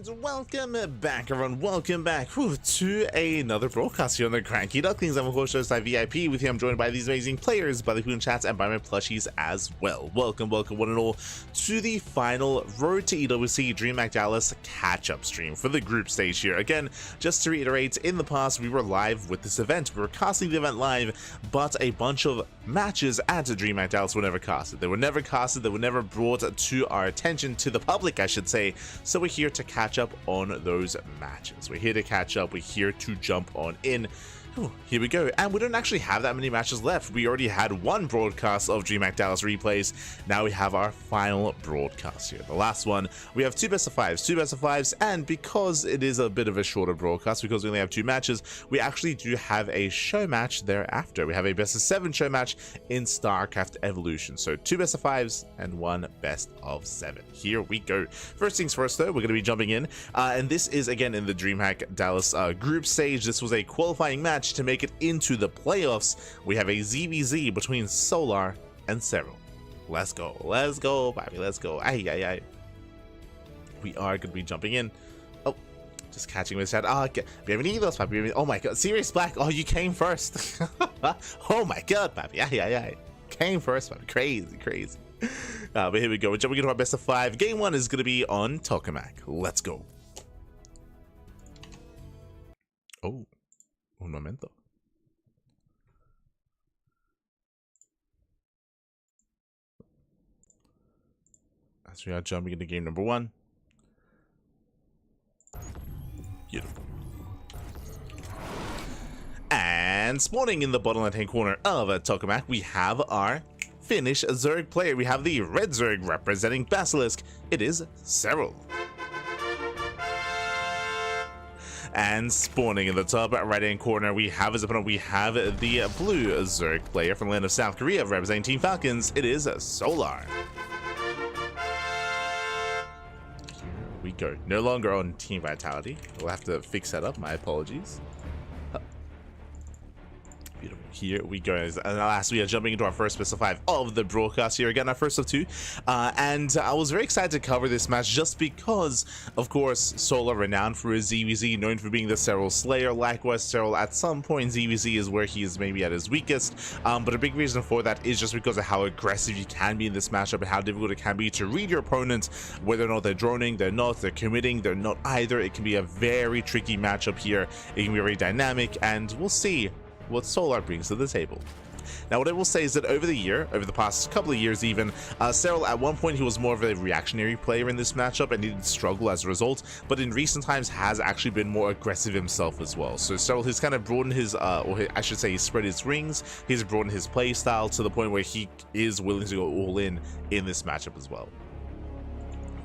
And welcome back, everyone. Welcome back to another broadcast here on the CranKy Ducklings. I'm of course TheStC with you. I'm joined by these amazing players, by the Queen Chats, and by my plushies as well. Welcome one and all to the final Road to EWC DreamHack Dallas catch-up stream for the group stage here. Again, just to reiterate, in the past we were live with this event. We were casting the event live, but a bunch of matches at DreamHack Dallas were never casted. They were never casted. They were never brought to our attention, to the public, I should say. So we're here to catch up on those matches. We're here to catch up. We're here to jump on in. Oh, here we go. And we don't actually have that many matches left. We already had one broadcast of DreamHack Dallas replays. Now we have our final broadcast here. The last one, we have two best of fives, and because it is a bit of a shorter broadcast, because we only have two matches, we actually do have a show match thereafter. We have a best of 7 show match in StarCraft Evolution. So 2 best of 5s and 1 best of 7. Here we go. First things first though, we're going to be jumping in, and this is again in the DreamHack Dallas group stage. This was a qualifying match to make it into the playoffs. We have a ZVZ between Solar and Cyril. Let's go, Bobby, let's go. Aye. We are going to be jumping in. Oh, just catching with chat. Oh, we have any of those, Bobby? Oh my god, Serious Black. Oh, you came first. Oh my god, Bobby. Aye. Came first, Bobby. Crazy. But here we go. We're jumping into our best of 5. Game 1 is going to be on Tokamak. Let's go. Oh. Un momento. As we are jumping into game number 1. Beautiful. And spawning in the bottom left hand corner of Tokamak, we have our Finnish Zerg player. We have the red Zerg representing Basilisk. It is Cyril. And spawning in the top right hand corner, we have as opponent, we have the blue Zerg player from the land of South Korea representing Team Falcons. It is Solar. Here we go. No longer on Team Vitality. We'll have to fix that up. My apologies. Beautiful. Here we go. And last, we are jumping into our first best of 5 of the broadcast here. Again, our first of 2. And I was very excited to cover this match just because, of course, Solar, renowned for his ZVZ, known for being the Cyril Slayer. Likewise, Cyril, at some point, ZVZ is where he is maybe at his weakest. But a big reason for that is just because of how aggressive you can be in this matchup and how difficult it can be to read your opponent, whether or not they're droning, they're not, they're committing, they're not either. It can be a very tricky matchup here. It can be very dynamic, and we'll see what Solar brings to the table. Now, what I will say is that over the past couple of years even, Cyril, at one point he was more of a reactionary player in this matchup and he did struggle as a result, but in recent times has actually been more aggressive himself as well. So Cyril has kind of broadened his, I should say he's spread his wings, he's broadened his play style to the point where he is willing to go all in this matchup as well.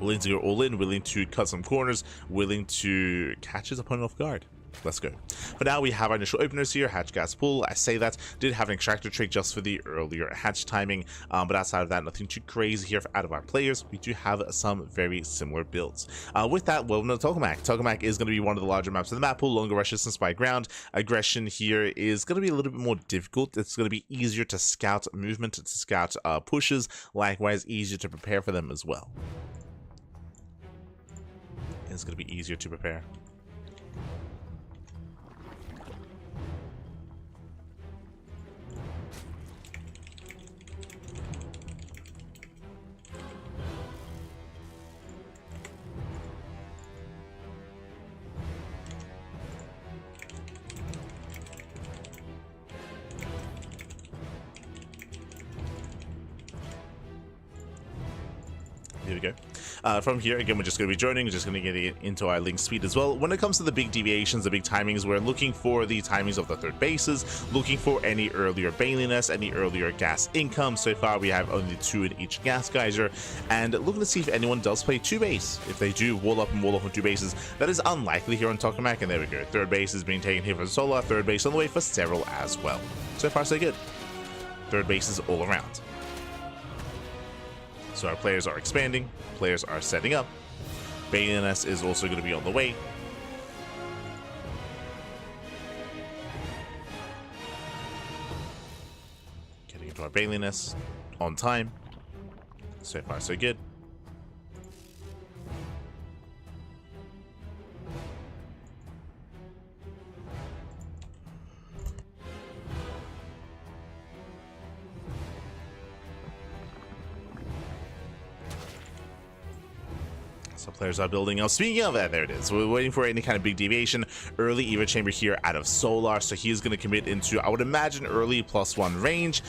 Willing to go all in, willing to cut some corners, willing to catch his opponent off guard. Let's go. But now we have our initial openers here. Hatch, gas, pull. I say that did have an extractor trick just for the earlier hatch timing, but outside of that, nothing too crazy here out of our players. We do have some very similar builds. With that, welcome to Tokamak. Tokamak is going to be one of the larger maps of the map pool. Longer resistance by ground. Aggression here is going to be a little bit more difficult. It's going to be easier to scout movement, to scout pushes. Likewise, easier to prepare for them as well. It's going to be easier to prepare. Here we go. From here, again, we're just going to be droning, we're just going to get into our link speed as well. When it comes to the big deviations, the big timings, we're looking for the timings of the third bases, looking for any earlier bailiness, any earlier gas income. So far, we have only 2 in each gas geyser, and looking to see if anyone does play 2 base. If they do, wall up on 2 bases. That is unlikely here on Tokamak, and there we go. Third base is being taken here for Solar, third base on the way for Cyril as well. So far, so good. Third bases all around. So our players are expanding, players are setting up. Bailiness is also going to be on the way. Getting into our bailiness on time. So far, so good. So players are building up. Speaking of that, there it is. We're waiting for any kind of big deviation. Early Eva Chamber here out of Solar, so he's going to commit into, I would imagine, early +1 range.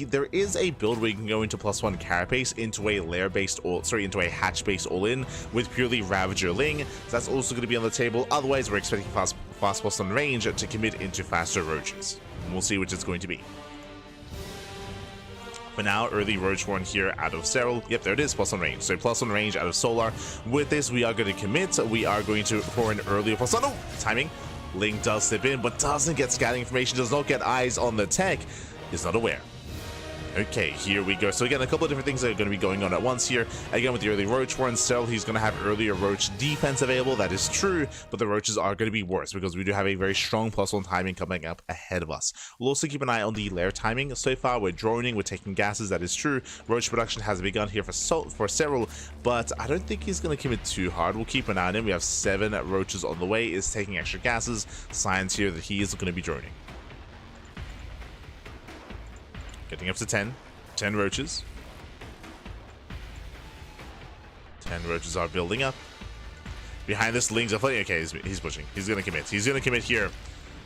There is a build where you can go into +1 Carapace into a lair-based, into a hatch-based all-in with purely Ravager Ling. So that's also going to be on the table. Otherwise, we're expecting fast +1 range to commit into faster Roaches. And we'll see which it's going to be. For now, early Roach one here out of Cyril. Yep, there it is, +1 range. So +1 range out of Solar. With this, we are going to commit. We are going to pour an earlier +1. Oh, timing. Ling does slip in, but doesn't get scouting information, does not get eyes on the tech, is not aware. Okay, here we go. So again, a couple of different things that are going to be going on at once here. Again, with the early Roach one, Cyril, he's going to have earlier Roach defense available. That is true, but the Roaches are going to be worse because we do have a very strong +1 timing coming up ahead of us. We'll also keep an eye on the lair timing. So far, we're droning, we're taking gases. That is true. Roach production has begun here for Cyril, but I don't think he's going to commit too hard. We'll keep an eye on him. We have 7 Roaches on the way. Is taking extra gases. Signs here that he is going to be droning. Getting up to 10 Roaches. 10 Roaches are building up. Behind this, Lings are fighting. Okay, he's pushing. He's going to commit. He's going to commit here.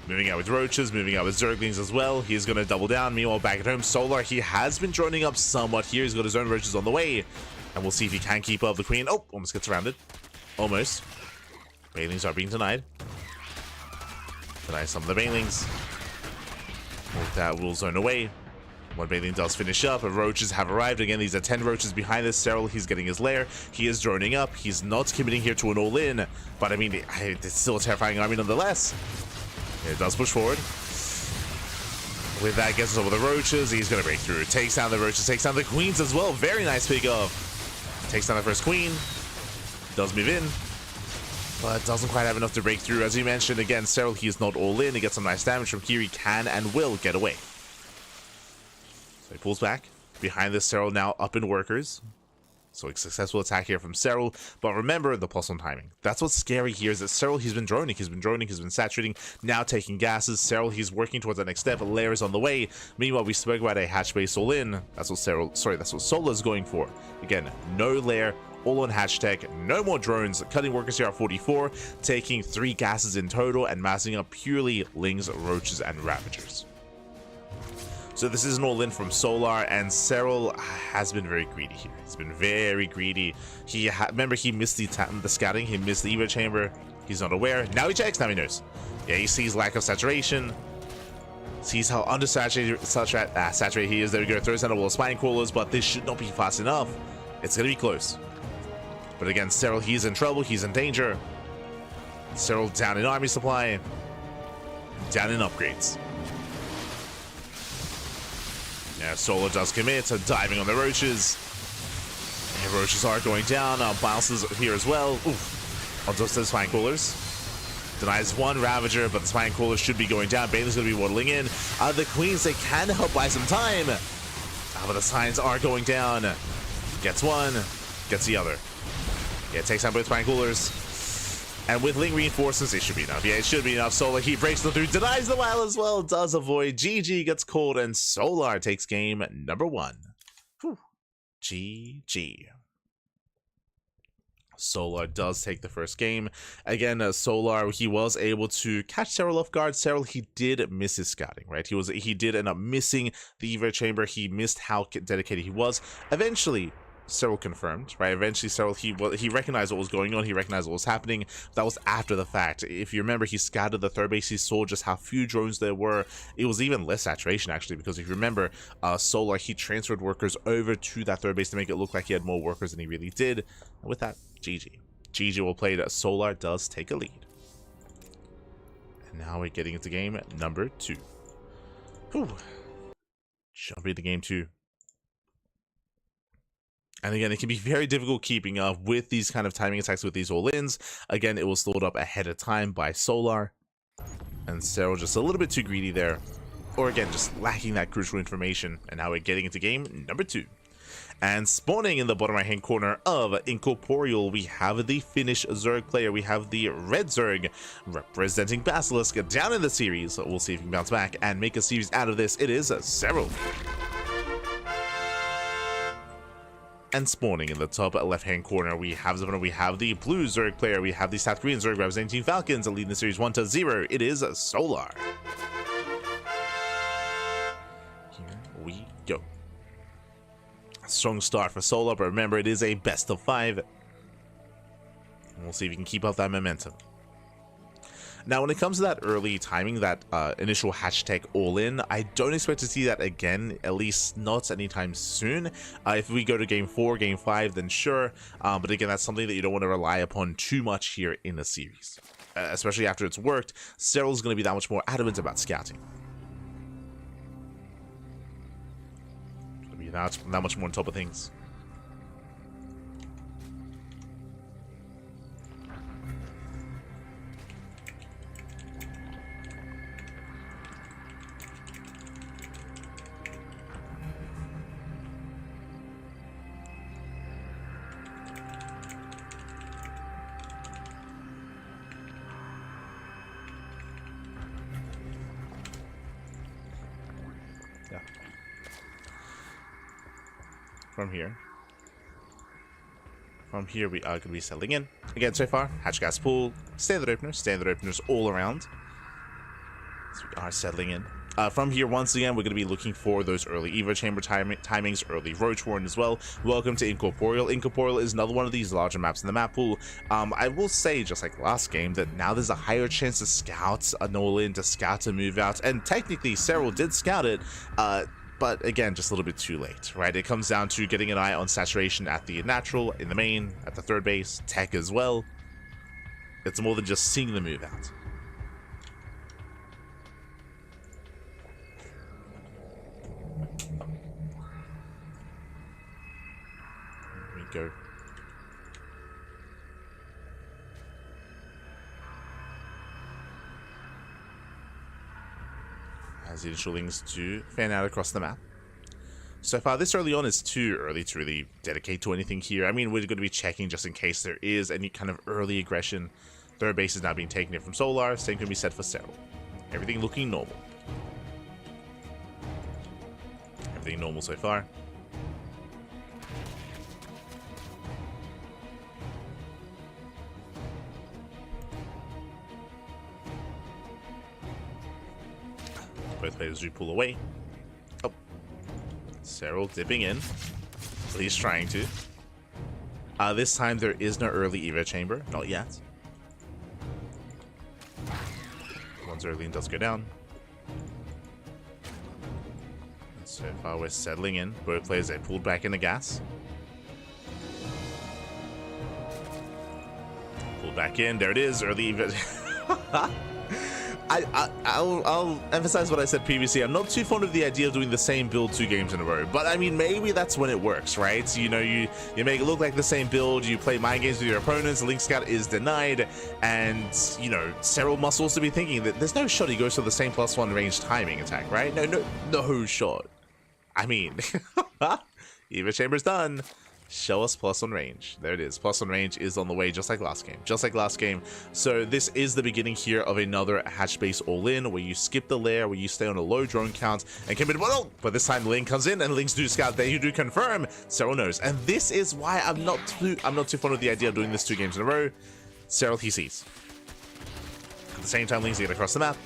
Moving out with Roaches, moving out with Zerglings as well. He's going to double down. Meanwhile, back at home, Solar, he has been droning up somewhat here. He's got his own Roaches on the way. And we'll see if he can keep up the Queen. Oh, almost gets surrounded. Almost. Banelings are being denied. Deny some of the Banelings. With that, we'll zone away. One Baneling does finish up. Roaches have arrived. Again, these are 10 Roaches behind this. Cyril, he's getting his lair. He is droning up. He's not committing here to an all-in. But, I mean, it's still a terrifying army nonetheless. It does push forward. With that, gets over the Roaches. He's going to break through. Takes down the Roaches. Takes down the Queens as well. Very nice pick up. Takes down the first Queen. Does move in. But doesn't quite have enough to break through. As you mentioned, again, Cyril, he is not all in. He gets some nice damage from here. He can and will get away. So he pulls back. Behind this, Cyril now up in workers. So a successful attack here from Cyril. But remember the +1 timing. That's what's scary here is that Cyril, he's been droning. He's been saturating. Now taking gases. Cyril, he's working towards that next step. Lair is on the way. Meanwhile, we spoke about a hatch base all in. That's what Solar's going for. Again, no lair. All on hatch tech, no more drones, cutting workers here at 44, taking 3 gases in total and massing up purely Lings, Roaches, and Ravagers. So this is an all-in from Solar, and Cyril has been very greedy here. He's been very greedy. Remember, he missed the scouting, he missed the Eva Chamber. He's not aware. Now he checks, now he knows. Yeah, he sees lack of saturation. Sees how saturated he is. There we go, throws down a wall of Spine Crawlers, but this should not be fast enough. It's going to be close. But again, Cyril, he's in trouble, he's in danger. Cyril down in army supply. Down in upgrades. Yeah, Solar does commit, diving on the Roaches. And Roaches are going down. Bounces here as well. Oof. Onto the Spine Crawlers. Denies one Ravager, but the Spine Crawlers should be going down. Bailey's going to be waddling in. The Queens, they can help buy some time. But the Signs are going down. Gets one, gets the other. Yeah, takes down both Spine Crawlers. And with Ling reinforcements, it should be enough. Yeah, it should be enough. Solar, he breaks them through, denies the while as well, does avoid. GG gets called, and Solar takes game number 1. Whew. GG. Solar does take the first game. Again, Solar, he was able to catch Cyril off guard. Cyril, he did miss his scouting, right? He did end up missing the Eva Chamber. He missed how dedicated he was. Eventually, Cyril confirmed, right? Eventually, Cyril, he recognized what was going on. He recognized what was happening. That was after the fact. If you remember, he scouted the third base. He saw just how few drones there were. It was even less saturation, actually, because if you remember, Solar, he transferred workers over to that third base to make it look like he had more workers than he really did. And with that, GG. GG will play that Solar does take a lead. And now we're getting into game number 2. Whew. Jumping into game 2. And again, it can be very difficult keeping up with these kind of timing attacks with these all-ins. Again, it was slowed up ahead of time by Solar. And Cyril just a little bit too greedy there. Or again, just lacking that crucial information. And now we're getting into game number 2. And spawning in the bottom right hand corner of Incorporeal, we have the Finnish Zerg player. We have the Red Zerg representing Basilisk down in the series. We'll see if he can bounce back and make a series out of this. It is Cyril. And spawning in the top left-hand corner, we have the blue Zerg player, we have the South Korean Zerg representing Team Falcons, leading the series 1-0. It is Solar. Here we go. Strong start for Solar, but remember, it is a best of 5. And we'll see if we can keep up that momentum. Now, when it comes to that early timing, that initial hashtag all-in, I don't expect to see that again, at least not anytime soon. If we go to Game 4, Game 5, then sure. But again, that's something that you don't want to rely upon too much here in the series. Especially after it's worked, Cyril's going to be that much more adamant about scouting. Going to be that much more on top of things. From here we are going to be settling in. Again, so far, hatch gas pool, standard openers all around. So we are settling in. From here, once again, we're going to be looking for those early Evo Chamber timings, early Roach Warren as well. Welcome to Incorporeal. Incorporeal is another one of these larger maps in the map pool. I will say, just like last game, that now there's a higher chance to scout an all-in, to scout a move out, and technically, Cyril did scout it, but again, just a little bit too late, right? It comes down to getting an eye on saturation at the natural, in the main, at the third base, tech as well. It's more than just seeing the move out. Here we go. As the initial links to fan out across the map. So far, this early on is too early to really dedicate to anything here. I mean, we're going to be checking just in case there is any kind of early aggression. Third base is now being taken in from Solar. Same can be said for Cyril. Everything looking normal. Everything normal so far. Both players do pull away. Oh. Cyril dipping in. At least trying to. This time there is no early Evo Chamber. Not yet. Once early and does go down. And so far we're settling in. Both players are pulled back into gas. Pulled back in. There it is. Early Evo. I'll emphasize what I said previously. I'm not too fond of the idea of doing the same build 2 games in a row, but I mean, maybe that's when it works, right? You know, you make it look like the same build, you play mind games with your opponents, Link Scout is denied, and, you know, Cyril must also be thinking that there's no shot he goes for the same +1 range timing attack, right? No shot. I mean, Evo Chamber's done. Show us +1 range. There it is. +1 range is on the way, just like last game. So this is the beginning here of another hatch base all-in, where you skip the lair, where you stay on a low drone count and commit. But this time Link comes in and Link's do scout. They do confirm. Cyril knows, and this is why I'm not too fond of the idea of doing this 2 games in a row. Cyril he sees. At the same time, Link's get across the map.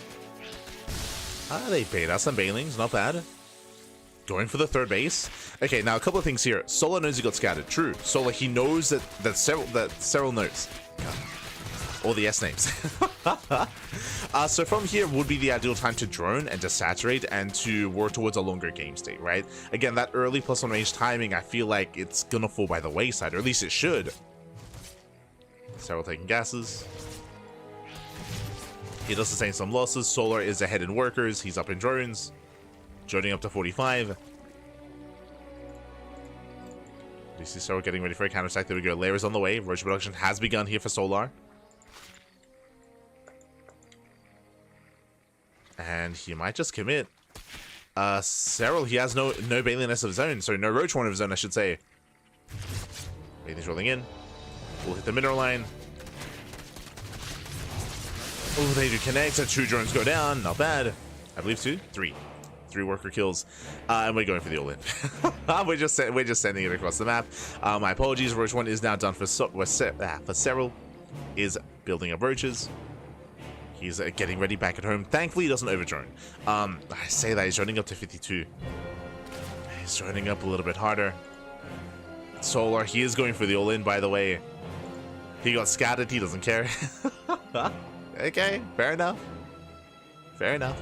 They bait us some bailings, not bad. Going for the third base. Okay, now a couple of things here. Solar knows he got scouted. True. Solar, he knows that Cyril knows. God. All the S names. So from here would be the ideal time to drone and to saturate and to work towards a longer game state, right? Again, that early +1 range timing, I feel like it's gonna fall by the wayside, or at least it should. Cyril taking gases. He does sustain some losses. Solar is ahead in workers. He's up in drones. Joining up to 45. You see Cyril getting ready for a counterattack. There we go. Lair is on the way. Roach production has begun here for Solar. And he might just commit. Cyril, he has no Baliness of his own. So no Roach Warren of his own, I should say. Bailey's rolling in. We'll hit the mineral line. Oh, they do connect. So 2 drones go down. Not bad. I believe 2, 3. 3 worker kills, and we're going for the all-in. we're just sending it across the map. My apologies. Roach 1 is now done for Serral. Is building up roaches. He's getting ready back at home. Thankfully, he doesn't overdrone. I say that he's running up to 52. He's running up a little bit harder. Solar, he is going for the all-in, by the way. He got scattered. He doesn't care. Okay, fair enough. Fair enough.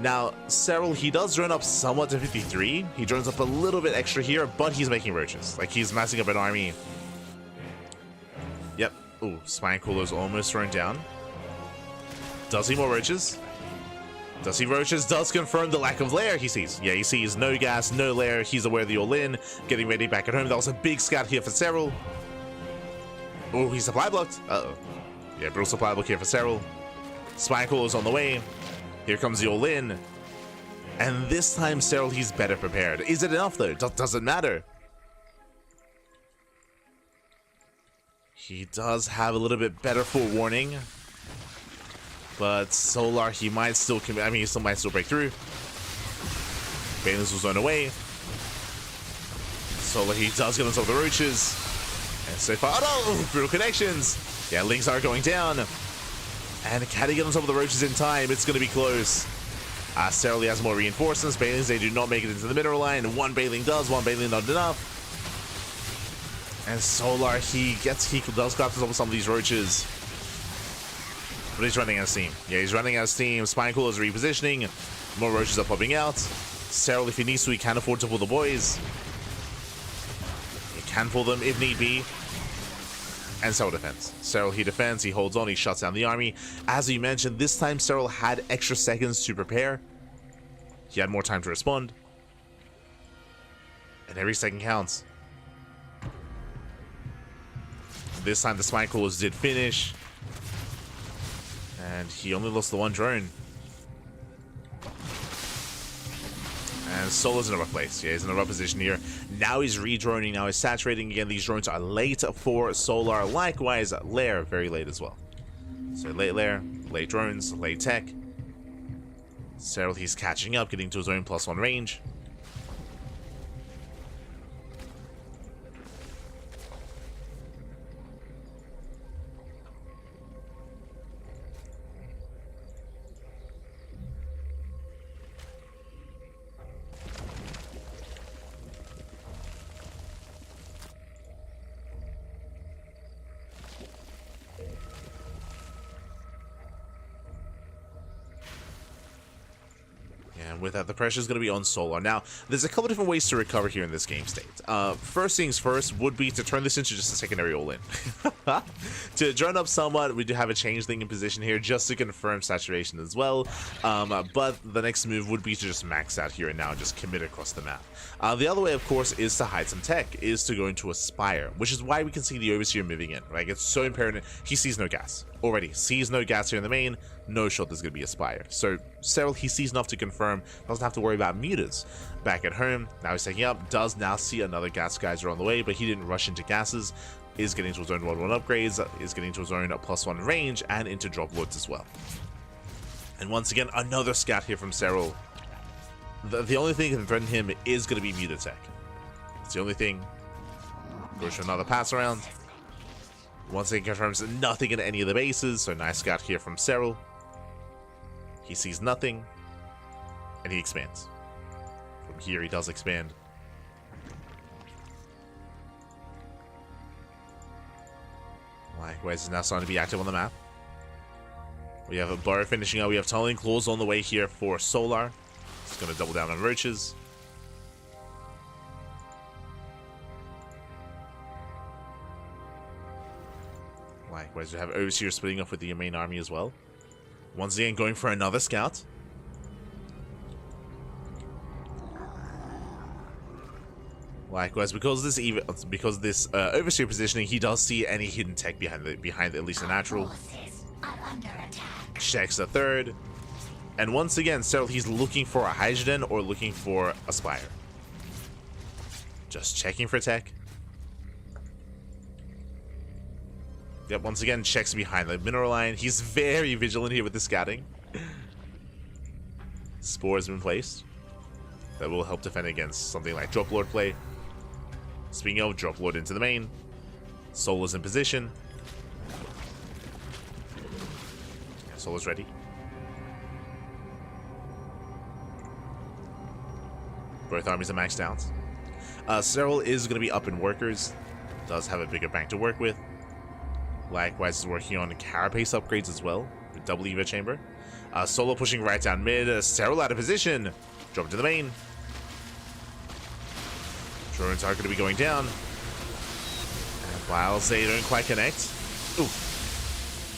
Now, Serral, he does drone up somewhat to 53. He drones up a little bit extra here, but he's making roaches. Like, he's massing up an army. Yep. Ooh, Spine Cooler's almost thrown down. Does he more roaches? Does he roaches? Does confirm the lack of lair he sees. Yeah, he sees no gas, no lair. He's aware of the all-in. Getting ready back at home. That was a big scout here for Serral. Oh, he's supply blocked. Uh-oh. Yeah, brutal supply block here for Serral. Spine Cooler's on the way. Here comes the all-in. And this time, Serral, he's better prepared. Is it enough, though? Doesn't matter. He does have a little bit better forewarning. But Solar, he might still commit. I mean, he still might break through. Baneless was on away. Solar, he does get on top of the roaches. And so far, oh no! Brutal connections. Yeah, links are going down. And can he get on top of the roaches in time? It's going to be close. Serral has more reinforcements. Banelings, they do not make it into the mineral line. One Baneling does, one Baneling not enough. And Solar, he does grab on some of these roaches. But he's running out of steam. Yeah, he's running out of steam. Spine Cooler's repositioning. More roaches are popping out. Serral, if he needs to, he can afford to pull the boys. He can pull them if need be. And Serral defends. Serral, he defends, he holds on, he shuts down the army. As we mentioned, this time Serral had extra seconds to prepare. He had more time to respond. And every second counts. This time the Spine Coolers did finish. And he only lost the one drone. And Solar's in a rough place. Yeah, he's in a rough position here. Now he's re-droning. Now he's saturating again. These drones are late for Solar. Likewise, Lair, very late as well. So late Lair, late drones, late tech. Serral, he's catching up, getting to his own +1 range. And with that, the pressure is going to be on Solar. Now, there's a couple different ways to recover here in this game state. First things first would be to turn this into just a secondary all-in. To drone up somewhat, we do have a changeling in position here just to confirm saturation as well. But the next move would be to just max out here and now, just commit across the map. The other way, of course, is to hide some tech, is to go into a Spire, which is why we can see the Overseer moving in. Like, it's so imperative. He sees no gas. Already sees no gas here in the main. No shot there's going to be a Spire. So Serral, he sees enough to confirm, doesn't have to worry about mutas. Back at home, now he's taking up, does now see another gas geyser on the way, but he didn't rush into gases, is getting to his own 1-1 upgrades, is getting to his own +1 range, and into drop lords as well. And once again, another scout here from Serral. The only thing that can threaten him is going to be muta tech. It's the only thing. Goes for another pass around. Once again, confirms nothing in any of the bases, so nice scout here from Serral. He sees nothing, and he expands. From here, he does expand. Likewise, is now starting to be active on the map. We have a Burrow finishing up. We have Tunneling Claws on the way here for Solar. He's going to double down on roaches. Likewise, we have Overseer splitting off with the main army as well. Once again, going for another scout. Likewise, because this Overseer positioning, he does see any hidden tech behind at least the natural. Checks the third. And once again, Serral, he's looking for a Hydrogen or looking for a Spire. Just checking for tech. Yep, once again, checks behind the mineral line. He's very vigilant here with the scouting. Spore has been placed. That will help defend against something like Drop Lord play. Speaking of, Drop Lord into the main. Soul is in position. Soul is ready. Both armies are maxed out. Cyril is going to be up in workers. Does have a bigger bank to work with. Likewise is working on carapace upgrades as well. With double Eva chamber. Solo pushing right down mid. Cyril out of position. Drop to the main. Drones are going to be going down. And while they don't quite connect. Ooh.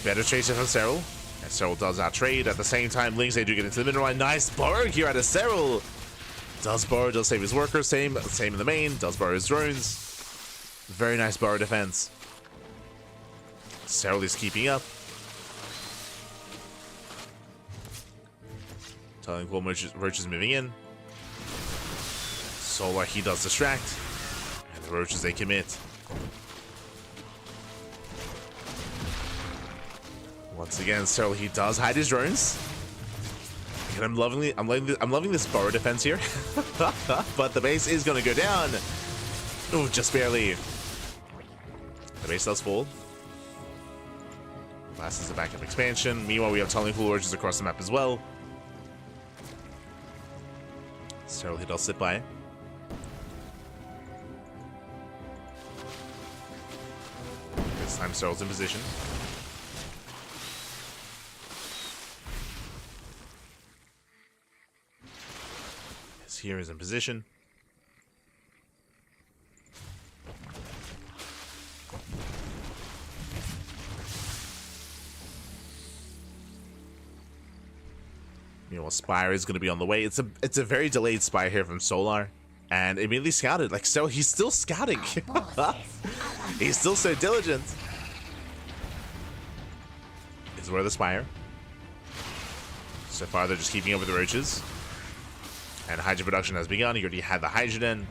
Better chaser from Cyril. And Cyril does out trade. At the same time, Lings, they do get into the middle line. Nice borrow here out of Cyril. Does borrow, does save his workers. Same in the main. Does borrow his drones. Very nice borrow defense. Cyril is keeping up. Telling Claw Roach is moving in. Solar, he does distract. And the Roaches, they commit. Once again, Cyril, he does hide his drones. And I'm loving this borrow defense here. But the base is going to go down. Oh, just barely. The base does fall. Last is the backup expansion. Meanwhile, we have Tunneling Pool Roaches across the map as well. Cyril, he does sit by. This time, Cyril's in position. This here is in position. You know, Spire is going to be on the way. It's a very delayed Spire here from Solar, and immediately scouted. Like, so he's still scouting. He's still so diligent. Is where the Spire. So far, they're just keeping up with the Roaches, and Hydra production has begun. He already had the Hydrogen.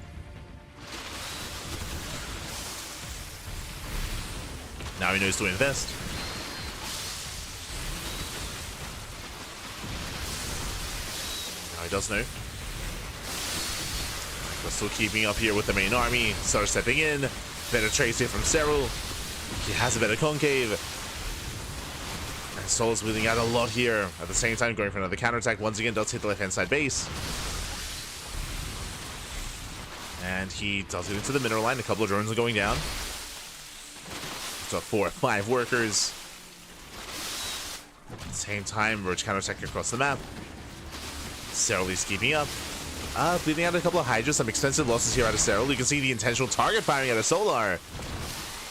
Now he knows to invest. He does know. But still keeping up here with the main army. Starts stepping in. Better trace here from Cyril. He has a better concave. And Soul's moving out a lot here. At the same time, going for another counterattack. Once again, does hit the left-hand side base. And he does get into the mineral line. A couple of drones are going down. So 4 or 5 workers. At the same time, Roach counterattack across the map. Cyril is keeping up. Bleeding out a couple of Hydras. Some expensive losses here out of Cyril. You can see the intentional target firing out of Solar.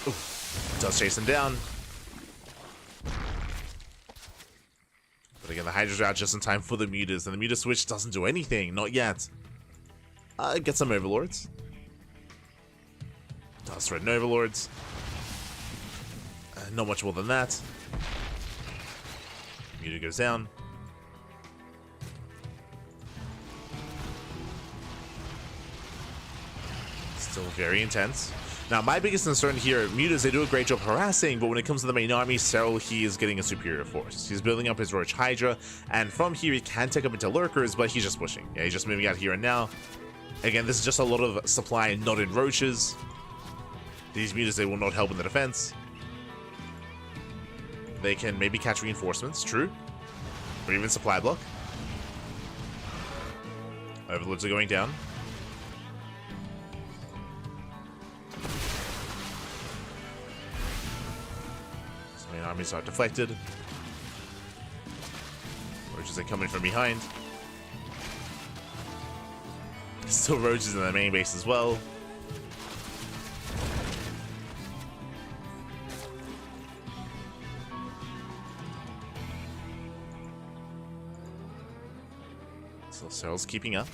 Ooh, does chase him down. But again, the Hydras are out just in time for the Mutas. And the Muta switch doesn't do anything. Not yet. Get some Overlords. Does threaten Overlords. Not much more than that. Muta goes down. Still very intense. Now, my biggest concern here, Mutas, they do a great job harassing, but when it comes to the main army, Cyril, he is getting a superior force. He's building up his Roach Hydra, and from here, he can take up into Lurkers, but he's just pushing. Yeah, he's just moving out here and now. Again, this is just a lot of supply, not in Roaches. These Mutas, they will not help in the defense. They can maybe catch reinforcements, true. Or even supply block. Overlords are going down. Main armies are deflected. Roaches are coming from behind. Still Roaches in the main base as well. So Cyril's keeping up.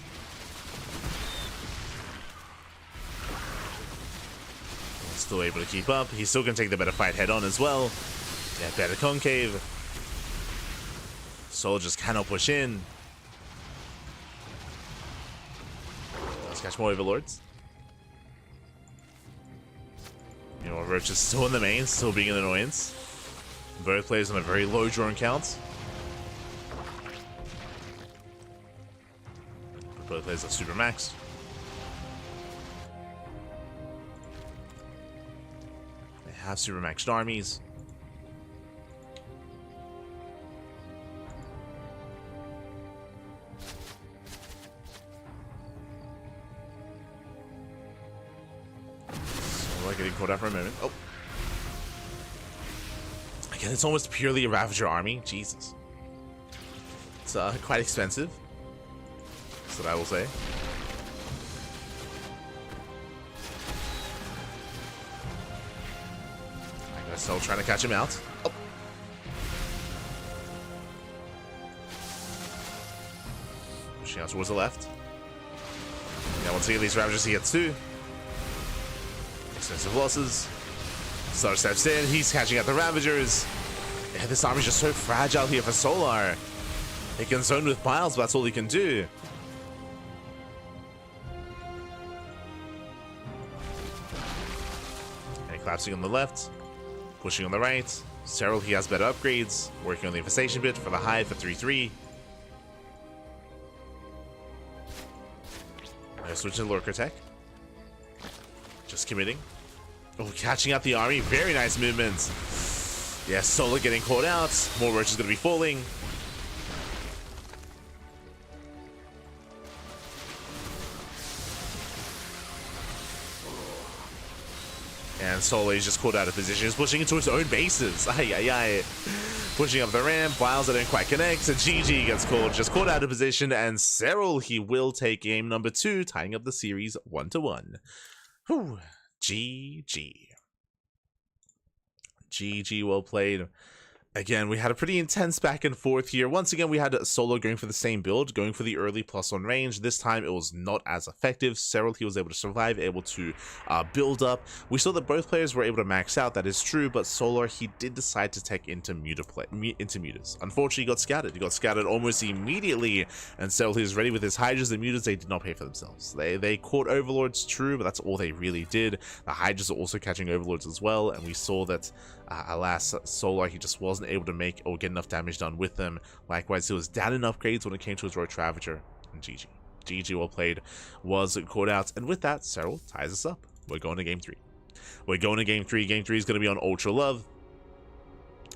Still able to keep up. He's still going to take the better fight head on as well. Yeah, better concave. Soul just cannot push in. Let's catch more Overlords. You know, Roach is still in the main, still being an annoyance. Both players on a very low drone count. Both players are super maxed. They have super maxed armies. So getting caught out for a moment. Oh. Again, it's almost purely a Ravager army. Jesus. It's quite expensive. That's what I will say. I guess I'll try to catch him out. Oh. Pushing out towards the left. Yeah, once again, these Ravagers he gets two. Expensive losses. Solar steps in, he's catching out the Ravagers. Yeah, this army's just so fragile here for Solar. He can zone with piles, but that's all he can do. And collapsing on the left, pushing on the right. Cyril, he has better upgrades, working on the infestation bit for the hive for 3-3. Switch to Lurker Tech. Just committing. Oh, catching out the army. Very nice movements. Yeah, Solar getting caught out. More Roach is going to be falling. And Solar is just caught out of position. He's pushing into his own bases. Ay, ay, ay. Pushing up the ramp. Wiles that don't quite connect. So GG gets caught. Just caught out of position. And Cyril, he will take game number 2, tying up the series 1-1. Whew. GG. GG, well played. Again, we had a pretty intense back and forth here. Once again, we had Solo going for the same build, going for the early +1 range. This time, it was not as effective. Cyril, he was able to survive, able to build up. We saw that both players were able to max out, that is true, but Solar, he did decide to take into mutas. Unfortunately, he got scattered. He got scattered almost immediately, and Cyril, he was ready with his Hydras. The mutas, they did not pay for themselves. They caught Overlords, true, but that's all they really did. The Hydras are also catching Overlords as well, and we saw that, alas, Solar, he just wasn't able to make or get enough damage done with them. Likewise, he was down in upgrades when it came to his Roach Ravager, and GG. GG, well played, was caught out, and with that, Cyril ties us up. We're going to game 3. We're going to game 3. Game 3 is going to be on Ultra Love,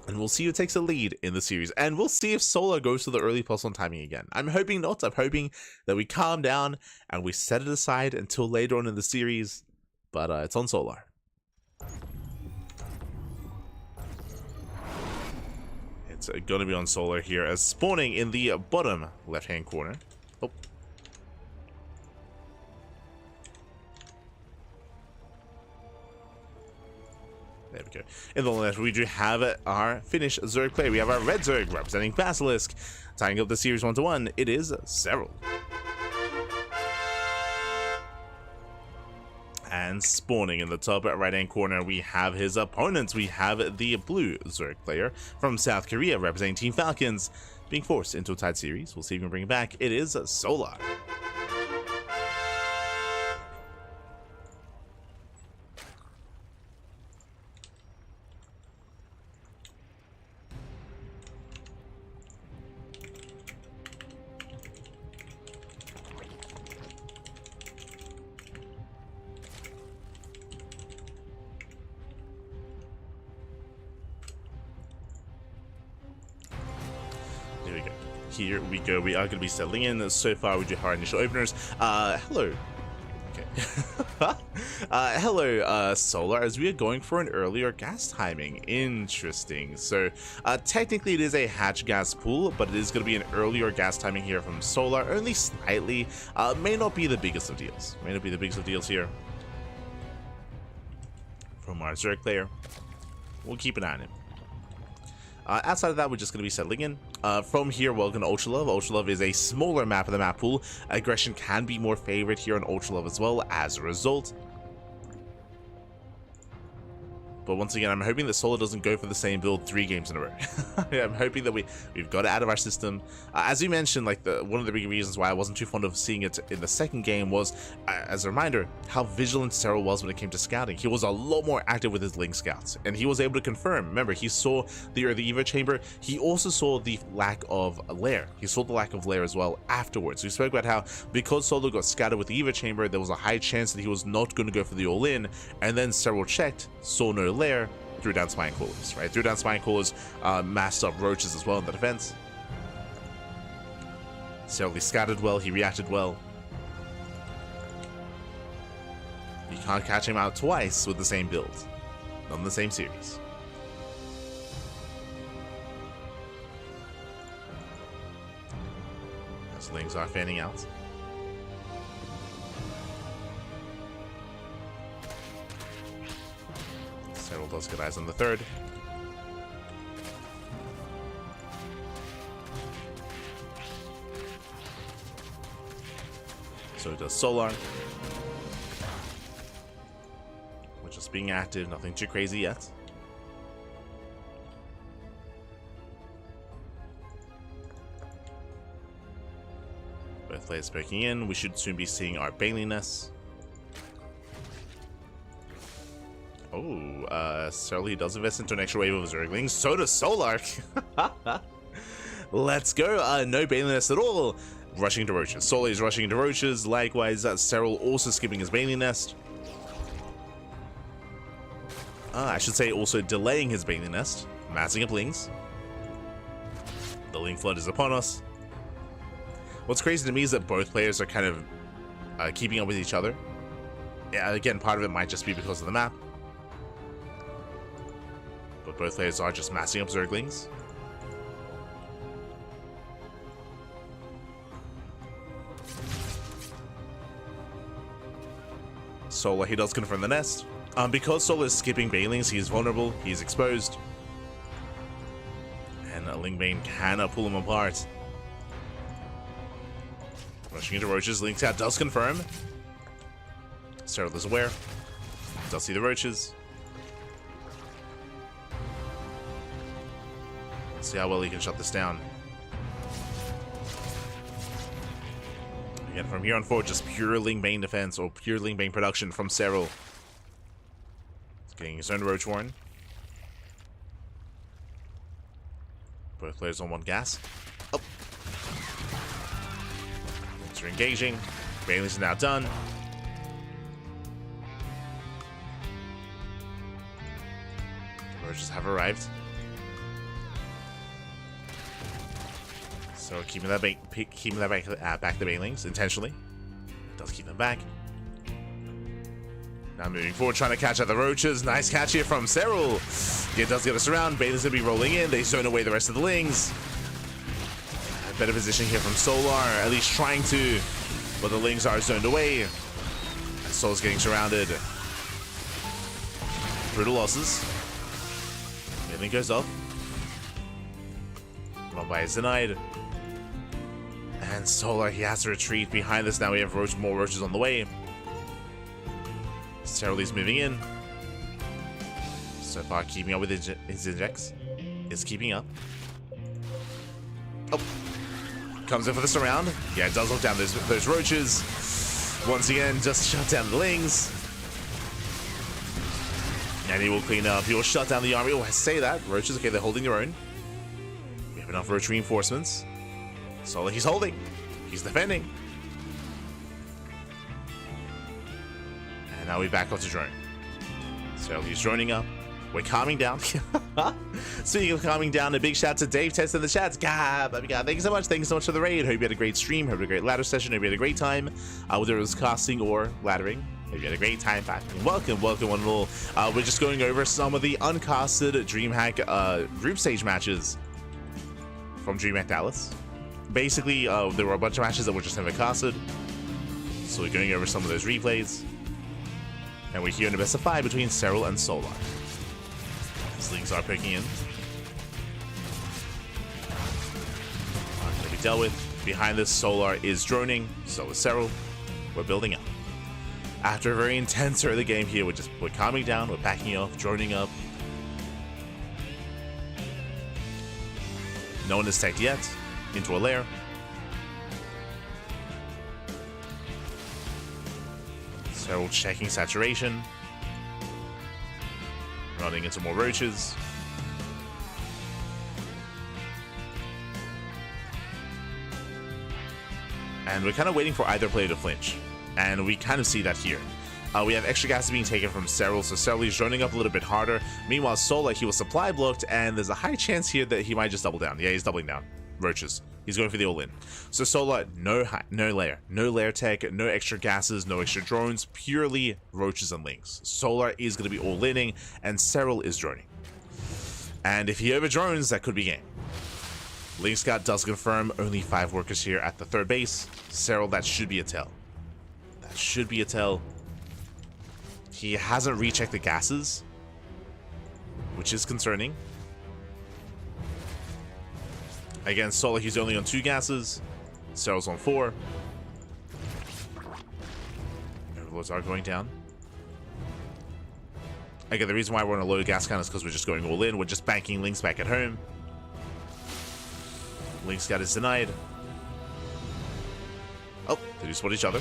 and we'll see who takes the lead in the series, and we'll see if Solar goes to the early +1 timing again. I'm hoping not. I'm hoping that we calm down and we set it aside until later on in the series, but it's on Solar. It's going to be on Solar here, as spawning in the bottom left-hand corner. Oh. There we go. In the left, we do have our Finnish Zerg player. We have our red Zerg representing Basilisk. Tying up the series 1-1, it is Cyril. And spawning in the top right-hand corner, we have his opponents. We have the blue Zerg player from South Korea, representing Team Falcons, being forced into a tied series. We'll see if we can bring it back. It is Solar. Here we go. We are going to be settling in. So far, we do have our initial openers. Hello. Okay. Hello, Solar, as we are going for an earlier gas timing. Interesting. So, technically, it is a hatch gas pool, but it is going to be an earlier gas timing here from Solar, only slightly. May not be the biggest of deals. May not be the biggest of deals here from our Zerg player. We'll keep an eye on him. Outside of that, we're just going to be settling in. From here, welcome to Ultra Love. Ultra Love is a smaller map of the map pool. Aggression can be more favored here on Ultra Love as well as a result. But once again, I'm hoping that Solar doesn't go for the same build 3 games in a row. I'm hoping that we've got it out of our system. As you mentioned, like one of the big reasons why I wasn't too fond of seeing it in the second game was, as a reminder, how vigilant Serral was when it came to scouting. He was a lot more active with his Link scouts, and he was able to confirm. Remember, he saw the Evo chamber. He also saw the lack of lair. He saw the lack of lair as well afterwards. We spoke about how because Solar got scouted with the Evo chamber, there was a high chance that he was not going to go for the all-in, and then Serral checked, saw no lair, threw down spine coolers, right? Threw down spine coolers, masked up roaches as well in the defense. Serral scattered well, he reacted well. You can't catch him out twice with the same build, not in the same series. As Lings are fanning out. Serral does get eyes on the third. So does Solar. We're just being active, nothing too crazy yet. Both players poking in. We should soon be seeing our Baneliness. Oh, Serral, he does invest into an extra wave of Zerglings. So does Solar. Let's go. No Baneliness at all. Rushing into roaches. Solar is rushing into roaches. Likewise, Serral also skipping his Baneling Nest. I should say also delaying his Baneling Nest. Massing up Lings. The Ling Flood is upon us. What's crazy to me is that both players are kind of keeping up with each other. Yeah, again, part of it might just be because of the map. But both players are just massing up Zerglings. Solar, he does confirm the nest. Because Solar is skipping Banelings, he is vulnerable, he is exposed. And Lingbane can pull him apart. Rushing into roaches, Link's out does confirm. Serral is aware. Does see the roaches. Let's see how well he can shut this down. Again, from here on forward, just pure Lingbane defense or pure Lingbane production from Serral. He's getting his own Roach Warren. Both players on one gas. Oh. Links are engaging. Banelings is now done. Roaches have arrived. So keeping that back the Banelings intentionally. Does keep them back. Now moving forward, trying to catch out the roaches. Nice catch here from Serral. It does get us around. Banelings gonna be rolling in. They zone away the rest of the Lings. A better position here from Solar, at least trying to, but the Lings are zoned away. And Solar's getting surrounded. Brutal losses. Baneling goes up. Mumbai is denied. And Solar, he has to retreat. Behind this now we have more roaches on the way. Serral moving in. So far keeping up with his injects. Is keeping up. Oh. Comes in for the surround. Yeah, it does lock down those roaches. Once again, just shut down the Lings. And he will clean up. He will shut down the army. Oh, I say that. Roaches, okay, they're holding their own. We have enough roach reinforcements. Solar, he's holding. He's defending. And now we're back onto drone. So he's droning up. We're calming down. Speaking of calming down, a big shout to Dave Test in the chat. God, thank you so much. Thank you so much for the raid. Hope you had a great stream. Hope you had a great ladder session. Hope you had a great time. Whether it was casting or laddering. Hope you had a great time back. Welcome one and all. We're just going over some of the uncasted DreamHack group stage matches from DreamHack Dallas. Basically, there were a bunch of matches that were just never casted. So we're going over some of those replays. And we're here in a best of 5 between Serral and Solar. Slings are poking in. Gonna be dealt with. Behind this, Solar is droning. So is Serral. We're building up. After a very intense early game here, we're calming down, we're backing up, droning up. No one is tagged yet. Into a lair. So checking saturation. Running into more roaches. And we're kind of waiting for either player to flinch. And we kind of see that here. We have extra gas being taken from Serral, so Serral is running up a little bit harder. Meanwhile, Solar, he was supply blocked, and there's a high chance here that he might just double down. Yeah, he's doubling down. Roaches. He's going for the all-in. So Solar, no lair. No lair tech, no extra gases, no extra drones, purely roaches and lings. Solar is going to be all-inning, and Serral is droning. And if he over-drones, that could be game. Link Scout does confirm only 5 workers here at the third base. Serral, that should be a tell. That should be a tell. He hasn't rechecked the gases, which is concerning. Again, Solar, he's only on 2 gases. Serral's on 4. Overlords are going down. Again, the reason why we're on a low gas count is because we're just going all in. We're just banking Links back at home. Link Scout is denied. Oh, they do spot each other.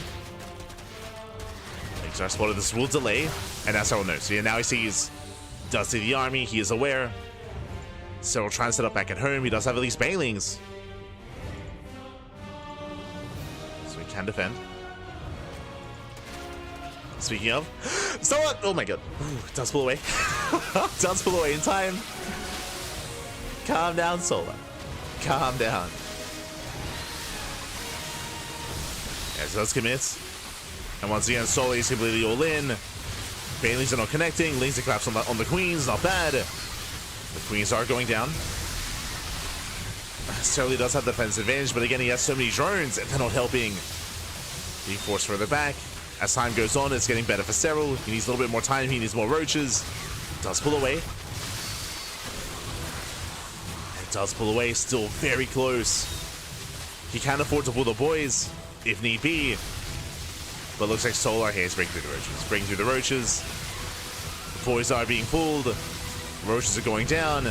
Links are spotted. This will delay, and that's how it knows. So yeah, now he sees, does see the army. He is aware. Serral trying to set up back at home. He does have at least Bailings, so he can defend. Speaking of, Solar! Oh my god. Ooh, does pull away. Does pull away in time. Calm down, Solar. Calm down. As does commit. And once again, Solar is completely all in. Bailings are not connecting. Links are collapsed on the queens. Not bad. The queens are going down. Serral does have the defense advantage, but again, he has so many drones and they're not helping. Being forced further back. As time goes on, it's getting better for Serral. He needs a little bit more time. He needs more roaches. Does pull away. Does pull away, still very close. He can afford to pull the boys, if need be. But looks like Solar here is breaking through the roaches. Breaking through the roaches. The boys are being pulled. Roaches are going down.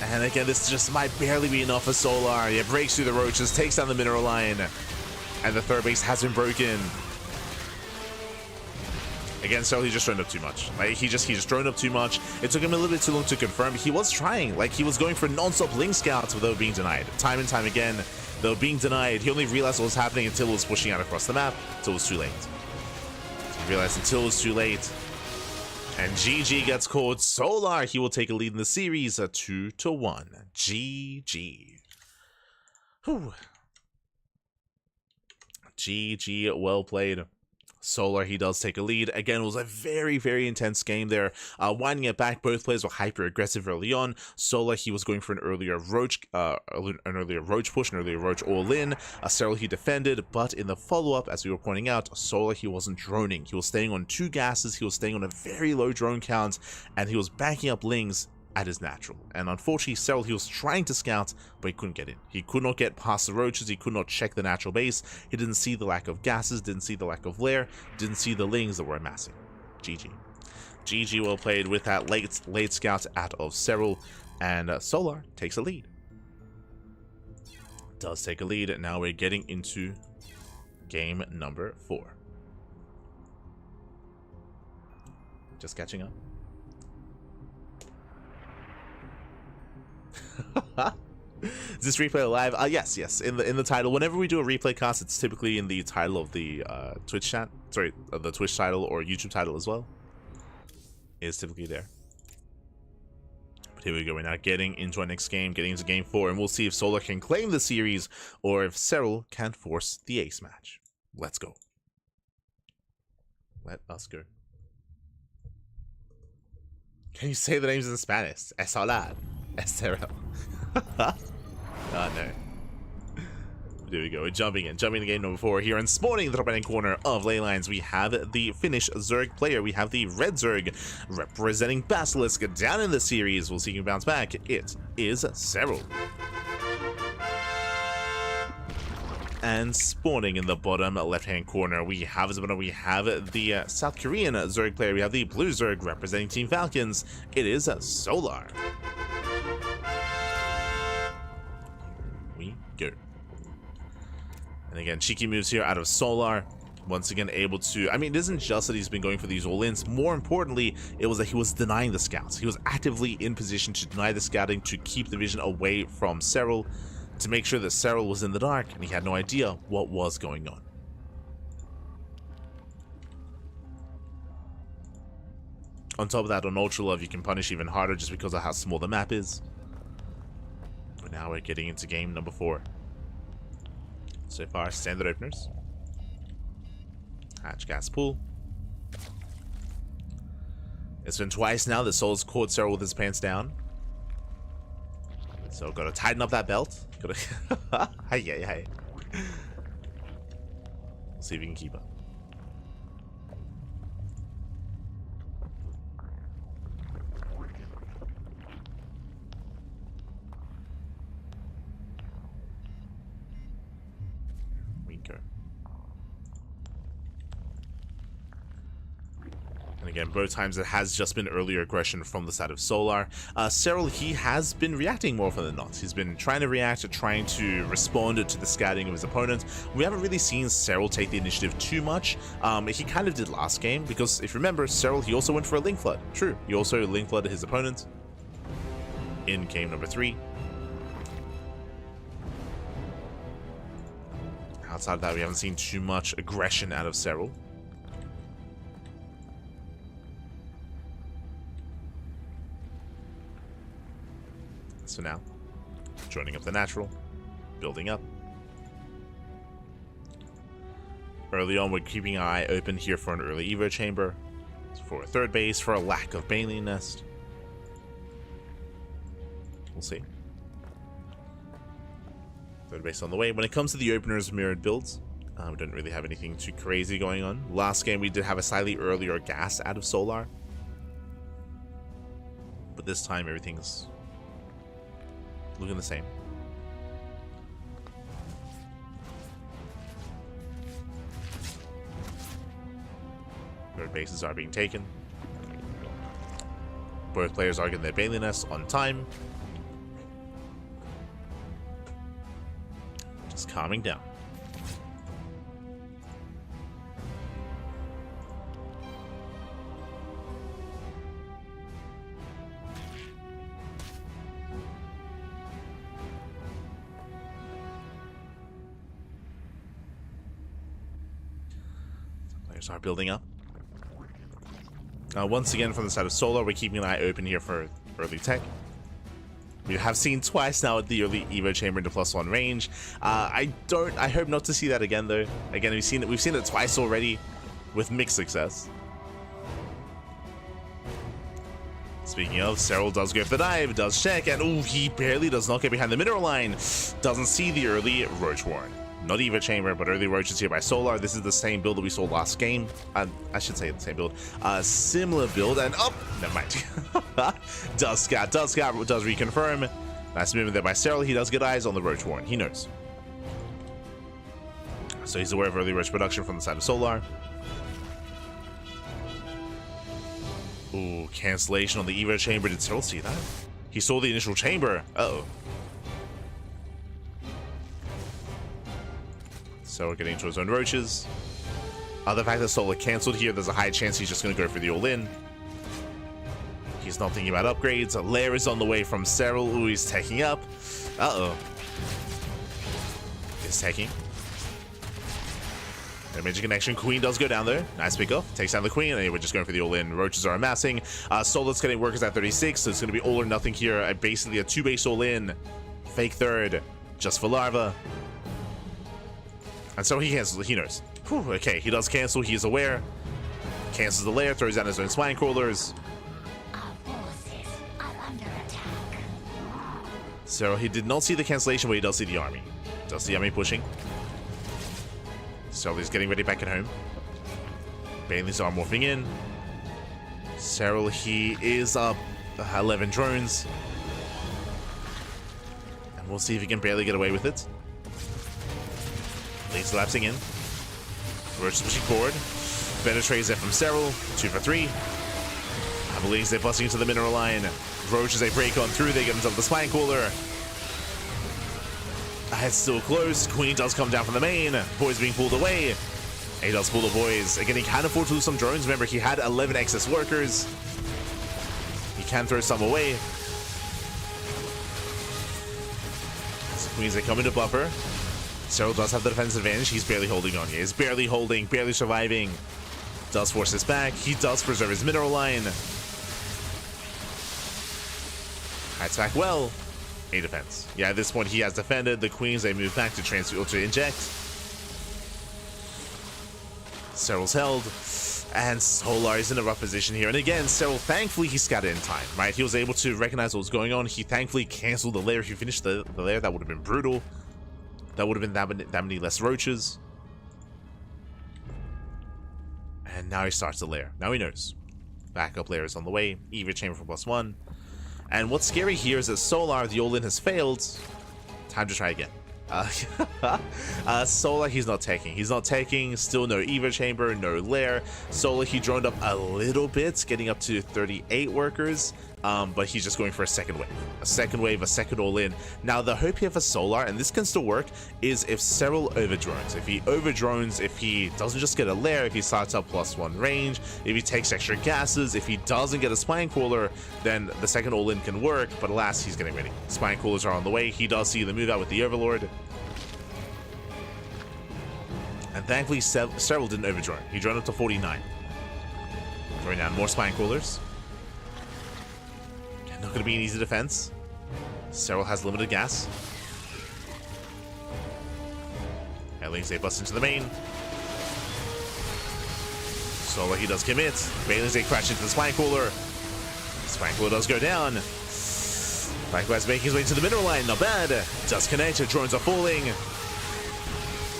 And again, this just might barely be enough for Solar. He breaks through the roaches, takes down the mineral line. And the third base has been broken. Again, so he just droned up too much. Like, he just droned up too much. It took him a little bit too long to confirm. He was trying. Like, he was going for non-stop Link Scouts without being denied. Time and time again, they were being denied. He only realized what was happening until it was pushing out across the map. Until it was too late. He realized until it was too late. And GG gets called. Solar, he will take a lead in the series. 2-1. GG. Whew. GG, well played. Solar, he does take a lead. Again, it was a very, very intense game there. Winding it back, both players were hyper aggressive early on. Solar, he was going for an earlier roach push, an earlier roach all in. Serral, he defended, but in the follow-up, as we were pointing out, Solar, he wasn't droning. He was staying on 2 gases. He was staying on a very low drone count, and he was backing up Lings at his natural. And unfortunately, Serral, he was trying to scout, but he couldn't get in. He could not get past the roaches. He could not check the natural base. He didn't see the lack of gases, didn't see the lack of lair, didn't see the Lings that were amassing. GG. GG, well played with that late scout out of Serral, and Solar takes a lead. Does take a lead. Now we're getting into game number 4. Just catching up. Is this replay live? Yes. In the title. Whenever we do a replay cast, it's typically in the title of the Twitch chat. Sorry, the Twitch title or YouTube title as well. It's typically there. But here we go. We're now getting into our next game, getting into game 4, and we'll see if Solar can claim the series or if Serral can force the ace match. Let's go. Let us go. Can you say the names in Spanish? Es Solar. Serral. Oh no. There we go. We're jumping in game number 4 here and spawning in the top right corner of ley lines. We have the Finnish Zerg player. We have the red Zerg representing Basilisk down in the series. We'll see him bounce back. It is Serral. And spawning in the bottom left-hand corner, we have the South Korean Zerg player. We have the blue Zerg representing Team Falcons. It is Solar. Here we go. And again, cheeky moves here out of Solar. Once again, able to, I mean, it isn't just that he's been going for these all-ins. More importantly, it was that he was denying the scouts. He was actively in position to deny the scouting, to keep the vision away from Serral, to make sure that Serral was in the dark, and he had no idea what was going on. On top of that, on Ultra Love, you can punish even harder just because of how small the map is. But now we're getting into game number 4. So far, standard openers. Hatch gas pool. It's been twice now that Soul's caught Serral with his pants down. So gotta tighten up that belt. Gotta hey. See if we can keep up. Winker. And again, both times it has just been earlier aggression from the side of Solar. Serral, he has been reacting more often than not. He's been trying to react, trying to respond to the scouting of his opponent. We haven't really seen Serral take the initiative too much. He kind of did last game, because if you remember, Serral, he also went for a Link Flood. True, he also Link Flooded his opponent in game number 3. Outside of that, we haven't seen too much aggression out of Serral. So now, joining up the natural, building up. Early on, we're keeping an eye open here for an early Evo chamber, for a third base, for a lack of Baneling Nest. We'll see. Third base on the way. When it comes to the openers mirrored builds, we don't really have anything too crazy going on. Last game, we did have a slightly earlier gas out of Solar, but this time everything's looking the same. Third bases are being taken. Both players are getting their Baneling Nest on time. Just calming down. Players are building up. Once again, from the side of Solar, we're keeping an eye open here for early tech. We have seen twice now at the early Evo chamber into +1 range. I hope not to see that again, though. Again, we've seen it twice already with mixed success. Speaking of, Serral does go for the dive, does check, and oh, he barely does not get behind the mineral line. Doesn't see the early Roach Warren. Not Evo chamber, but early Roaches here by Solar. This is the same build that we saw last game. I should say the same build. Similar build, and oh, never mind. does scout, does reconfirm. Nice movement there by Serral. He does get eyes on the Roach Warren. He knows. So he's aware of early Roach production from the side of Solar. Ooh, cancellation on the Evo chamber. Did Serral see that? He saw the initial chamber. Uh-oh. So we're getting to his own Roaches. The fact that Solar cancelled here, there's a high chance he's just going to go for the all-in. He's not thinking about upgrades. A lair is on the way from Serral. Ooh, he's taking up. Uh-oh. He's taking. A major connection. Queen does go down there. Nice pick off. Takes down the Queen. And we're just going for the all-in. Roaches are amassing. Solar's getting workers at 36, so it's going to be all or nothing here. Basically a 2-base all-in. Fake third. Just for Larva. And so he cancels. He knows. Whew, okay, he does cancel. He is aware. Cancels the lair. Throws down his own spine crawlers. Our forces are under attack. So he did not see the cancellation, but he does see the army. Does see the army pushing. So he's getting ready back at home. Banelings are morphing in. Serral, he is up 11 drones. And we'll see if he can barely get away with it. Laser lapsing in. Roach pushing forward. Better trades there from Cyril. 2 for 3. Ducklings, they're busting into the mineral line. Roach as they break on through, they get themselves the spine cooler. It's still close. Queen does come down from the main. Boys being pulled away. He does pull the boys. Again, he can afford to lose some drones. Remember, he had 11 excess workers. He can throw some away. So Queens, they come into buffer. Cyril does have the defense advantage. He's barely holding on. He's barely holding, barely surviving. Does force this back. He does preserve his mineral line. Hides back well. A defense. Yeah, at this point he has defended. The Queens, they move back to transfer to inject. Cyril's held. And Solar is in a rough position here. And again, Cyril, thankfully he scattered in time, right? He was able to recognize what was going on. He thankfully canceled the lair. If he finished the lair, that would have been brutal. That would have been that many less roaches. And now he starts the lair. Now he knows. Backup lair is on the way. Eva chamber for +1. And what's scary here is that Solar, the all-in has failed. Time to try again. Solar, he's not taking. He's not taking. Still no Eva chamber, no lair. Solar, he droned up a little bit, getting up to 38 workers. But he's just going for a second wave. A second wave, a second all-in. Now, the hope here for Solar, and this can still work, is if Cyril overdrones. If he overdrones, if he doesn't just get a lair, if he starts up +1 range, if he takes extra gases, if he doesn't get a spine cooler, then the second all-in can work. But alas, he's getting ready. Spine coolers are on the way. He does see the move out with the Overlord. And thankfully, Cyril didn't overdrone. He droned up to 49. Throwing down more spine coolers. Not going to be an easy defense. Cyril has limited gas. Ducklings, they bust into the main. Solar, he does commit. Bailey's, they crash into the spine cooler. Spine cooler does go down. Likewise, making his way to the mineral line. Not bad. Does connect. Drones are falling.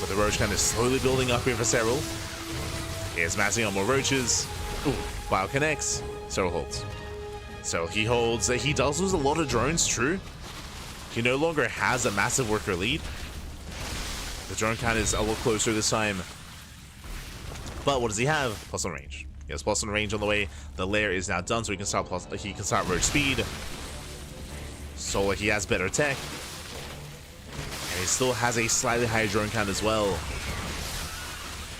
But the roach kind of slowly building up here for Cyril. He's massing on more roaches. Ooh, Bio connects. Cyril holds. So he holds. He does lose a lot of drones, true. He no longer has a massive worker lead. The drone count is a little closer this time. But what does he have? +1 range. He has +1 range on the way. The lair is now done, so he can start roach speed. So he has better tech. And he still has a slightly higher drone count as well.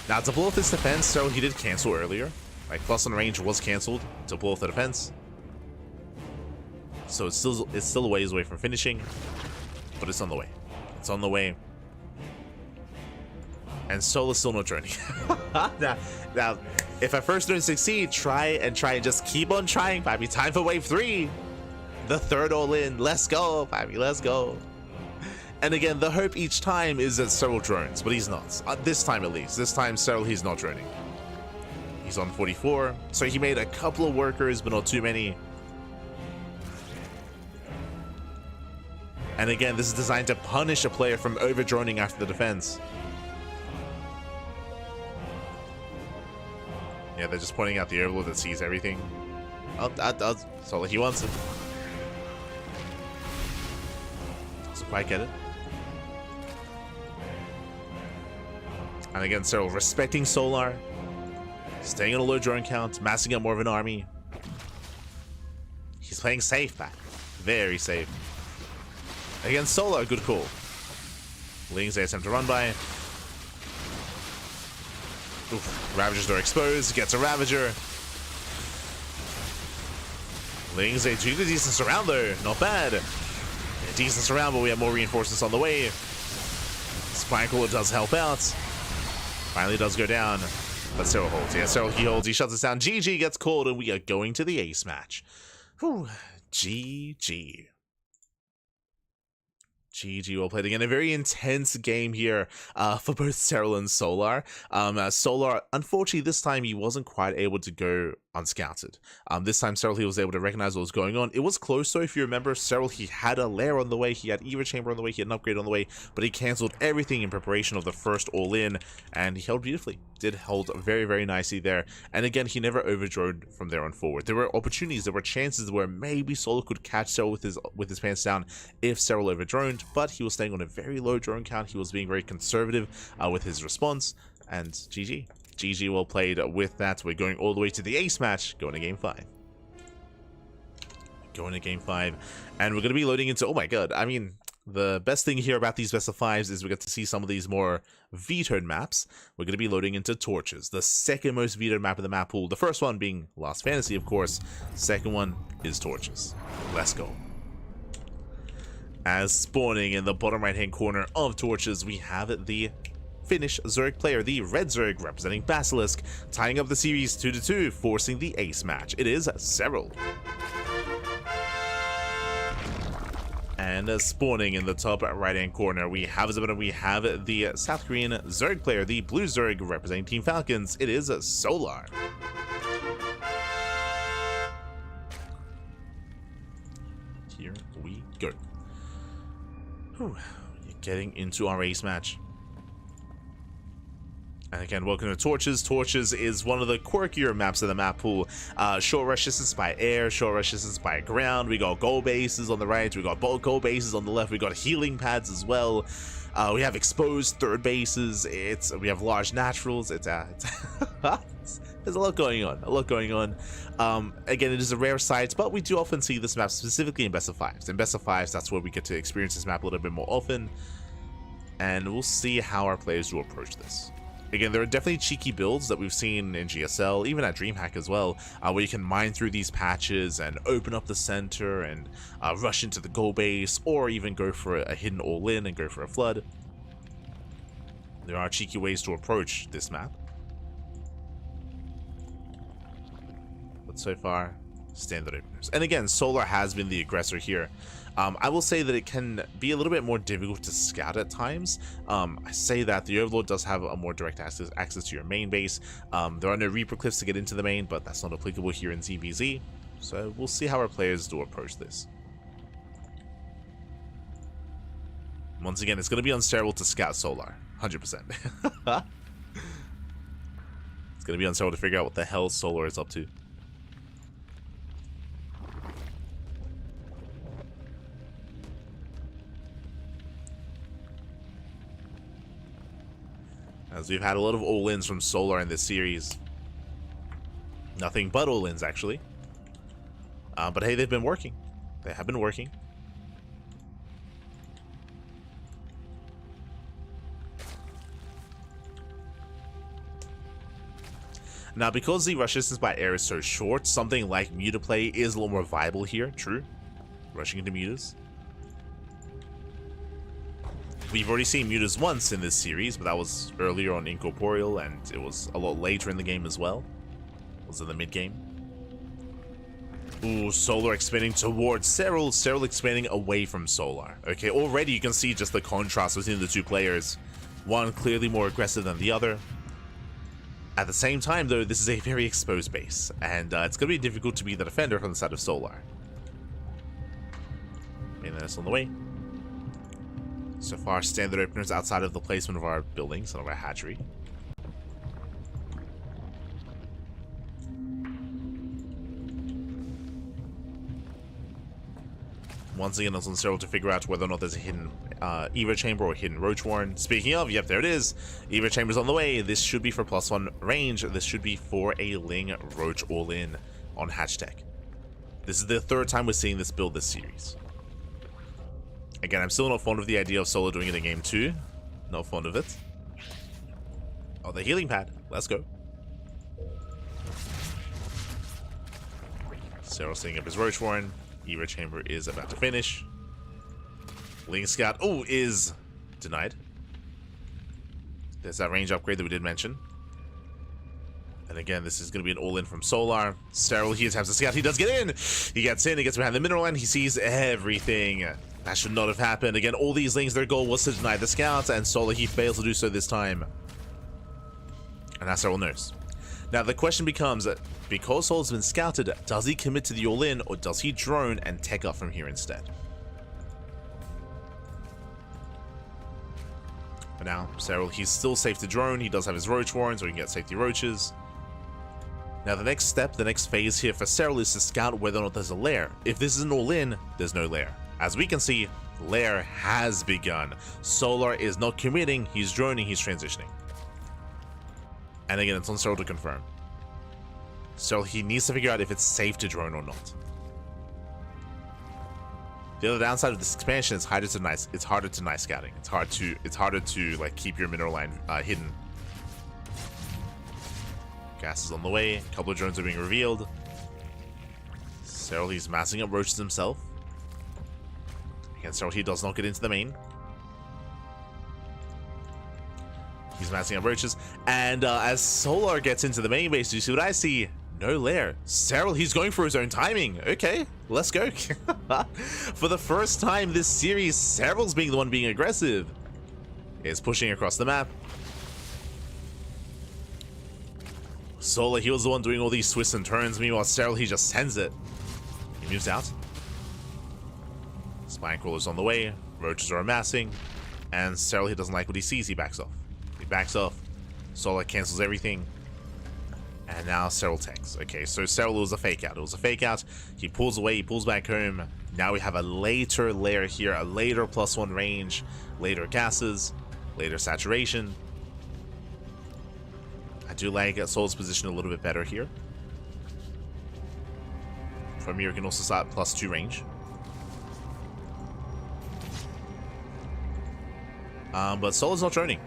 Now to blow off this defense, so he did cancel earlier. Like +1 range was cancelled to blow off the defense. So it's still a ways away from finishing, but it's on the way. It's on the way. And Solar's still not droning. now, if I first don't succeed, try and just keep on trying, baby. Time for wave 3. The third all-in. Let's go, baby. Let's go. And again, the hope each time is that Cyril drones, but he's not. This time at least. This time, Cyril, he's not droning. He's on 44. So he made a couple of workers, but not too many. And again, this is designed to punish a player from overdroning after the defense. Yeah, they're just pointing out the Overlord that sees everything. Oh, that does. So he wants it. Doesn't quite get it. And again, Cyril respecting Solar. Staying on a low drone count. Massing up more of an army. He's playing safe back. Very safe. Against Solar, good call. Lings, they attempt to run by. Oof. Ravagers are exposed. Gets a Ravager. Lings, they do the decent surround though. Not bad. Yeah, decent surround, but we have more reinforcements on the way. Spine Cooler does help out. Finally does go down. But Cyril holds. Yeah, Cyril, he holds. He shuts us down. GG gets called, and we are going to the ace match. Whew. GG. GG, well played again. A very intense game here for both Cyril and Solar. Solar, unfortunately, this time he wasn't quite able to go unscouted. This time, Cyril, he was able to recognize what was going on. It was close, though, if you remember. Cyril, he had a lair on the way, he had Eva Chamber on the way, he had an upgrade on the way, but he cancelled everything in preparation of the first all-in, and he held beautifully. Did hold very, very nicely there. And again, he never overdroned from there on forward. There were opportunities, there were chances where maybe Solar could catch Cyril with his pants down if Cyril overdroned, but he was staying on a very low drone count. He was being very conservative with his response, and GG. GG, well played with that. We're going all the way to the ace match, going to game 5. Going to game 5, and we're going to be loading into, oh my god, I mean, the best thing here about these best of 5s is we get to see some of these more vetoed maps. We're going to be loading into Torches, the second most vetoed map in the map pool. The first one being Lost Fantasy, of course. Second one is Torches. Let's go. As spawning in the bottom right hand corner of Torches, we have the Finnish Zerg player, the Red Zerg, representing Basilisk, tying up the series 2-2, forcing the ace match. It is Cyril. And spawning in the top right-hand corner, we have the South Korean Zerg player, the Blue Zerg, representing Team Falcons. It is Solar. Here we go. Whew. Getting into our ace match. And again, welcome to Torches. Torches is one of the quirkier maps of the map pool. Short rush distance by air, short rush distance by ground. We got goal bases on the right, we got goal bases on the left, we got healing pads as well. We have exposed third bases. We have large naturals. There's a lot going on. Again, it is a rare sight, but we do often see this map specifically in best of 5s. In best of 5s, that's where we get to experience this map a little bit more often, and we'll see how our players do approach this. Again, there are definitely cheeky builds that we've seen in GSL, even at DreamHack as well, where you can mine through these patches and open up the center and rush into the goal base, or even go for a hidden all-in and go for a flood. There are cheeky ways to approach this map. But so far, standard openers. And again, Solar has been the aggressor here. I will say that it can be a little bit more difficult to scout at times. I say that the Overlord does have a more direct access to your main base. There are no Reaper Cliffs to get into the main, but that's not applicable here in ZVZ. So we'll see how our players do approach this. Once again, it's going to be unsterile to scout Solar, 100%. It's going to be unsterile to figure out what the hell Solar is up to. As we've had a lot of all-ins from Solar in this series. Nothing but all-ins, actually. But hey, they've been working. They have been working. Now, because the rush distance by air is so short, something like Muta play is a little more viable here. True. Rushing into Mutas. We've already seen Mutas once in this series, but that was earlier on Incorporeal, and it was a lot later in the game as well. It was in the mid-game. Ooh, Solar expanding towards Cyril. Cyril expanding away from Solar. Okay, already you can see just the contrast between the two players. One clearly more aggressive than the other. At the same time, though, this is a very exposed base, and it's going to be difficult to be the defender from the side of Solar. That's on the way. So far, standard openers outside of the placement of our buildings and of our hatchery. Once again, it's on Cyril to figure out whether or not there's a hidden Evo Chamber or hidden Roach Warren. Speaking of, yep, there it is. Evo Chamber's on the way. This should be for +1 range. This should be for a Ling Roach all-in on Hatch Tech. This is the third time we're seeing this build this series. Again, I'm still not fond of the idea of Solo doing it in game 2. Not fond of it. Oh, the healing pad. Let's go. Cyril setting up his Roach Warren. Evo Chamber is about to finish. Ling Scout, oh, is denied. There's that range upgrade that we did mention. And again, this is going to be an all-in from Solar. Cyril, he attempts to scout. He does get in. He gets in. He gets behind the mineral and he sees everything. That should not have happened. Again, all these Lings, their goal was to deny the scouts, and Solar, he fails to do so this time. And that's Cyril knows. Now, the question becomes, because Solar's been scouted, does he commit to the all-in, or does he drone and tech up from here instead? But now, Cyril, he's still safe to drone. He does have his Roach Warren, so he can get safety Roaches. Now, the next step, the next phase here for Cyril is to scout whether or not there's a lair. If this is an all-in, there's no lair. As we can see, lair has begun. Solar is not committing, he's droning, he's transitioning. And again, it's on Cyril to confirm. So he needs to figure out if it's safe to drone or not. The other downside of this expansion is harder to nice scouting. It's harder to like keep your mineral line hidden. Gas is on the way. A couple of drones are being revealed. Cyril, he's massing up roaches himself. Again, Cyril, he does not get into the main. He's massing up roaches. And as Solar gets into the main base, do you see what I see? No lair. Cyril, he's going for his own timing. Okay, let's go. For the first time this series, Cyril's being the one being aggressive. He's pushing across the map. Solar, he was the one doing all these twists and turns. Meanwhile, Cyril, he just sends it. He moves out. Spine crawlers on the way. Roaches are amassing. And Cyril, he doesn't like what he sees. He backs off. He backs off. Solar cancels everything. And now Cyril tanks. Okay, so Cyril was a fake out. It was a fake out. He pulls away. He pulls back home. Now we have a later lair here. A later +1 range. Later gases. Later saturation. I do like Soul's position a little bit better here. From here, you can also start +2 range. But Soul is not droning.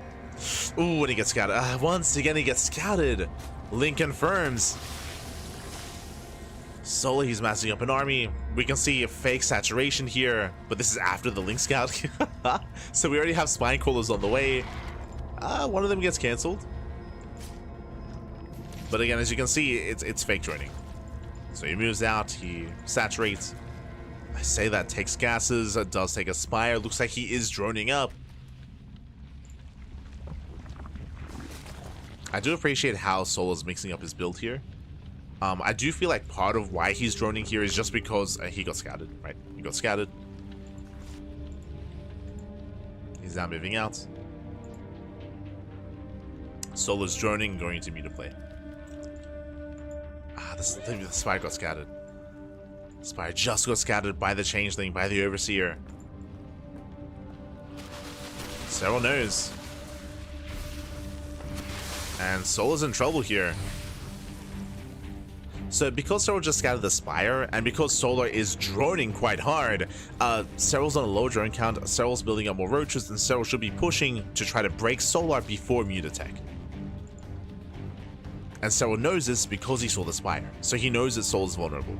Ooh, and he gets scouted. Once again, he gets scouted. Link confirms. Solar, he's massing up an army. We can see a fake saturation here, but this is after the Link scout. So we already have spine crawlers on the way. One of them gets cancelled. But again, as you can see, it's fake droning. So he moves out, he saturates. I say that takes gases, it does take a spire. Looks like he is droning up. I do appreciate how Solar's mixing up his build here. I do feel like part of why he's droning here is just because he got scouted, right? He got scouted. He's now moving out. Solar's droning, going into meter play. The Spire got scattered. Spire just got scattered by the Changeling, by the Overseer. Cyril knows. And Solar's in trouble here. So because Cyril just scattered the Spire, and because Solar is droning quite hard, Cyril's on a low drone count, Cyril's building up more roaches, and Cyril should be pushing to try to break Solar before mute attack. And Cyril knows this because he saw the Spire, so he knows that Soul is vulnerable.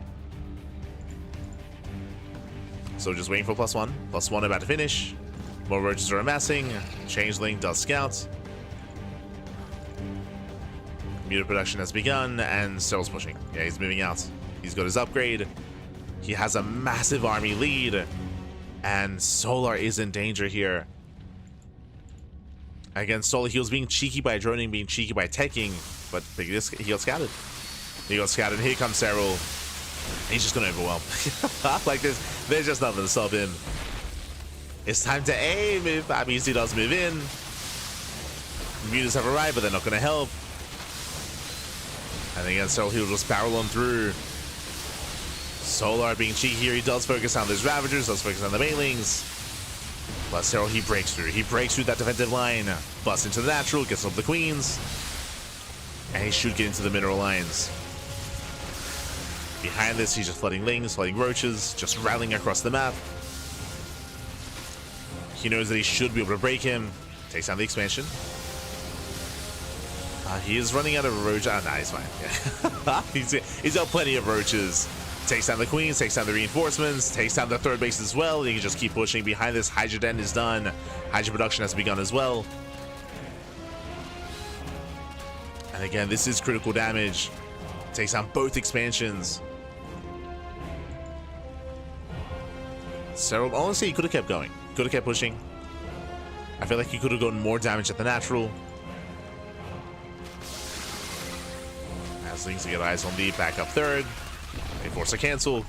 So just waiting for +1. +1 about to finish. More roaches are amassing. Changeling does scout. Muted production has begun, and Cyril's pushing. Yeah, he's moving out. He's got his upgrade. He has a massive army lead, and Solar is in danger here. Again, Solar, he was being cheeky by droning, being cheeky by teching, but he got scouted. He got scouted, and here comes Cyril. He's just gonna overwhelm. Like this, there's just nothing to stop him. It's time to aim if BC does move in. Mutants have arrived, but they're not gonna help. And again, Cyril, he'll just barrel on through. Solar being cheeky here, he does focus on those Ravagers, does focus on the Banelings. But Cyril, he breaks through. He breaks through that defensive line, busts into the natural, gets up the Queens. And he should get into the mineral lines. Behind this, he's just flooding Lings, flooding Roaches, just rattling across the map. He knows that he should be able to break him. Takes down the expansion. He is running out of roaches. Nah, he's fine. Yeah. he's got plenty of roaches. Takes down the Queens, takes down the reinforcements, takes down the third base as well. He can just keep pushing. Behind this, Hydra Den is done. Hydra production has begun as well. And again, this is critical damage. Takes down both expansions. Cyril, honestly, he could have kept going. Could have kept pushing. I feel like he could have gotten more damage at the natural. As Lings to get eyes on the backup third. They force a cancel.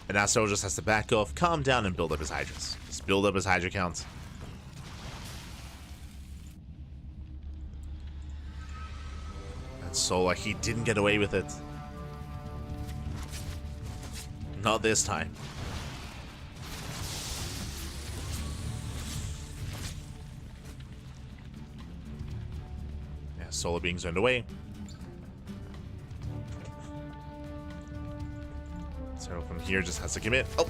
And now Cyril just has to back off, calm down, and build up his Hydras. Just build up his Hydra count. And Solar, he didn't get away with it. Not this time. Solar being zoned away. Zero from here just has to commit. Oh!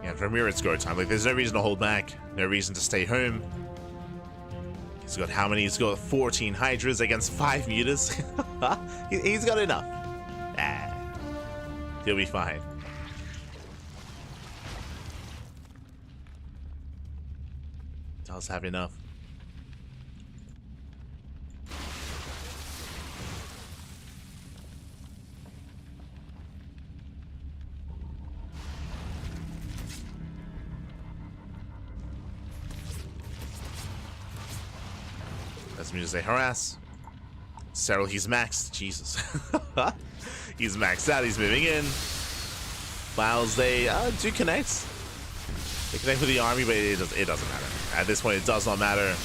Yeah, from here it's go time. Like, there's no reason to hold back. No reason to stay home. He's got how many? He's got 14 Hydras against 5 Mutas. He's got enough. Ah, he'll be fine. Does have enough. That's me to say harass. Cyril, he's maxed. Jesus. He's maxed out. He's moving in. Biles, they do connect. They connect with the army, but it doesn't matter. At this point, it does not matter.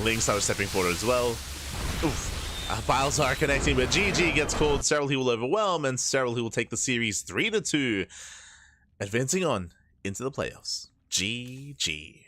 Ling started stepping forward as well. Oof. Biles are connecting, but GG gets called. Cyril, he will overwhelm, and Cyril, he will take the series 3-2. Advancing on into the playoffs. GG.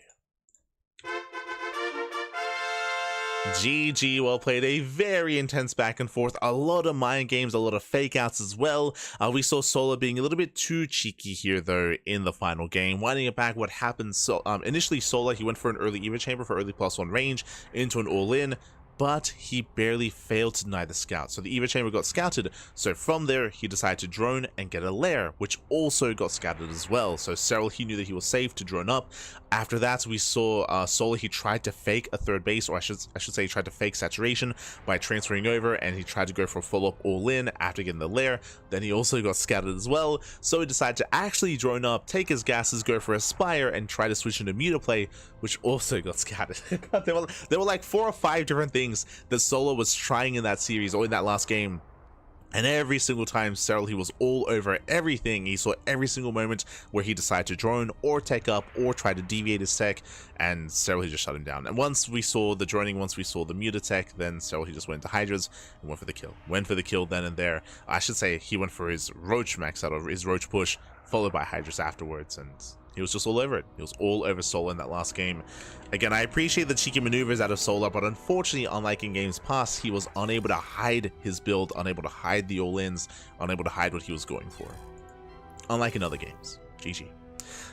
GG, well played. A very intense back and forth. A lot of mind games, a lot of fake outs as well. We saw Solar being a little bit too cheeky here, though, in the final game. Winding it back, what happened? So, initially, Solar, he went for an early Eva chamber for early +1 range into an all-in, but he barely failed to deny the scout. So the Eva chamber got scouted. So from there, he decided to drone and get a lair, which also got scouted as well. So Cyril, he knew that he was safe to drone up. After that, we saw Solar, he tried to fake a third base, or I should say he tried to fake saturation by transferring over, and he tried to go for a follow-up all-in after getting the lair. Then he also got scouted as well. So he decided to actually drone up, take his gases, go for a Spire, and try to switch into Muta play, which also got scouted. there were like 4 or 5 different things that Solar was trying in that series or in that last game. And every single time, Cyril, he was all over everything. He saw every single moment where he decided to drone or tech up or try to deviate his tech, and Cyril, he just shut him down. And once we saw the droning, once we saw the Muta tech, then Cyril, he just went to Hydras and went for the kill. Went for the kill then and there. I should say he went for his Roach max out, or his Roach push, followed by Hydras afterwards, and he was just all over it. He was all over Solar in that last game. Again, I appreciate the cheeky maneuvers out of Solar, but unfortunately, unlike in games past, he was unable to hide his build, unable to hide the all-ins, unable to hide what he was going for. Unlike in other games. GG.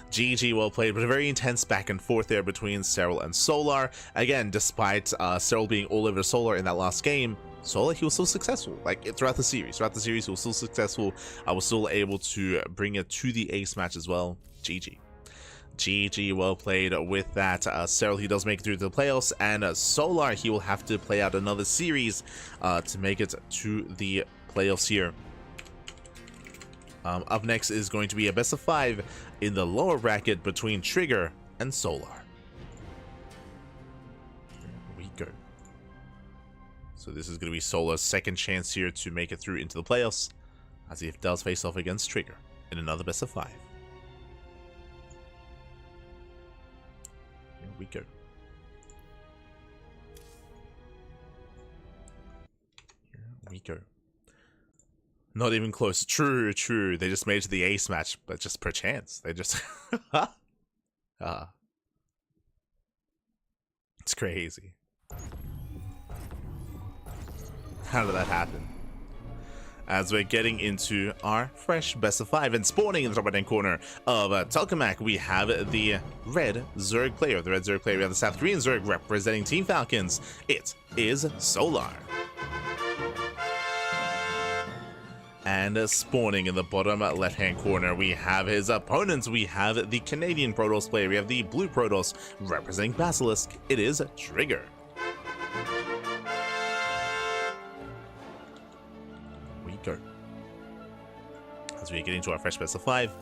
GG, well played, but a very intense back and forth there between Cyril and Solar. Again, despite Cyril being all over Solar in that last game, Solar, he was still successful. Like, throughout the series. Throughout the series, he was still successful. I was still able to bring it to the ace match as well. GG. GG, well played with that. Cyril, he does make it through to the playoffs, and Solar, he will have to play out another series to make it to the playoffs here. Up next is going to be a best of 5 in the lower bracket between Trigger and Solar. Here we go. So this is going to be Solar's second chance here to make it through into the playoffs, as he does face off against Trigger in another best of 5. We go. Here we go. Not even close. True, true. They just made it to the ace match, but just per chance. They just... It's crazy. How did that happen? As we're getting into our fresh best of 5, and spawning in the top right hand corner of Telkamac, we have the red Zerg player. The red Zerg player, we have the South Korean Zerg representing Team Falcons. It is Solar. And spawning in the bottom left hand corner, we have his opponents. We have the Canadian Protoss player. We have the blue Protoss representing Basilisk. It is Trigger. Go. As we get into our fresh best of 5.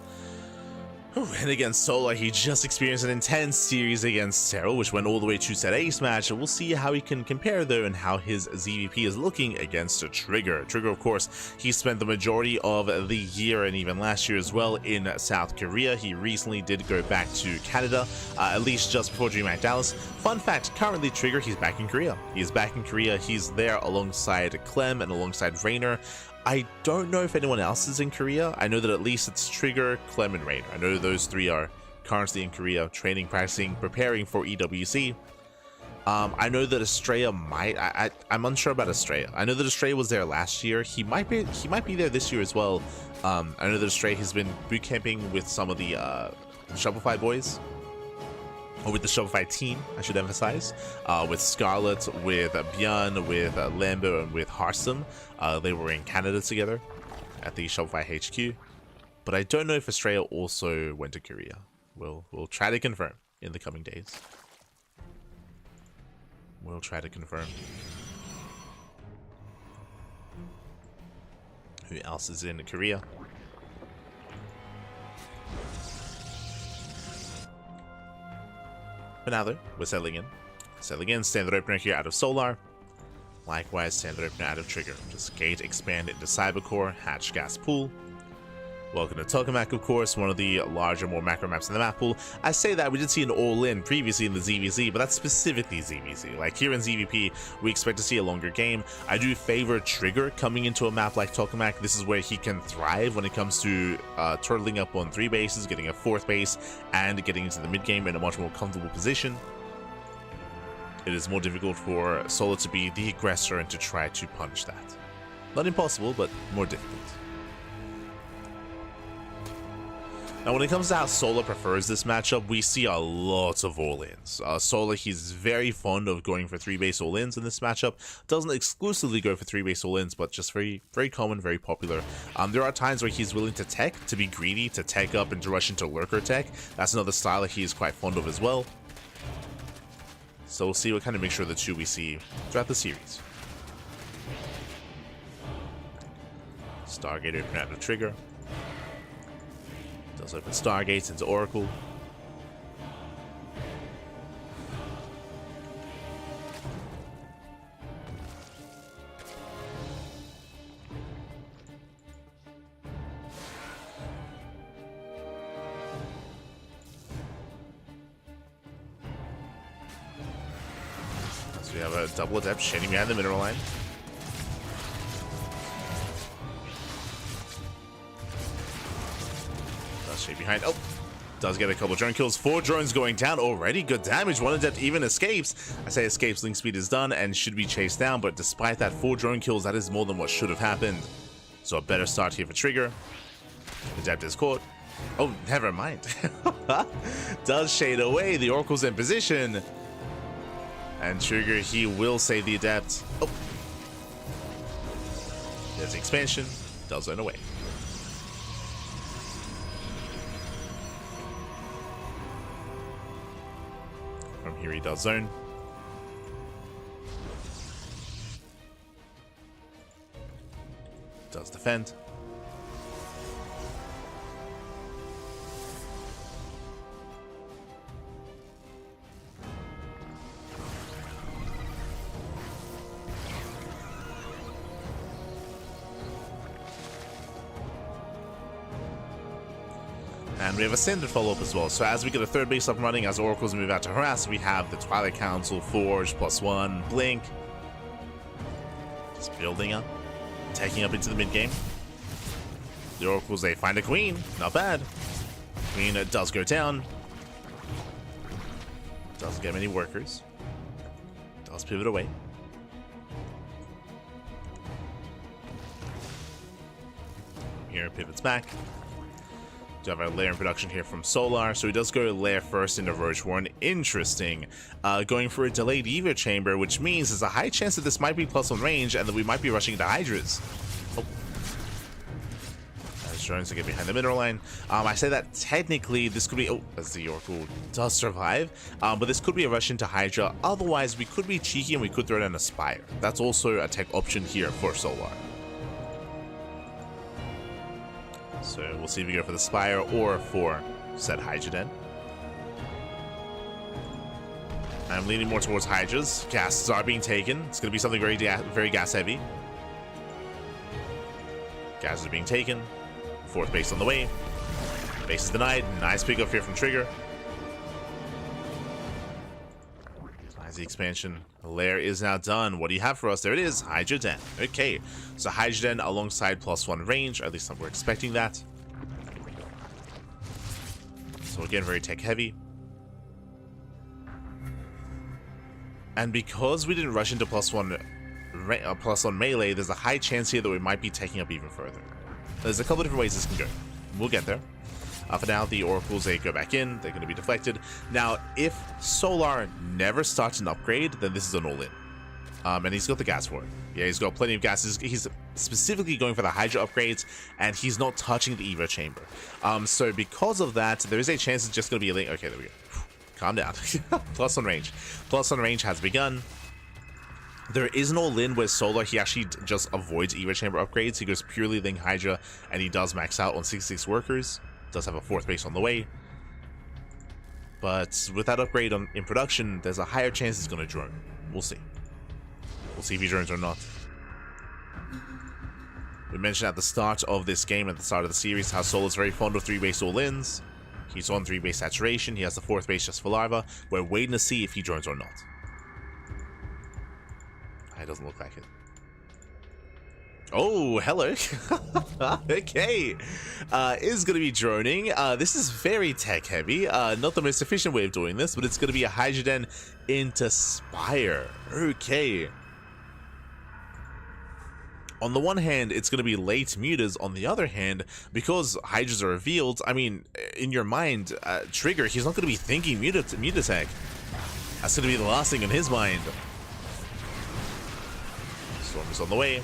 And against Solar, he just experienced an intense series against Terrell, which went all the way to set ace match. We'll see how he can compare though and how his ZVP is looking against Trigger. Trigger, of course, he spent the majority of the year and even last year as well in South Korea. He recently did go back to Canada, at least just before DreamHack Dallas. Fun fact, currently Trigger, he's back in Korea. He's back in Korea. He's there alongside Clem and alongside Rainer. I don't know if anyone else is in Korea. I know that at least it's Trigger, Clem, and Rainer. I know those three are currently in Korea, training, practicing, preparing for EWC. I know that Estrella might. I'm unsure about Estrella. I know that Estrella was there last year. He might be there this year as well. I know that Estrella has been boot camping with some of the Shopify boys. Or with the Shopify team, I should emphasize, with Scarlett, with Björn, with Lambo, and with Harsum. They were in Canada together at the Shopify HQ. But I don't know if Estrella also went to Korea. We'll try to confirm in the coming days. We'll try to confirm. Who else is in Korea? But now though, we're settling in. Settling in, standard opener here out of Solar. Likewise, standard opener out of Trigger. Just gate, expand into Cybercore, hatch, gas pool. Welcome to Tokamak, of course, one of the larger, more macro maps in the map pool. I say that, we did see an all-in previously in the ZVZ, but that's specifically ZVZ. Like here in ZVP, we expect to see a longer game. I do favor Trigger coming into a map like Tokamak. This is where he can thrive when it comes to turtling up on 3 bases, getting a 4th base, and getting into the mid-game in a much more comfortable position. It is more difficult for Solo to be the aggressor and to try to punish that. Not impossible, but more difficult. Now, when it comes to how Solar prefers this matchup, we see a lot of all-ins. Solar, he's very fond of going for 3-base all-ins in this matchup. Doesn't exclusively go for 3-base all-ins, but just very, very common, very popular. There are times where he's willing to tech, to be greedy, to tech up and to rush into lurker tech. That's another style that he is quite fond of as well. So we'll see what kind of mixture of the two we see throughout the series. Stargate open out of Trigger. Does open Stargates into Oracle. So we have a double adept shading behind the mineral line. Shade behind. Oh, does get a couple drone kills. 4 drones going down already. Good damage. 1 adept even escapes. I say escapes. Link speed is done and should be chased down, but despite that 4 drone kills, that is more than what should have happened. So a better start here for Trigger. Adept is caught. Oh, never mind. Does shade away. The Oracle's in position. And Trigger, he will save the adept. Oh. There's the expansion. Does zone away. From here he does zone. Does defend. And we have a standard follow-up as well. So as we get a 3rd base up and running, as Oracles move out to harass, we have the Twilight Council, Forge, +1, Blink. Just building up, taking up into the mid-game. The Oracles, they find a Queen. Not bad. Queen does go down. Doesn't get many workers. Does pivot away. Here, pivots back. Do have our lair in production here from Solar, so he does go to lair first into Roach Warren. Interesting. Going for a delayed Eva chamber, which means there's a high chance that this might be +1 range and that we might be rushing into Hydras. Oh. As drones to get behind the mineral line. I say that technically this could be, oh, as the Oracle does survive, but this could be a rush into Hydra. Otherwise, we could be cheeky and we could throw down a Spire. That's also a tech option here for Solar. So we'll see if we go for the Spire or for said Hydra Den. I'm leaning more towards Hydras. Gases are being taken. It's going to be something very gas heavy. Gases are being taken. Fourth base on the way. Base is denied. Nice pickup here from Trigger. As the expansion layer is now done. What do you have for us? There it is. Hydra Den. Okay. So Hydra Den alongside +1 range. At least we're expecting that. So again, very tech heavy. And because we didn't rush into +1 melee, there's a high chance here that we might be taking up even further. There's a couple different ways this can go. We'll get there. For now, the oracles, they go back in. They're going to be deflected. Now, if Solar never starts an upgrade, then this is an all-in. And he's got the gas for it. Yeah, he's got plenty of gases. He's specifically going for the Hydra upgrades, and he's not touching the Evo chamber. So because of that, there is a chance it's just going to be a link. Okay, there we go. Calm down. +1 range. +1 range has begun. There is an all-in where Solar, he actually just avoids Evo chamber upgrades. He goes purely Link Hydra, and he does max out on 66 workers. Does have a fourth base on the way. But with that upgrade in production, there's a higher chance it's going to drone. We'll see. We'll see if he drones or not. We mentioned at the start of this game, at the start of the series, how Solar's very fond of 3-base all-ins. He's on 3-base saturation. He has the fourth base just for Larva. We're waiting to see if he drones or not. It doesn't look like it. Oh, hello. Okay. Is going to be droning. This is very tech heavy. Not the most efficient way of doing this, but it's going to be a Hydra Den into Spire. Okay. On the one hand, it's going to be late mutas. On the other hand, because Hydras are revealed, I mean, in your mind, Trigger, he's not going to be thinking muta tech. That's going to be the last thing in his mind. Storm is on the way.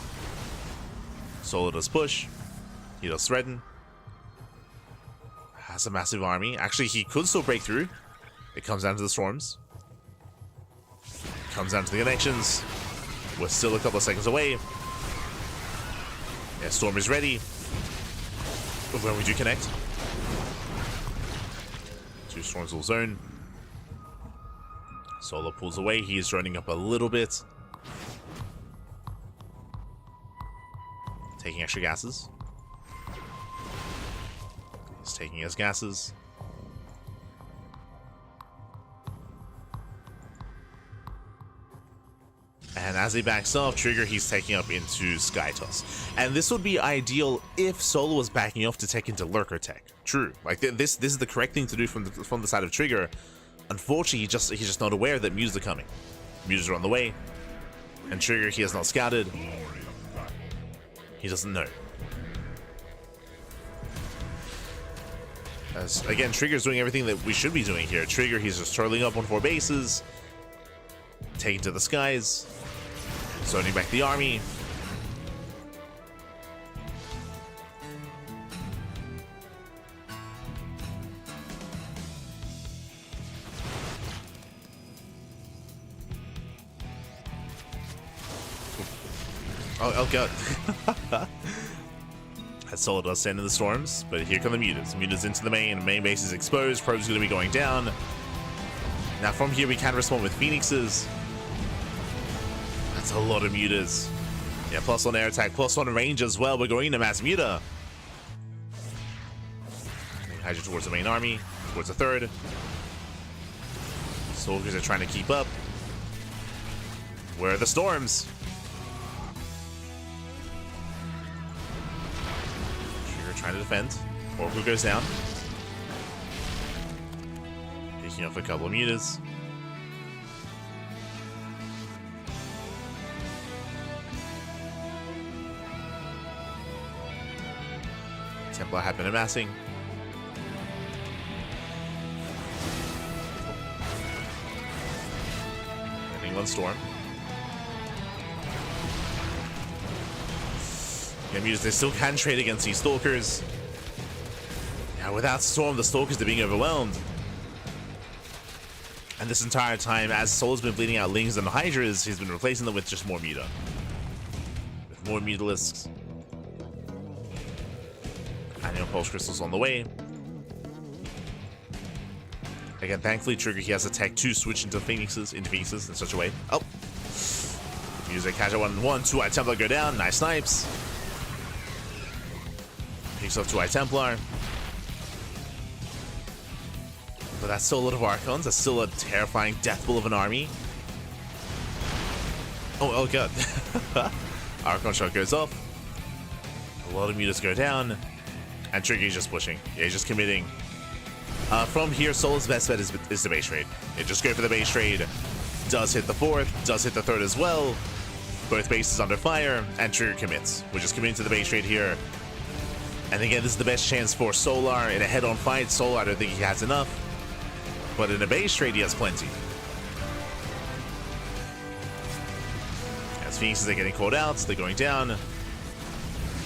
Solar does push. He does threaten. Has a massive army. Actually, he could still break through. It comes down to the storms. Comes down to the connections. We're still a couple of seconds away. Yeah, Storm is ready. When we do connect. 2 storms will zone. Solar pulls away. He is running up a little bit. Taking extra gases. He's taking his gases. And as he backs off, Trigger, he's taking up into Sky Toss. And this would be ideal if Solo was backing off to take into Lurker Tech. True. Like, this is the correct thing to do from the side of Trigger. Unfortunately, he's just not aware that Mutas are coming. Mutas are on the way. And Trigger, he has not scouted. He doesn't know. As, again, Trigger's doing everything that we should be doing here. Trigger, he's just trolling up on 4 bases. Taking to the skies. Zoning back the army. Oh god. That Solo does stand in the storms, but here come the Mutas. Mutas into the main base is exposed. Probe's going to be going down. Now from here we can respond with Phoenixes. That's a lot of Mutas. Yeah, +1 air attack, +1 range as well. We're going into mass Muta. Hydra towards the main army, towards the third. Soldiers are trying to keep up. Where are the storms? Trigger trying to defend. Oracle goes down. Picking up a couple of Mutas. Templar have been amassing. Running 1 storm. Yeah, Mutas, they still can trade against these Stalkers. Now, without Storm, the Stalkers are being overwhelmed. And this entire time, as Soul's been bleeding out Lings and Hydras, he's been replacing them with just more Muta. With more Mutalisks. Annual Pulse Crystals on the way. Again, thankfully, Trigger, he has a tech to switch into Phoenixes in such a way. Oh. Use a catch at 1-1, 2-eye Templar go down. Nice snipes. Picks up 2-eye Templar. But that's still a lot of Archons. That's still a terrifying death bull of an army. Oh god. Archon shot goes off. A lot of mutas go down. And Trigger's just pushing. Yeah, he's just committing. From here, Solar's best bet is the base trade. Yeah, just go for the base trade. Does hit the fourth, does hit the third as well. Both bases under fire, and Trigger commits. We're just committing to the base trade here. And again, this is the best chance for Solar in a head-on fight. Solar, I don't think he has enough. But in a base trade, he has plenty. As Phoenixes are getting called out, they're going down.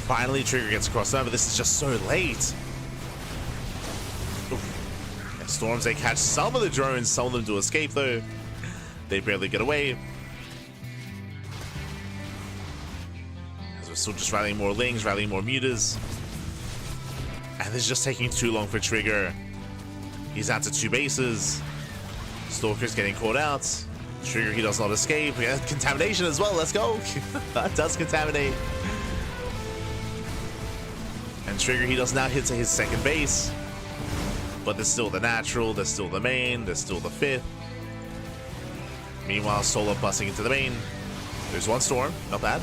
Finally, Trigger gets across the number. This is just so late. And Storms, they catch some of the drones. Some of them do escape, though. They barely get away. As we're still just rallying more Lings, rallying more mutas. And this is just taking too long for Trigger. He's out to 2 bases. Stalker's getting caught out. Trigger, he does not escape. We have contamination as well. Let's go. That does contaminate. And Trigger, he does now hit to his second base. But there's still the natural, there's still the main, there's still the fifth. Meanwhile, Solar busting into the main. There's one Storm, not bad.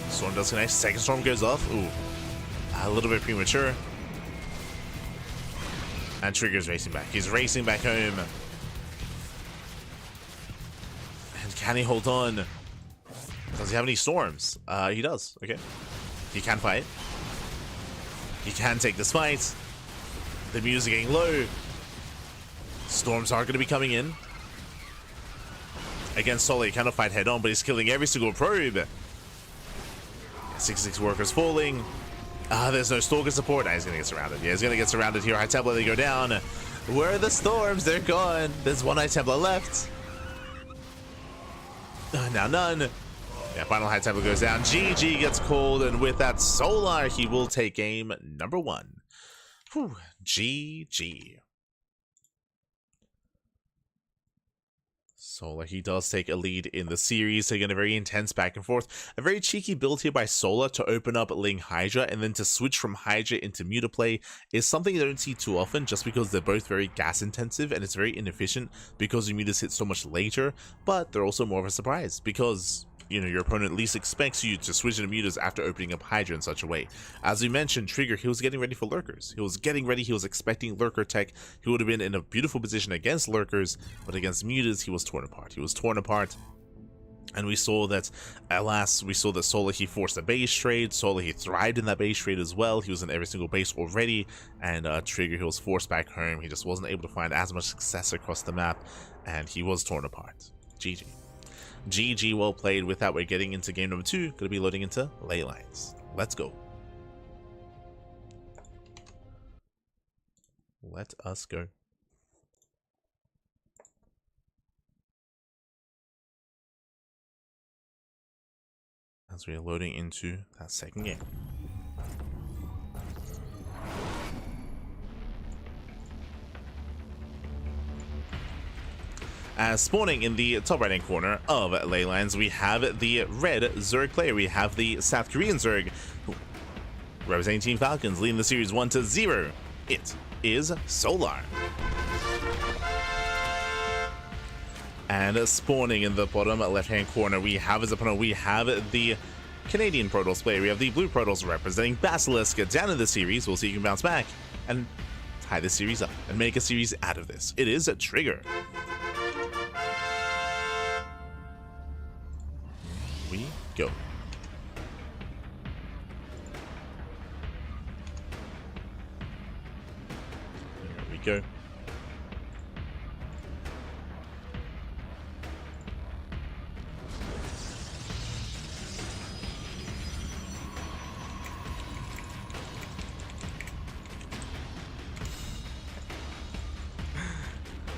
Storm does connect, second Storm goes off. Ooh, a little bit premature. And Trigger's racing back. He's racing back home. And can he hold on? Does he have any Storms? He does. Okay. He can fight. He can take this fight. The mutas are getting low. Storms are going to be coming in. Against Solar, he cannot fight head on, but he's killing every single probe. 6-6 workers falling. There's no Stalker support. He's going to get surrounded. Yeah, he's going to get surrounded here. High Templar, they go down. Where are the Storms? They're gone. There's one High Templar left. Now none. Yeah, final High Templar goes down. GG gets called, and with that, Solar, he will take game number 1. Whew. GG. Solar, he does take a lead in the series. Again, a very intense back and forth. A very cheeky build here by Solar to open up Ling Hydra, and then to switch from Hydra into Muta play is something you don't see too often, just because they're both very gas intensive, and it's very inefficient because the Mutas hit so much later, but they're also more of a surprise because, you know, your opponent at least expects you to switch into mutas after opening up Hydra in such a way. As we mentioned, Trigger, he was getting ready for lurkers. He was getting ready, he was expecting lurker tech. He would have been in a beautiful position against lurkers, but against mutas, he was torn apart. He was torn apart. And we saw that, alas, we saw that Solar, he forced a base trade. Solar, he thrived in that base trade as well. He was in every single base already. And Trigger, he was forced back home. He just wasn't able to find as much success across the map. And he was torn apart. GG. GG, well played. With that, we're getting into game number 2. Going to be loading into ley lines. Let's go. Let us go. As we are loading into that second game. Spawning in the top right hand corner of ley lines, we have the red Zerg player. We have the South Korean Zerg, representing Team Falcons, leading the series 1-0. It is Solar. And spawning in the bottom left hand corner, we have his opponent. We have the Canadian Protoss player. We have the blue Protoss representing Basilisk. Down in the series, we'll see if you can bounce back and tie this series up and make a series out of this. It is a Trigger. We go. Here we go.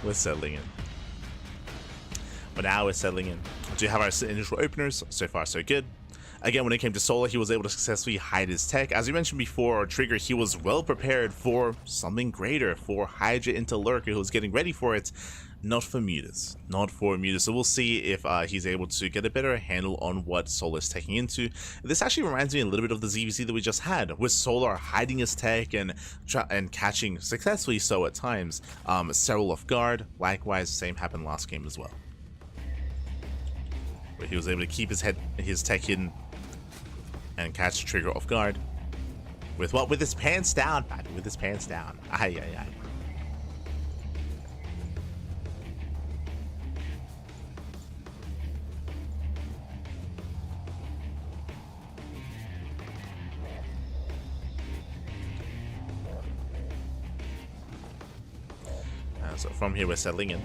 We're settling in. But now we're settling in. We do have our initial openers. So far, so good. Again, when it came to Solar, he was able to successfully hide his tech. As we mentioned before, Trigger, he was well prepared for something greater, for Hydra into Lurker, who was getting ready for it. Not for Mutas. Not for Mutas. So we'll see if he's able to get a better handle on what Solar's taking into. This actually reminds me a little bit of the ZVC that we just had, with Solar hiding his tech and catching, successfully so at times, several off guard. Likewise, same happened last game as well, where he was able to keep his tech hidden and catch Trigger off guard. With what? With his pants down, buddy. With his pants down. Aye, aye, aye. So from here we're settling in.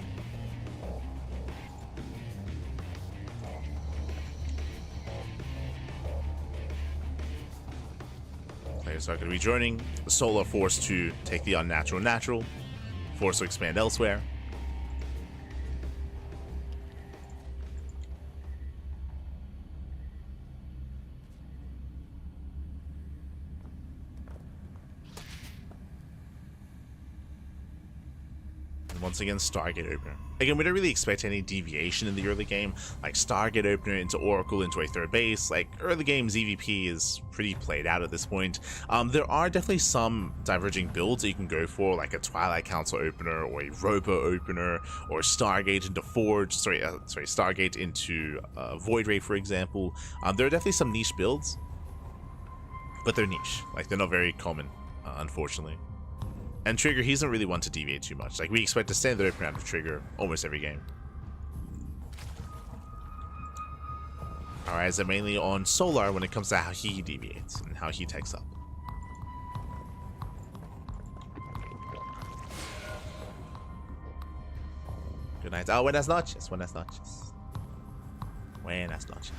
Players are going to be joining. Solar forced to take the unnatural natural, forced to expand elsewhere. Once again, Stargate Opener. Again, we don't really expect any deviation in the early game, like Stargate Opener into Oracle into a third base. Like, early game ZVP is pretty played out at this point. There are definitely some diverging builds that you can go for, like a Twilight Council Opener, or a Robo Opener, or Stargate into Forge, Stargate into Void Ray, for example. There are definitely some niche builds, but they're niche. Like, they're not very common, unfortunately. And Trigger, he's not really one to deviate too much. Like, we expect a standard opener out of Trigger almost every game. Our eyes are mainly on Solar when it comes to how he deviates and how he takes up. Good night. Oh, buenas noches. Buenas noches. Buenas noches.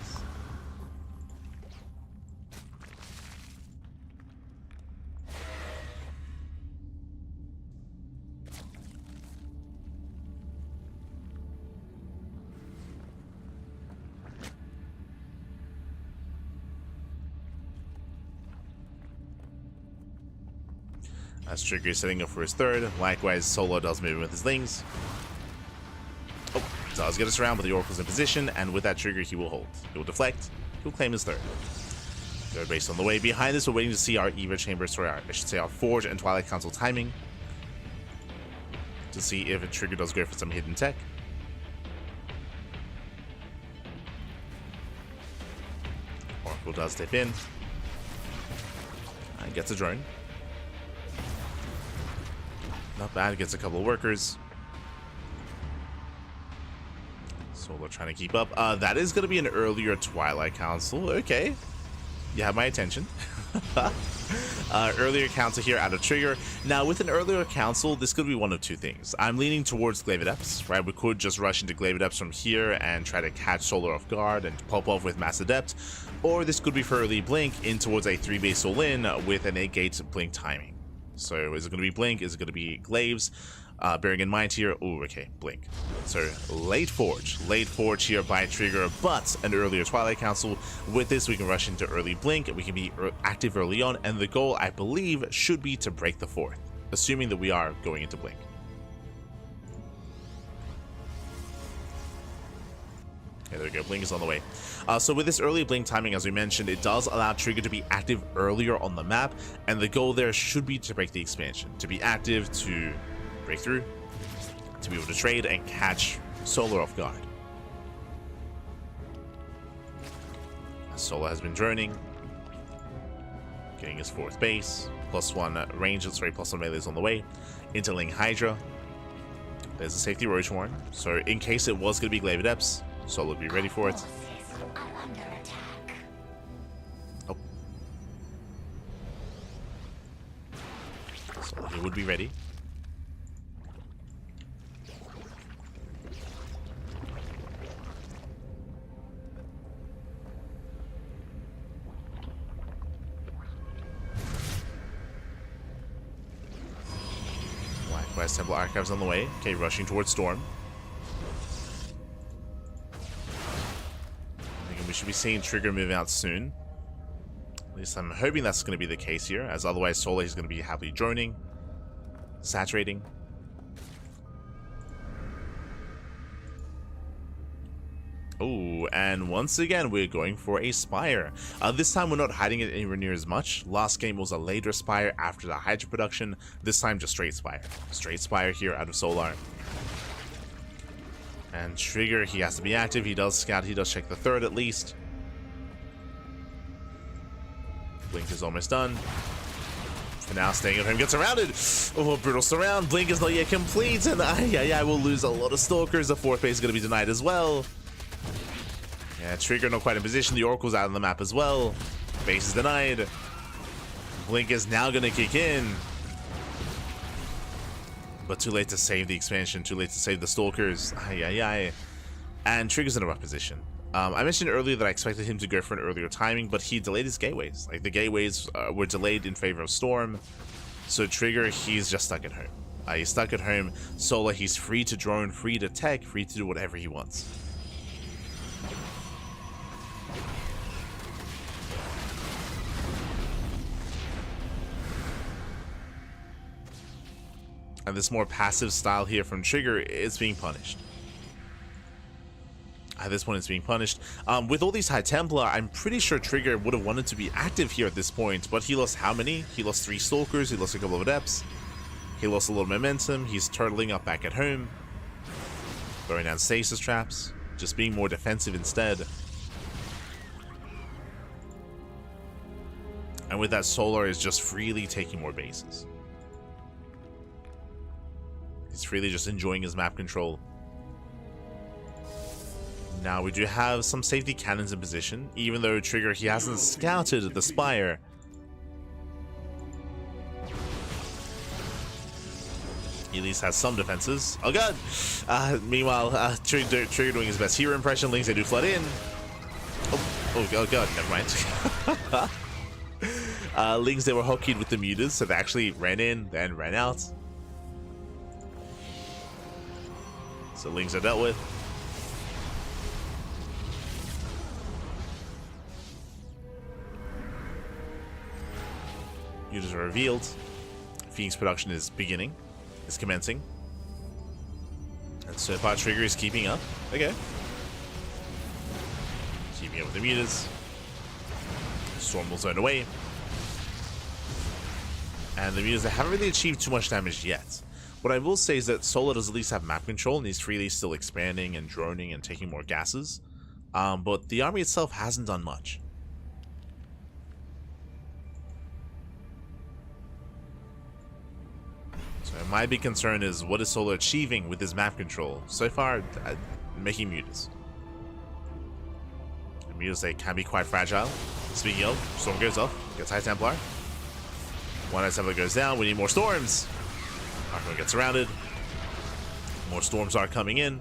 As Trigger is setting up for his third, likewise Solar does move in with his Lings. Oh, does get us around, but the Oracle's in position, and with that Trigger he will hold. He will deflect, he'll claim his third. Third base on the way. Behind this, we're waiting to see our Eva Chamber, I should say our Forge and Twilight Council timing, to see if a Trigger does go for some hidden tech. Oracle does step in, and gets a drone. Not bad, gets a couple of workers. Solar trying to keep up. That is going to be an earlier Twilight Council. Okay. You have my attention. Earlier council here out of Trigger. Now, with an earlier council, this could be one of two things. I'm leaning towards Glaive Adepts, right? We could just rush into Glaive Adepts from here and try to catch Solar off guard and pop off with Mass Adept. Or this could be for early Blink in towards a 3-base all-in with an 8-gate Blink timing. So is it going to be Blink? Is it going to be Glaives? Bearing in mind here, oh, okay, Blink. So late Forge here by Trigger, but an earlier Twilight Council. With this, we can rush into early Blink, we can be active early on, and the goal, I believe, should be to break the fourth, assuming that we are going into Blink. Okay, there we go, Blink is on the way. So with this early Blink timing, as we mentioned, it does allow Trigger to be active earlier on the map, and the goal there should be to break the expansion, to be active, to break through, to be able to trade and catch Solar off guard. Solar has been droning, getting his fourth base, +1 range, +1 melee is on the way, interling Hydra. There's a safety Roach Warren, so in case it was going to be Glaive Adepts, Solar would be ready for it. Oh. So he would be ready. West Temple Archives on the way. Okay, rushing towards Storm. we should be seeing Trigger move out soon. At least I'm hoping that's going to be the case here, as otherwise Solar is going to be happily droning, saturating. Oh, and once again, we're going for a Spire. This time we're not hiding it anywhere near as much. Last game was a later Spire after the Hydra production. This time just straight Spire. Straight Spire here out of Solar. And Trigger, he has to be active. He does scout. He does check the third at least. Blink is almost done. For now, staying at home gets surrounded. Oh, brutal surround. Blink is not yet complete. And I will lose a lot of Stalkers. The fourth base is going to be denied as well. Yeah, Trigger not quite in position. The Oracle's out on the map as well. Base is denied. Blink is now going to kick in. But too late to save the expansion. Too late to save the Stalkers. And Trigger's in a rough position. I mentioned earlier that I expected him to go for an earlier timing, but he delayed his gateways. Like, the gateways were delayed in favor of Storm. So Trigger, he's just stuck at home. He's stuck at home. Solar, he's free to drone, free to tech, free to do whatever he wants. And this more passive style here from Trigger is being punished. At this point, it's being punished. With all these High Templar, I'm pretty sure Trigger would have wanted to be active here at this point, but he lost how many? He lost 3 Stalkers, he lost a couple of Adepts, he lost a little momentum, he's turtling up back at home, throwing down stasis traps, just being more defensive instead. And with that, Solar is just freely taking more bases. He's freely just enjoying his map control. Now we do have some safety cannons in position, even though Trigger, he hasn't scouted the Spire. He at least has some defenses. Oh god! Meanwhile, Trigger doing his best hero impression. Lings, they do flood in. Oh god, never mind. Lings, they were hokeyed with the mutas, so they actually ran in, then ran out. So Lings are dealt with. Mutas are revealed. Phoenix production is beginning. Is commencing. And so far Trigger is keeping up. Okay. Keeping up with the mutas. Storm will zone away. And the mutas, they haven't really achieved too much damage yet. What I will say is that Solar does at least have map control, and he's freely still expanding and droning and taking more gases. But the army itself hasn't done much. So my big concern is, what is Solar achieving with his map control? So far, making mutas. And mutas, they can be quite fragile. Speaking of, Storm goes off, gets High Templar. One High Templar goes down, we need more Storms. Arkham gets surrounded. More Storms are coming in.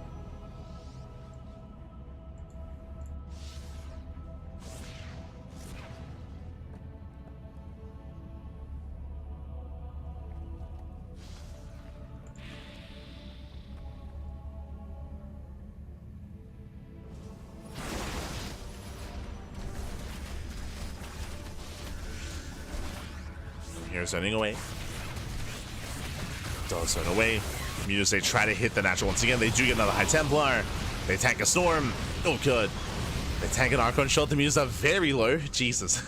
Here, zoning away. Does zone away. Mutas, they try to hit the natural once again. They do get another High Templar. They tank a Storm. Oh, good. They tank an Archon shot. The Mutas are very low. Jesus.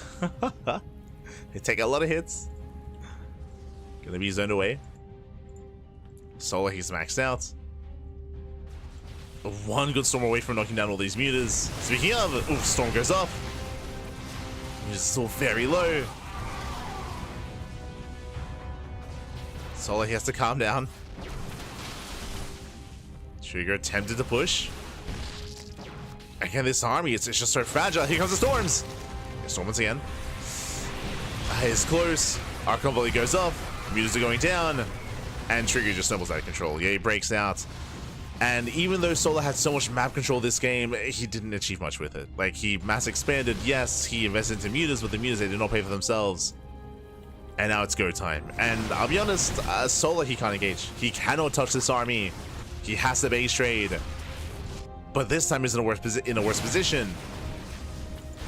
They take a lot of hits. Gonna be zoned away. Solar, he's maxed out. One good Storm away from knocking down all these Mutas. Speaking of, ooh, Storm goes off. Mutas still very low. Solar, he has to calm down. Trigger attempted to push. Again, this army, it's just so fragile. Here comes the Storms. Storm once again. It's close. Archon volley goes off. Mutas are going down. And Trigger just stumbles out of control. Yeah, he breaks out. And even though Solar had so much map control this game, he didn't achieve much with it. Like, he mass expanded. Yes, he invested into Mutas, but the Mutas, they did not pay for themselves. And now it's go time. And I'll be honest, Solar, he can't engage. He cannot touch this army. He has to base trade. But this time he's in a worse position.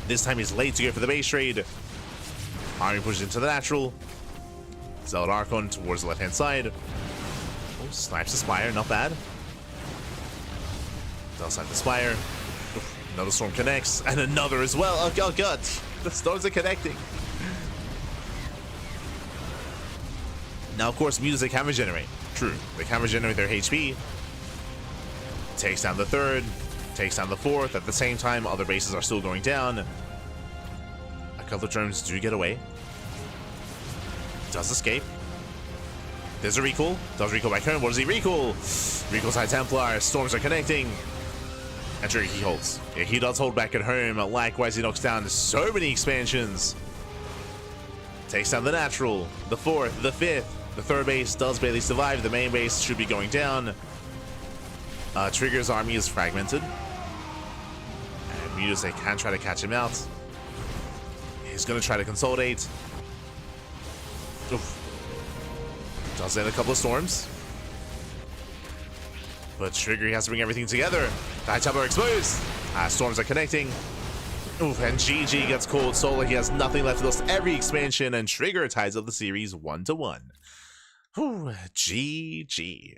This time he's late to go for the base trade. Army pushes into the natural. Zealot Archon towards the left-hand side. Oh, snipes the Spire, not bad. Does snipe the Spire. Oof, another storm connects, and another as well. Oh god, the storms are connecting. Now, of course, mutas they can regenerate. True, they can regenerate their HP. Takes down the third, takes down the fourth. At the same time, other bases are still going down. A couple of drones do get away. Does escape. There's a recall. Does recall back home. What does he recall? Recalls High Templar. Storms are connecting. And sure, he holds. Yeah, he does hold back at home. Likewise, he knocks down so many expansions. Takes down the natural, the fourth, the fifth. The third base does barely survive. The main base should be going down. Trigger's army is fragmented. And mutas, they can try to catch him out. He's going to try to consolidate. Oof. Does end a couple of storms. But Trigger, he has to bring everything together. The High Templar exposed. Storms are connecting. Oof, and GG gets called. Solar, he has nothing left to lose every expansion, and Trigger ties up the series 1-1. Whew, GG.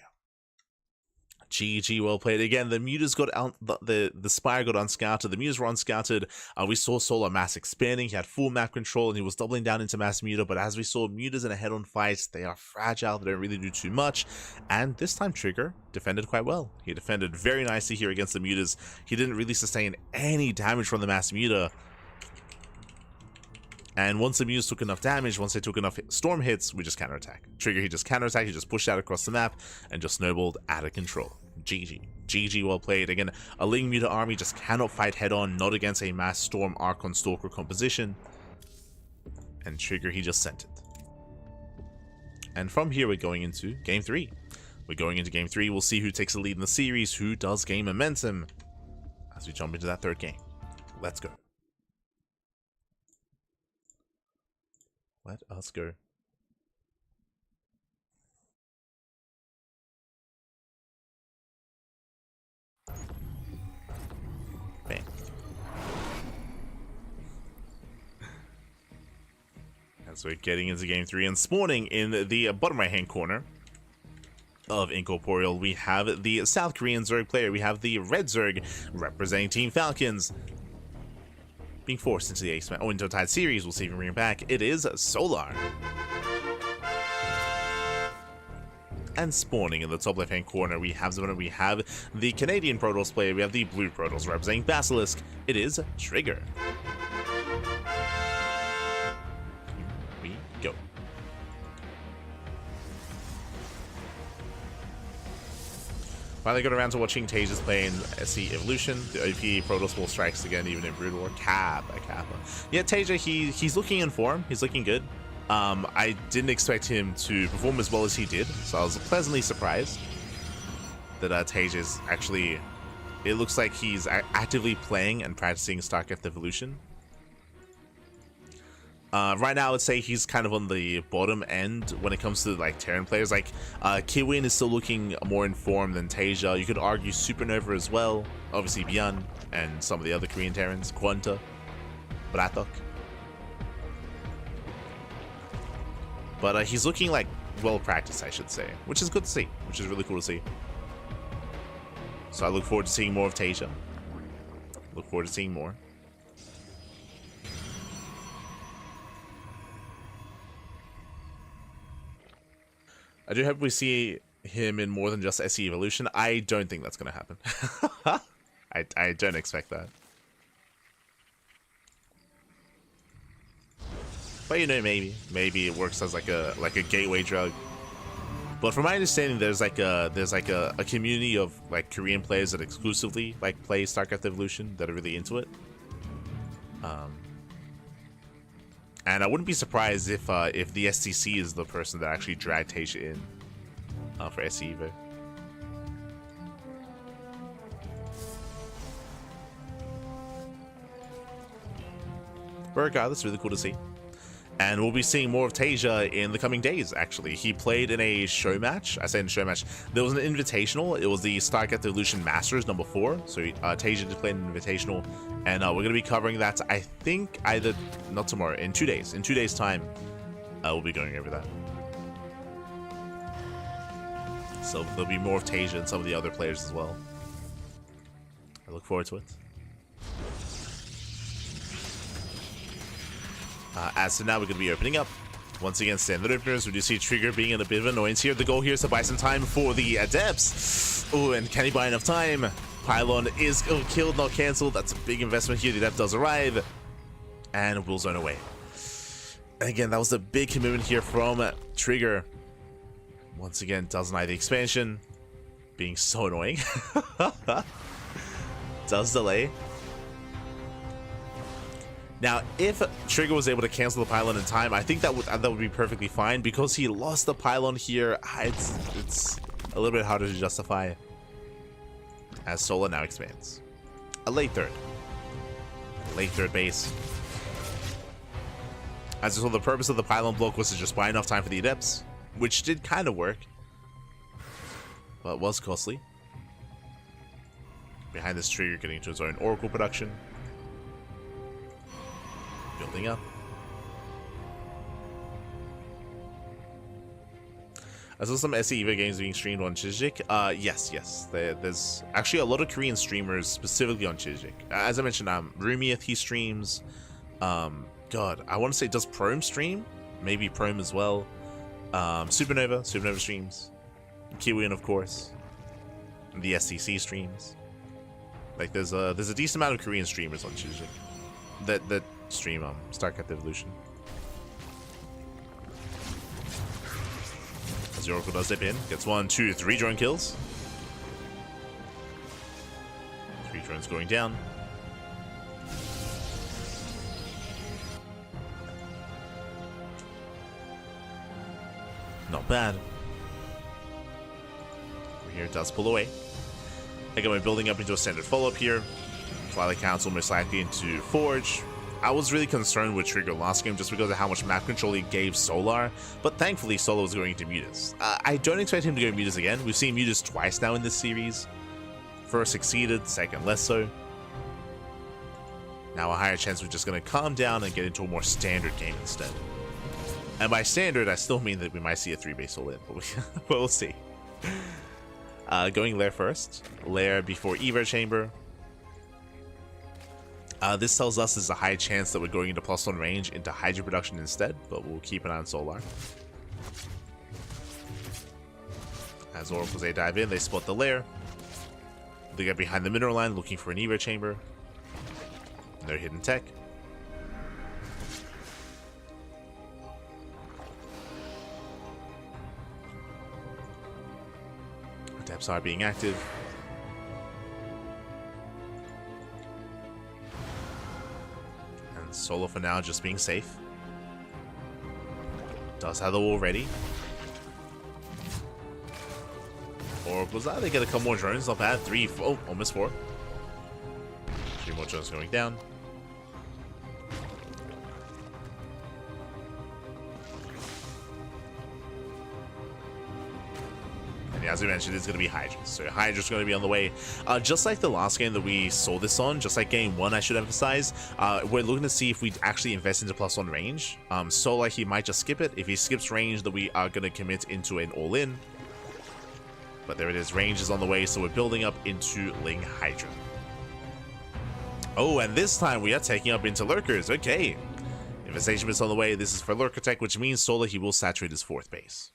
GG, well played. Again, the mutas got out, the Spire got unscouted, the mutas were unscouted. We saw Solar mass expanding, he had full map control, and he was doubling down into mass muta, but as we saw, mutas in a head-on fight, they are fragile, they don't really do too much, and this time Trigger defended quite well. He defended very nicely here against the mutas. He didn't really sustain any damage from the mass muta. And once the mutas took enough damage, once they took enough storm hits, we just counterattack. Trigger, he just counterattacked, he just pushed out across the map, and just snowballed out of control. GG. GG, well played. Again, a Ling muta army just cannot fight head-on, not against a mass storm Archon Stalker composition. And Trigger, he just sent it. And from here, we're going into Game 3. We're going into Game 3, we'll see who takes the lead in the series, who does gain momentum, as we jump into that third game. Let's go. Let us go. Bam. As we're getting into Game 3 and spawning in the bottom right hand corner of Incorporeal, we have the South Korean Zerg player, we have the Red Zerg representing Team Falcons. Being forced into the into a tied series, we'll see if we can bring it back. It is Solar. And spawning in the top left-hand corner, we have the Canadian Protoss player, we have the Blue Protoss representing Basilisk. It is Trigger. Here we go. Finally got around to watching Tages play in SC Evolution. The OP Protoss Ball strikes again, even in Brood War. Kappa. Yeah, Tasia, he's looking in form. He's looking good. I didn't expect him to perform as well as he did, so I was pleasantly surprised that Taja's actually... It looks like he's actively playing and practicing StarCraft Evolution. Right now, I would say he's kind of on the bottom end when it comes to like Terran players. Like Kiwin is still looking more informed than Tasia. You could argue Supernova as well. Obviously Bjorn and some of the other Korean Terrans, Quanta, Bratok. But he's looking like well practiced, I should say, which is good to see. Which is really cool to see. So I look forward to seeing more of Tasia. Look forward to seeing more. I do hope we see him in more than just SE Evolution. I don't think that's going to happen. I don't expect that. But you know, maybe it works as like a gateway drug. But from my understanding, there's like a community of like Korean players that exclusively like play StarCraft Evolution that are really into it. And I wouldn't be surprised if the STC is the person that actually dragged Tasia in for SE Evo. But regardless, really cool to see. And we'll be seeing more of Tasia in the coming days, actually. He played in a show match. I say in a show match. There was an invitational. It was the StarCraft Evolution Masters number 4. So Tasia did play an invitational. And we're going to be covering that, I think, either, not tomorrow, in 2 days. In 2 days' time, we'll be going over that. So there'll be more of Tasia and some of the other players as well. I look forward to it. As to now, we're going to be opening up. Once again, standard openers. We do see Trigger being in a bit of annoyance here. The goal here is to buy some time for the Adepts. Oh, and can he buy enough time? Pylon is killed, not cancelled. That's a big investment here. The Adept does arrive. And will zone away. And again, that was a big commitment here from Trigger. Once again, doesn't eye the expansion. Being so annoying. Does delay. Now, if Trigger was able to cancel the pylon in time, I think that would be perfectly fine. Because he lost the pylon here, it's a little bit harder to justify. As Solar now expands. A late third. Late third base. As so the purpose of the pylon block was to just buy enough time for the Adepts, which did kind of work, but was costly. Behind this Trigger getting into his own Oracle production. Building up. I saw some SE EVO games being streamed on Chijik. Yes. There's actually a lot of Korean streamers specifically on Chijik. As I mentioned, Rumieth, he streams. God, I want to say, does Prome stream? Maybe Prome as well. Supernova streams. Kiwian, of course. The TheStC streams. Like, there's a decent amount of Korean streamers on Chijik that stream StarCraft Evolution. As the Oracle does dip in, gets 1, 2, 3 drone kills. 3 drones going down. Not bad. Over here, it does pull away. Again, we're building up into a standard follow-up here. Twilight Council most likely into Forge. I was really concerned with Trigger last game just because of how much map control he gave Solar, but thankfully Solar was going into Mutas. I don't expect him to go Mutas again. We've seen Mutas twice now in this series. First succeeded, second less so. Now a higher chance we're just going to calm down and get into a more standard game instead. And by standard, I still mean that we might see a 3-base all in, but we'll see. Going Lair first. Lair before Evo Chamber. This tells us there's a high chance that we're going into +1 range into Hydra production instead, but we'll keep an eye on Solar. As Oracles they dive in, they spot the Lair. They get behind the mineral line looking for an Evo Chamber. No hidden tech. Adepts are being active. And Solo for now just being safe. Does have the wall ready. Oracles, they get a couple more drones, not bad. 3, 4, oh, almost 4. 3 more drones going down. As we mentioned, it's going to be Hydra. So Hydra's going to be on the way. Just like the last game that we saw this on, just like game 1, I should emphasize, we're looking to see if we actually invest into +1 range. So like he might just skip it. If he skips range, then we are going to commit into an all-in. But there it is. Range is on the way, so we're building up into Ling Hydra. Oh, and this time we are taking up into Lurkers. Okay. Infestation is on the way. This is for Lurker Tech, which means Solar he will saturate his 4th base.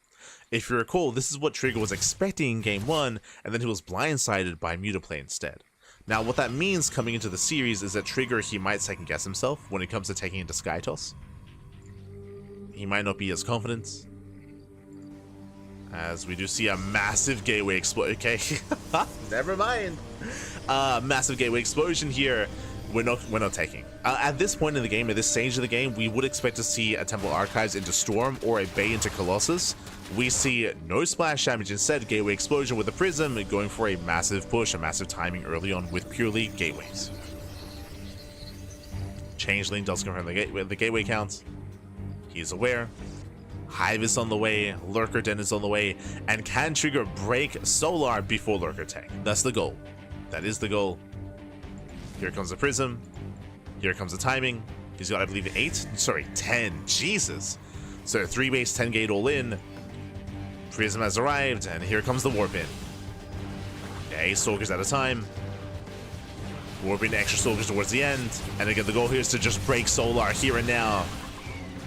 If you recall, this is what Trigger was expecting in Game 1, and then he was blindsided by Mutaplay instead. Now, what that means coming into the series is that Trigger, he might second-guess himself when it comes to taking into Sky Toss. He might not be as confident. As we do see a massive gateway explosion. Okay, never mind. Massive gateway explosion here. We're not taking. At this point in the game, at this stage of the game, we would expect to see a Temple Archives into Storm or a Bay into Colossus. We see no splash damage, instead Gateway Explosion with a Prism going for a massive push, a massive timing early on with purely Gateways. Changeling does confirm the gateway counts. He's aware. Hive is on the way, Lurker Den is on the way, and can Trigger break Solar before Lurker Tech? That's the goal. That is the goal. Here comes the Prism. Here comes the timing. He's got, I believe, 10. Jesus. So 3 base, 10 gate all in. Prism has arrived, and here comes the Warp in. Yeah, 8 Stalkers at a time. Warp in extra Stalkers towards the end. And again, the goal here is to just break Solar here and now.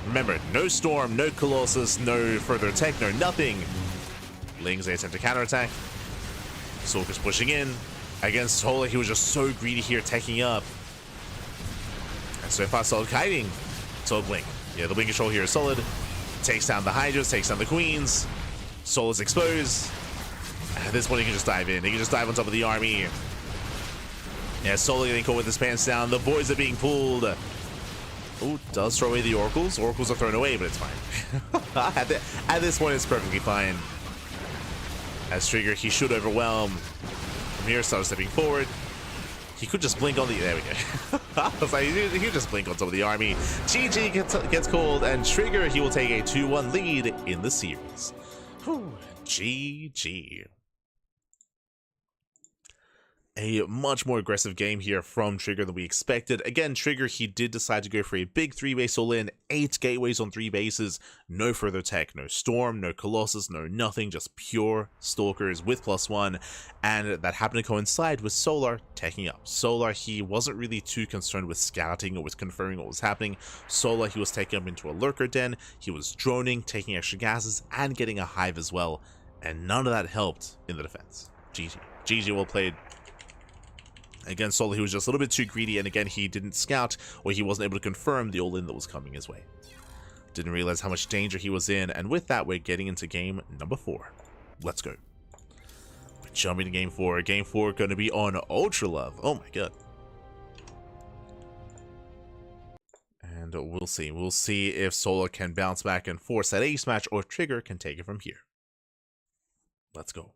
Remember, no Storm, no Colossus, no further tech, no nothing. Lings, they attempt to counterattack. Stalker's pushing in. Against Solar, he was just so greedy here, taking up. And so far, solid kiting. Solid blink. Yeah, the blink control here is solid. Takes down the Hydras, takes down the Queens. Solar's exposed. At this point, he can just dive in. He can just dive on top of the army. Yeah, Solar getting caught with his pants down. The boys are being pulled. Ooh, does throw away the Oracles. Oracles are thrown away, but it's fine. At this point, it's perfectly fine. As Trigger, he should overwhelm. From here, starts stepping forward. He could just blink on the... There we go. I was like, he could just blink on top of the army. GG gets called, and Trigger, he will take a 2-1 lead in the series. Whew, GG. A much more aggressive game here from Trigger than we expected. Again, Trigger, he did decide to go for a big 3-base all-in, 8 gateways on 3 bases, no further tech, no Storm, no Colossus, no nothing, just pure Stalkers with +1, and that happened to coincide with Solar taking up. Solar, he wasn't really too concerned with scouting or with confirming what was happening. Solar, he was taking up into a Lurker Den, he was droning, taking extra gases, and getting a Hive as well, and none of that helped in the defense. GG. GG, well played. Again, Solar, he was just a little bit too greedy, and again, he didn't scout, or he wasn't able to confirm the all-in that was coming his way. Didn't realize how much danger he was in, and with that, we're getting into game number 4. Let's go. We're jumping to game 4. Game 4 going to be on Ultra Love. Oh my god. And we'll see. We'll see if Solar can bounce back and force that ace match, or Trigger can take it from here. Let's go.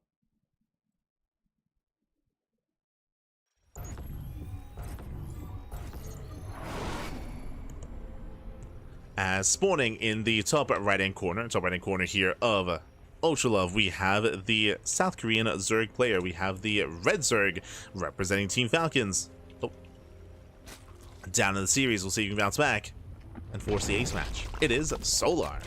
As spawning in the top right-hand corner here of Ultra Love, we have the South Korean Zerg player. We have the Red Zerg representing Team Falcons. Oh. Down in the series, we'll see if you can bounce back and force the ace match. It is Solar.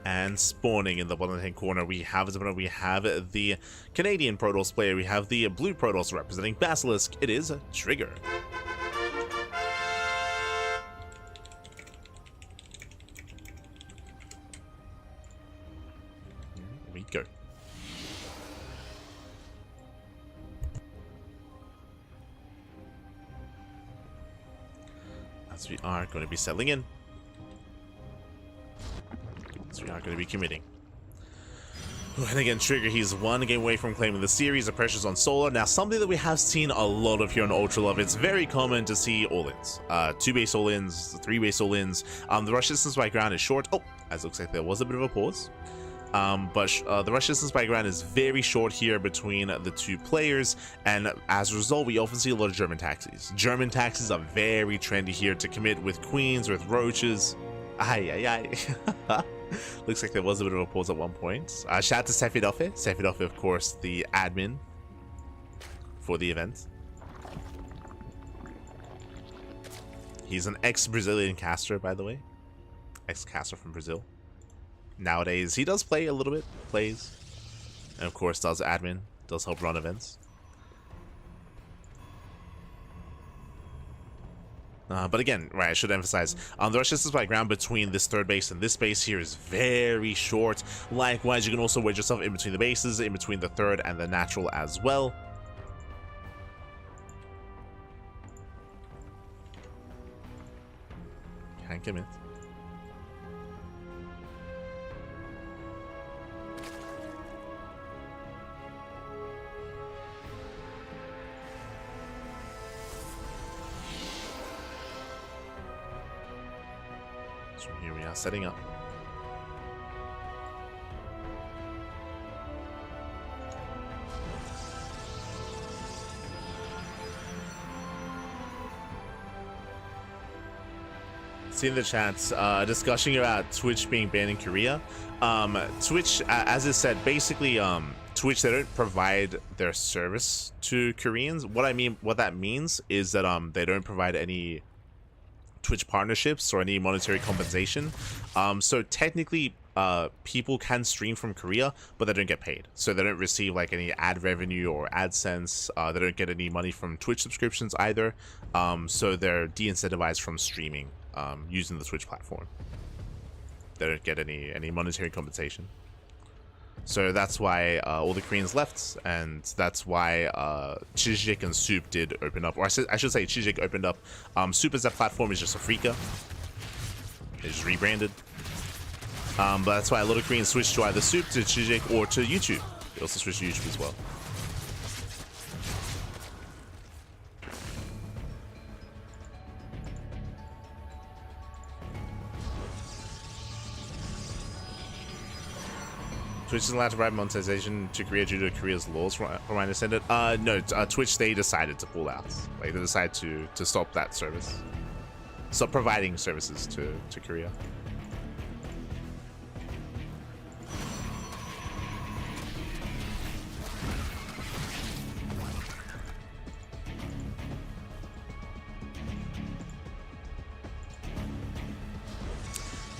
And spawning in the bottom-hand corner, we have the Canadian Protoss player. We have the Blue Protoss representing Basilisk. It is Trigger. Go. As we are going to be settling in. As we are going to be committing. And again, Trigger, he's 1 game away from claiming the series. The pressure's on Solar. Now, something that we have seen a lot of here on Ultra Love, it's very common to see all-ins. 2-base all-ins, 3-base all-ins. The rush distance by ground is short. Oh, as it looks like there was a bit of a pause. But the rush distance by ground is very short here between the 2 players, and as a result, we often see a lot of German taxis. German taxis are very trendy here to commit with queens, with roaches. Looks like there was a bit of a pause at one point. Shout out to Sefidofe. Sefidofe, of course, the admin for the event. He's an ex-Brazilian caster, by the way. Ex-caster from Brazil. Nowadays, he does play a little bit, plays, and of course does admin, does help run events. But again, right, I should emphasize, the rush distance by ground between this 3rd base and this base here is very short. Likewise, you can also wedge yourself in between the bases, in between the 3rd and the natural as well. Can't commit. So here we are setting up. seeing the chats discussion about Twitch being banned in Korea. Twitch, as I said, basically Twitch, they don't provide their service to Koreans. What that means is that they don't provide any Twitch partnerships or any monetary compensation. So technically people can stream from Korea, but they don't get paid. So they don't receive like any ad revenue or AdSense. They don't get any money from Twitch subscriptions either. So they're de-incentivized from streaming using the Twitch platform. They don't get any monetary compensation. So that's why all the Koreans left, and that's why CranKy and Soup did open up, or I should say CranKy opened up. Soup as that platform is just Africa. They just rebranded. But that's why a lot of Koreans switched to either Soup, to CranKy, or to YouTube. They also switched to YouTube as well. Twitch is allowed to provide monetization to Korea due to Korea's laws, from my understanding. No, Twitch, they decided to pull out. Like, they decided to stop that service. Stop providing services to Korea.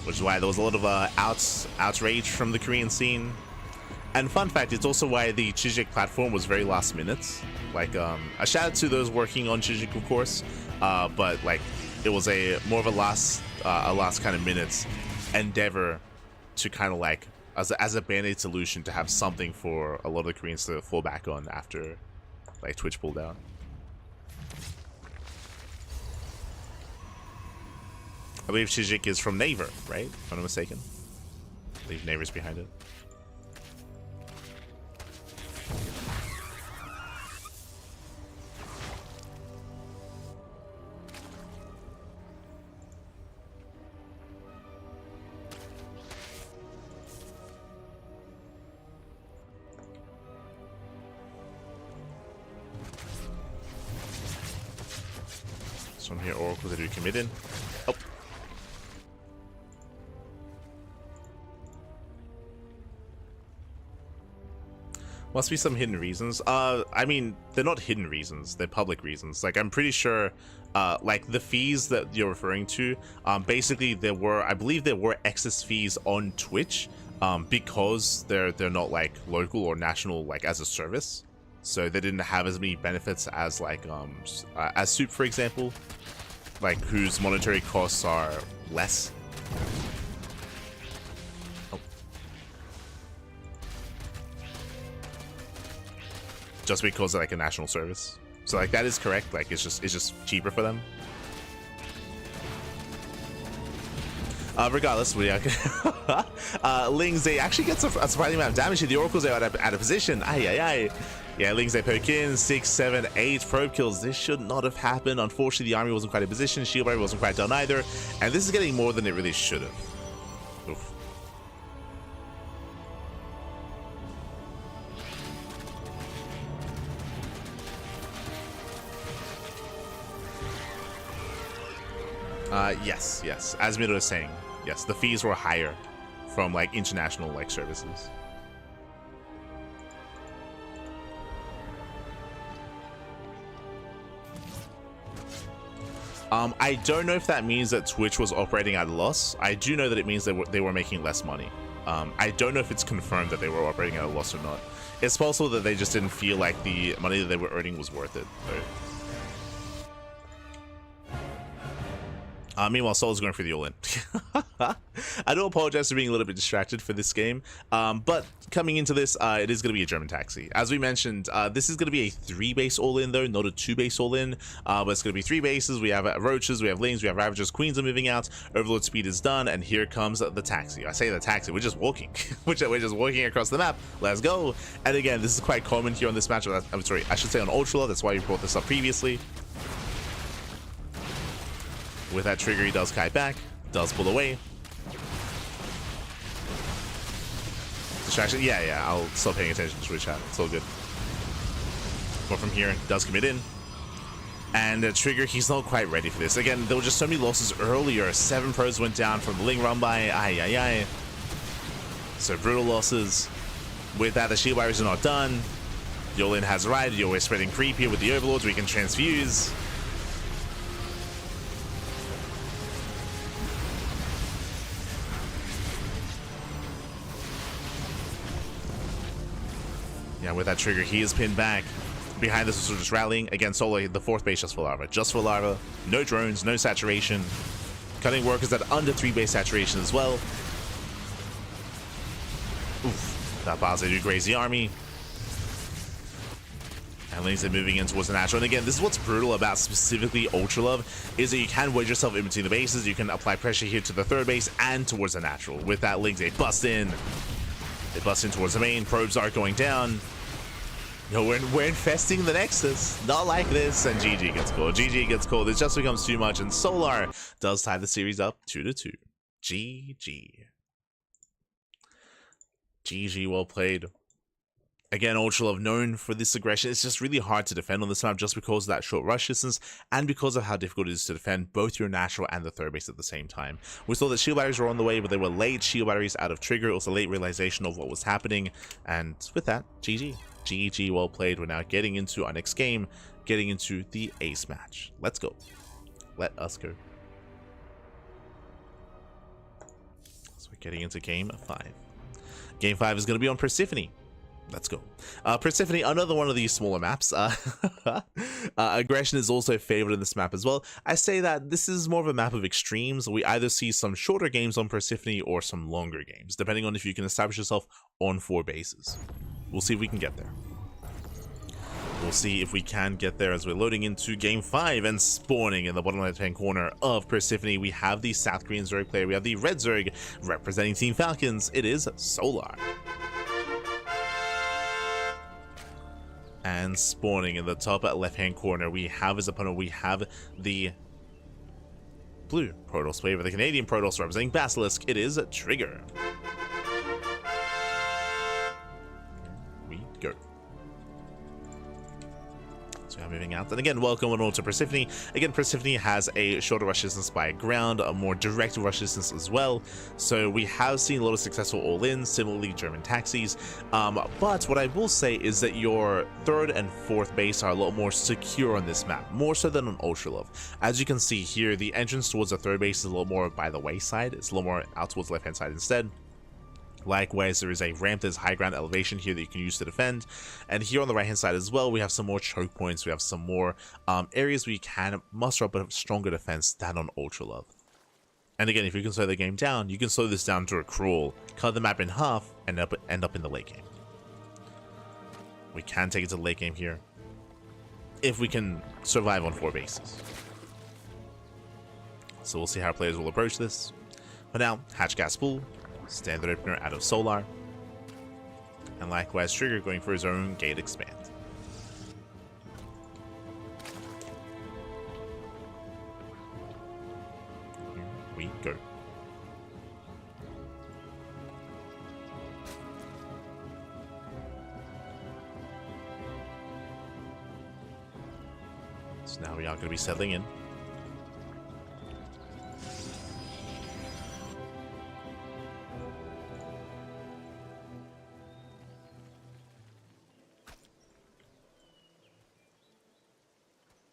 Which is why there was a lot of outrage from the Korean scene. And fun fact, it's also why the CranKy platform was very last minute. Like, a shout out to those working on CranKy, of course, but like it was more of a last kind of minute endeavor to kind of like as a band-aid solution to have something for a lot of the Koreans to fall back on after like Twitch pulled out. I believe CranKy is from Naver, right? If I'm not mistaken. I believe Naver's behind it. So I'm here, Oracles, I do commit in. Oh. Must be some hidden reasons. I mean, they're not hidden reasons, they're public reasons. Like, I'm pretty sure, like, the fees that you're referring to, basically I believe there were excess fees on Twitch, because they're not, like, local or national, like, as a service. So they didn't have as many benefits as, like, as Soup, for example, like, whose monetary costs are less. Just because of like a national service. So like that is correct. Like it's just cheaper for them. Regardless, we Lings, they actually get a surprising amount of damage here. The Oracles are out of position. Yeah, Lings, they poke in 6, 7, 8 probe kills. This should not have happened. Unfortunately, the army wasn't quite in position. Shield barrier wasn't quite done either, and this is getting more than it really should have. Oof. Yes. As Mido was saying, yes, the fees were higher from like international like services. I don't know if that means that Twitch was operating at a loss. I do know that it means they were making less money. I don't know if it's confirmed that they were operating at a loss or not. It's possible that they just didn't feel like the money that they were earning was worth it, though. Meanwhile, Sol's going for the all-in. I do apologize for being a little bit distracted for this game, but coming into this, it is going to be a German taxi. As we mentioned, this is going to be a 3-base all-in, though, not a 2-base all-in, but it's going to be 3 bases. We have Roaches, we have Lings, we have Ravagers, Queens are moving out, Overlord speed is done, and here comes the taxi. I say the taxi, we're just walking. we're just walking across the map. Let's go. And again, this is quite common here on this match. I'm sorry, I should say on Ultra, that's why we brought this up previously. With that trigger, he does kite back, does pull away. Distraction, yeah, I'll stop paying attention to the chat. It's all good. But from here, does commit in. And Trigger, he's not quite ready for this. Again, there were just so many losses earlier. 7 pros went down from the Ling run by. So brutal losses. With that, the shield barriers are not done. Yolin has right. You're always spreading creep here with the Overlords. We can transfuse. Yeah, with that Trigger, he is pinned back. Behind this, we're just rallying. Again, solo the 4th base just for Larva. Just for Larva. No drones, no saturation. Cutting workers at under 3 base saturation as well. Oof. That Baze do graze the army. And Ling's moving in towards the natural. And again, this is what's brutal about specifically Ultra Love, is that you can wedge yourself in between the bases. You can apply pressure here to the 3rd base and towards the natural. With that, Ling's they bust in. They bust in towards the main. Probes are going down. No, we're infesting the Nexus. Not like this. And GG gets called. GG gets called. It just becomes too much. And Solar does tie the series up 2-2. GG. GG, well played. Again, Ultra Love known for this aggression. It's just really hard to defend on this map just because of that short rush distance and because of how difficult it is to defend both your natural and the 3rd base at the same time. We saw that shield batteries were on the way, but they were late shield batteries out of Trigger. It was a late realization of what was happening. And with that, GG. GG, well played. We're now getting into our next game, getting into the ace match. Let's go. Let us go. So we're getting into game 5. Game 5 is going to be on Persephone. Let's go. Persephone, another one of these smaller maps. Aggression is also favored in this map as well. I say that this is more of a map of extremes. We either see some shorter games on Persephone or some longer games, depending on if you can establish yourself on 4 bases. We'll see if we can get there. We'll see if we can get there as we're loading into game 5 and spawning in the bottom left-hand corner of Persephone. We have the South Korean Zerg player. We have the Red Zerg representing Team Falcons. It is Solar. And spawning in the top left-hand corner, we have his opponent. We have the blue Protoss player, the Canadian Protoss representing Basilisk. It is Trigger. We go. So we are moving out. And again, welcome on all to Persephone. Again, Persephone has a shorter rush distance by ground, a more direct rush distance as well. So we have seen a lot of successful all-ins, similarly German taxis. But what I will say is that your 3rd and 4th base are a lot more secure on this map, more so than on Ultra Love. As you can see here, the entrance towards the 3rd base is a little more by the wayside. It's a little more out towards the left-hand side instead. Likewise, there is a ramp, there's high ground elevation here that you can use to defend. And here on the right hand side as well, we have some more choke points. We have some more areas where you can muster up a stronger defense than on Ultra Love. And again, if you can slow the game down, you can slow this down to a crawl, cut the map in half, and end up in the late game. We can take it to the late game here if we can survive on 4 bases. So we'll see how players will approach this. But now, hatch gas full. Standard opener out of Solar. And likewise, Trigger going for his own gate expand. Here we go. So now we are going to be settling in.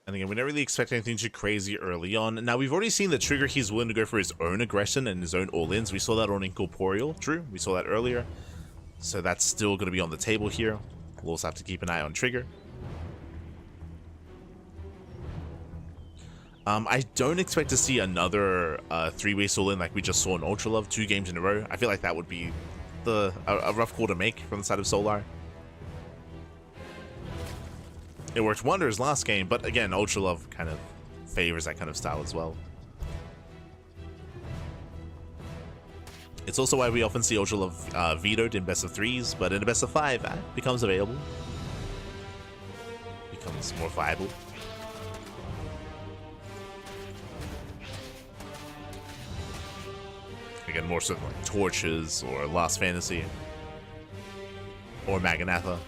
And again, we don't really expect anything too crazy early on. Now, we've already seen that Trigger, he's willing to go for his own aggression and his own all-ins. We saw that on Incorporeal, Drew. We saw that earlier. So that's still going to be on the table here. We'll also have to keep an eye on Trigger. I don't expect to see another 3-way all-in like we just saw in Ultra Love, 2 games in a row. I feel like that would be a rough call to make from the side of Solar. It worked wonders last game, but again, Ultra Love kind of favors that kind of style as well. It's also why we often see Ultra Love vetoed in best of 3s, but in a best of 5, it becomes available. Becomes more viable. Again, more so like Torches or Lost Fantasy or Maganatha.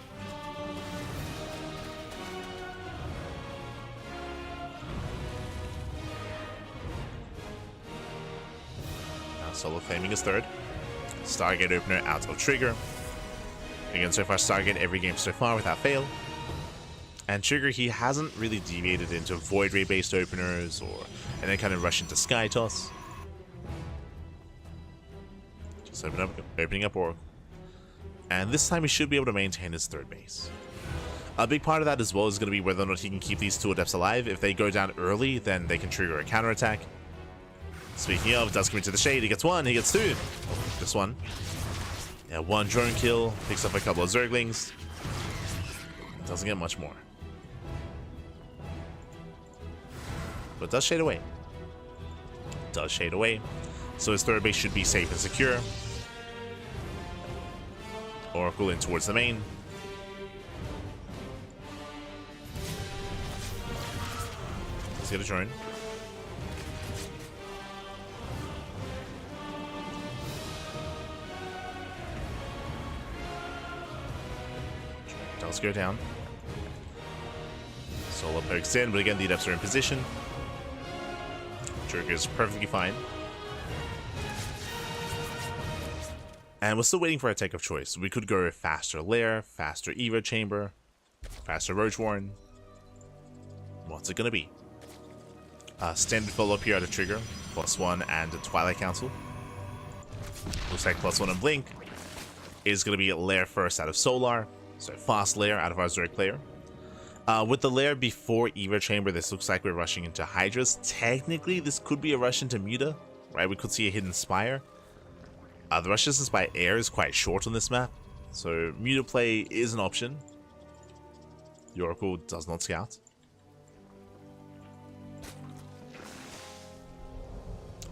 Solo claiming his third. Stargate opener out of trigger. Again, so far Stargate every game so far without fail. And trigger, he hasn't really deviated into Void Ray based openers and then kind of rush into Sky Toss. Just opening up Oracle. And this time he should be able to maintain his third base. A big part of that as well is going to be whether or not he can keep these two Adepts alive. If they go down early, then they can trigger a counterattack. Speaking of, does come into the shade. He gets one, he gets two. Oh, just one. Yeah, one drone kill. Picks up a couple of Zerglings. Doesn't get much more. But does shade away. Does shade away. So his third base should be safe and secure. Oracle in towards the main. Let's get a drone. Does go down. Solo pokes in, but again the Adepts are in position. Trigger is perfectly fine. And we're still waiting for a tech of choice. We could go faster Lair, faster Evo Chamber, faster Roach Warren. What's it gonna be? Standard follow-up here out of Trigger, +1 and Twilight Council. Looks like +1 and Blink is gonna be Lair first out of Solar, so fast Lair out of our Zerg player. With the Lair before Evo Chamber, this looks like we're rushing into Hydras. Technically, this could be a rush into Muta, right? We could see a hidden Spire. The rush distance by air is quite short on this map, so Muta play is an option. The Oracle does not scout.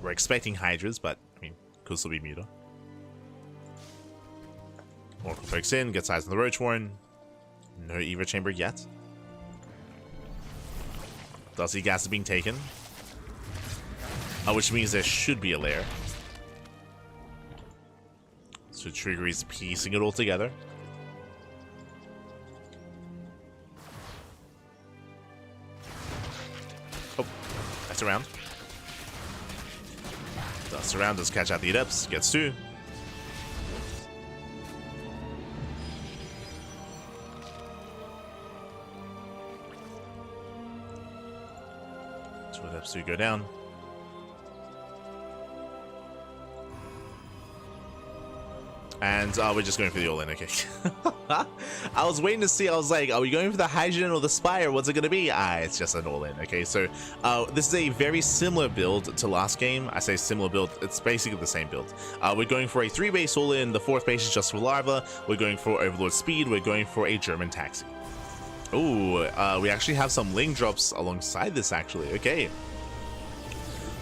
We're expecting Hydras, but I mean, could still be Muta. Oracle pokes in, gets eyes on the Roach Warren. No Evo Chamber yet. Does see gas is being taken, which means there should be a Lair. So Trigger is piecing it all together. Oh, that's around. That's around, does catch out the Adepts, gets two. Two Adepts do go down. And we're just going for the all-in, okay. I was waiting to see, I was like, are we going for the Hydrogen or the Spire? What's it going to be? It's just an all-in, okay. So this is a very similar build to last game. I say similar build, it's basically the same build. We're going for a 3-base all-in, the 4th base is just for Larva. We're going for Overlord Speed, we're going for a German Taxi. Ooh, we actually have some link drops alongside this, actually, okay.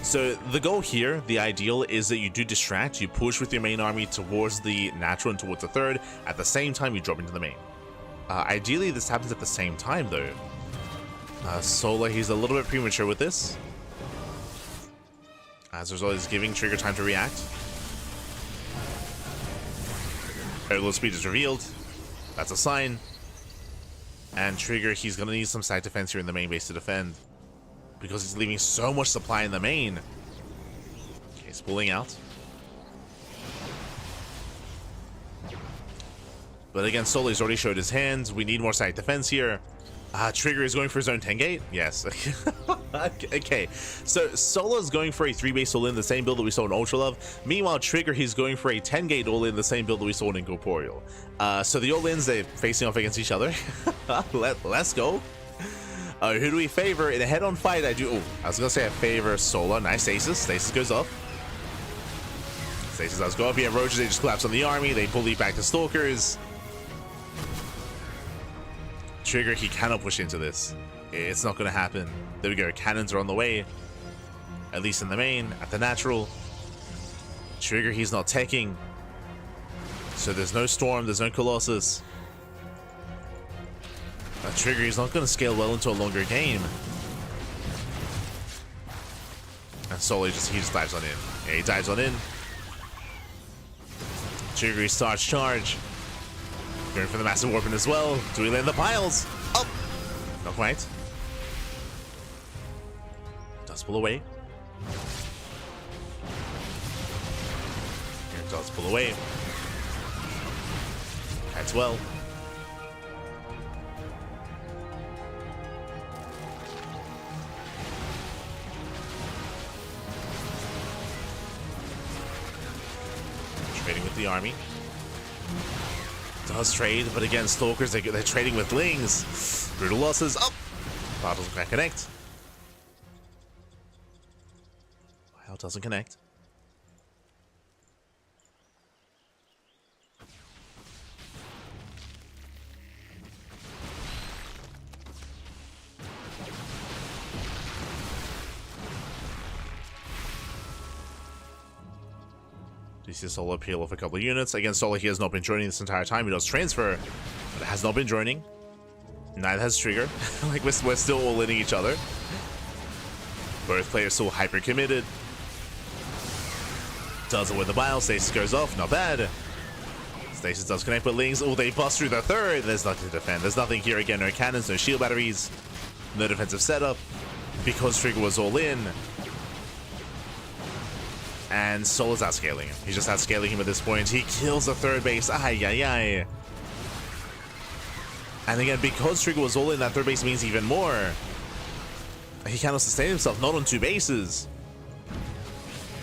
So the goal here, the ideal, is that you do distract, you push with your main army towards the natural and towards the third. At the same time, you drop into the main. Ideally, this happens at the same time, though. Solar, he's a little bit premature with this. As a result, he's giving Trigger time to react. Overlord Speed is revealed. That's a sign. And Trigger, he's going to need some side defense here in the main base to defend, because he's leaving so much supply in the main. Okay, he's pulling out. But again, Solo's already showed his hands. We need more side defense here. Trigger is going for his own 10 gate. Yes. Okay. So Solo's going for a 3-base all-in, the same build that we saw in Ultra Love. Meanwhile, Trigger, he's going for a 10 gate all-in, the same build that we saw in Incorporeal. So the all-ins, they're facing off against each other. Let's go. Who do we favor in a head-on fight? I was gonna say I favor Solar. Nice Stasis. Stasis goes up. Stasis does go up. Yeah, Roaches, they just collapse on the army. They bully back to Stalkers. Trigger, he cannot push into this. It's not gonna happen. There we go. Cannons are on the way. At least in the main. At the natural. Trigger, he's not teching. So there's no Storm. There's no Colossus. Trigger, he's not going to scale well into a longer game. And Solo, he just dives on in. Yeah, he dives on in. Trigger, he starts charge. Going for the massive warping as well. Do we land the piles? Oh! Not quite. Does pull away. Does pull away. That's well. Trading with the army. Does trade, but again, Stalkers, they're trading with Lings. Brutal losses. Oh! Battles can't connect. Wow, doesn't connect. You see Solo peel off a couple of units. Again, Solo he has not been joining this entire time. He does transfer, but it has not been joining. Neither has Trigger. Like, we're still all hitting each other. Both players still hyper committed. Does it with the bile. Stasis goes off. Not bad. Stasis does connect, but Lings, oh, they bust through the third. There's nothing to defend. There's nothing here. Again, no cannons, no shield batteries, no defensive setup. Because Trigger was all in. And Solo's outscaling him. He's just outscaling him at this point. He kills the third base. Ay, ay, ay. And again, because Trigger was all in, that third base means even more. He cannot sustain himself, not on two bases.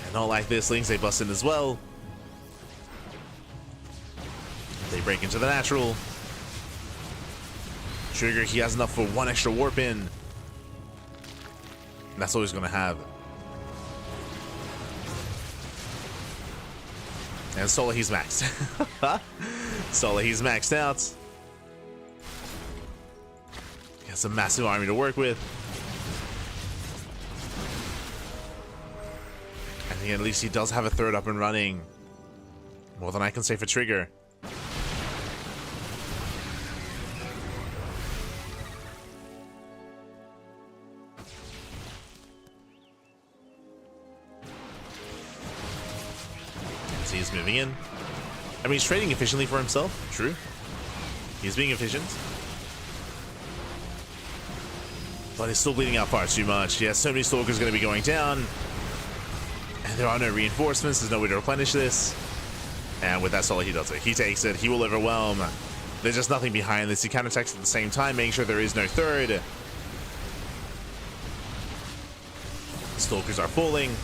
And not like this. Lings, they bust in as well. They break into the natural. Trigger, he has enough for one extra warp in. And that's all he's going to have. And Solo, he's maxed. Solo, he's maxed out. He has a massive army to work with. And at least he does have a third up and running. More than I can say for Trigger. He's moving in. I mean, he's trading efficiently for himself. True. He's being efficient. But he's still bleeding out far too much. Yeah, so many Stalkers going to be going down. And there are no reinforcements. There's no way to replenish this. And with that Solo, he does it. He takes it. He will overwhelm. There's just nothing behind this. He counterattacks at the same time, making sure there is no third. Stalkers are falling.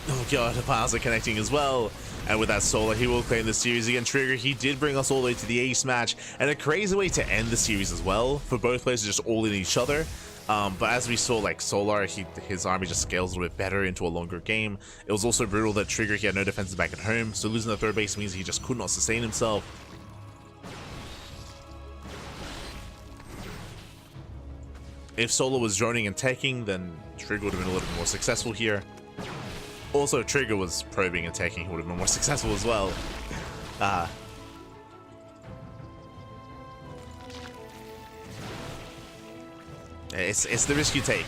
Oh god, the piles are connecting as well. And with that Solo, he will claim the series again. Trigger, he did bring us all the way to the ace match. And a crazy way to end the series as well. For both players to just all in each other. But as we saw, like, Solar, his army just scales a little bit better into a longer game. It was also brutal that Trigger, he had no defenses back at home. So losing the third base means he just could not sustain himself. If Solo was droning and taking, then Trigger would have been a little bit more successful here. Also, Trigger was probing and taking, would have been more successful as well. It's the risk you take.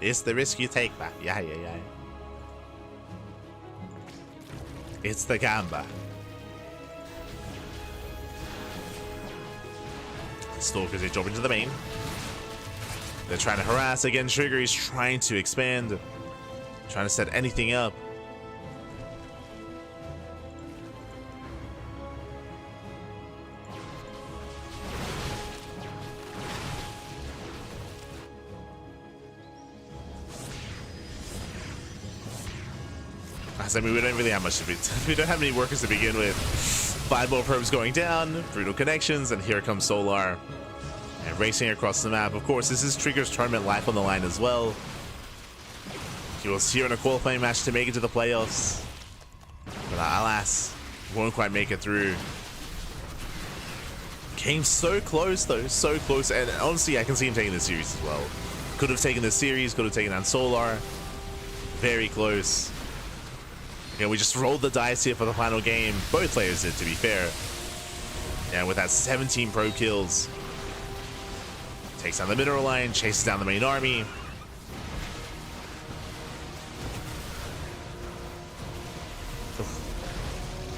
It's the risk you take, man. Yeah. It's the gamba. Stalkers, they drop into the main. They're trying to harass again. Trigger is trying to expand. Trying to set anything up. I mean, we don't really have much to be. We don't have any workers to begin with. 5 more probes going down, brutal connections, and here comes Solar. And racing across the map. Of course, this is Trigger's tournament life on the line as well. He was here in a qualifying match to make it to the playoffs. But alas, won't quite make it through. Came so close though, so close. And honestly, I can see him taking this series as well. Could have taken this series, could have taken down Solar. Very close. Yeah, we just rolled the dice here for the final game. Both players did, to be fair. And with that 17 probe kills. Takes down the mineral line, chases down the main army.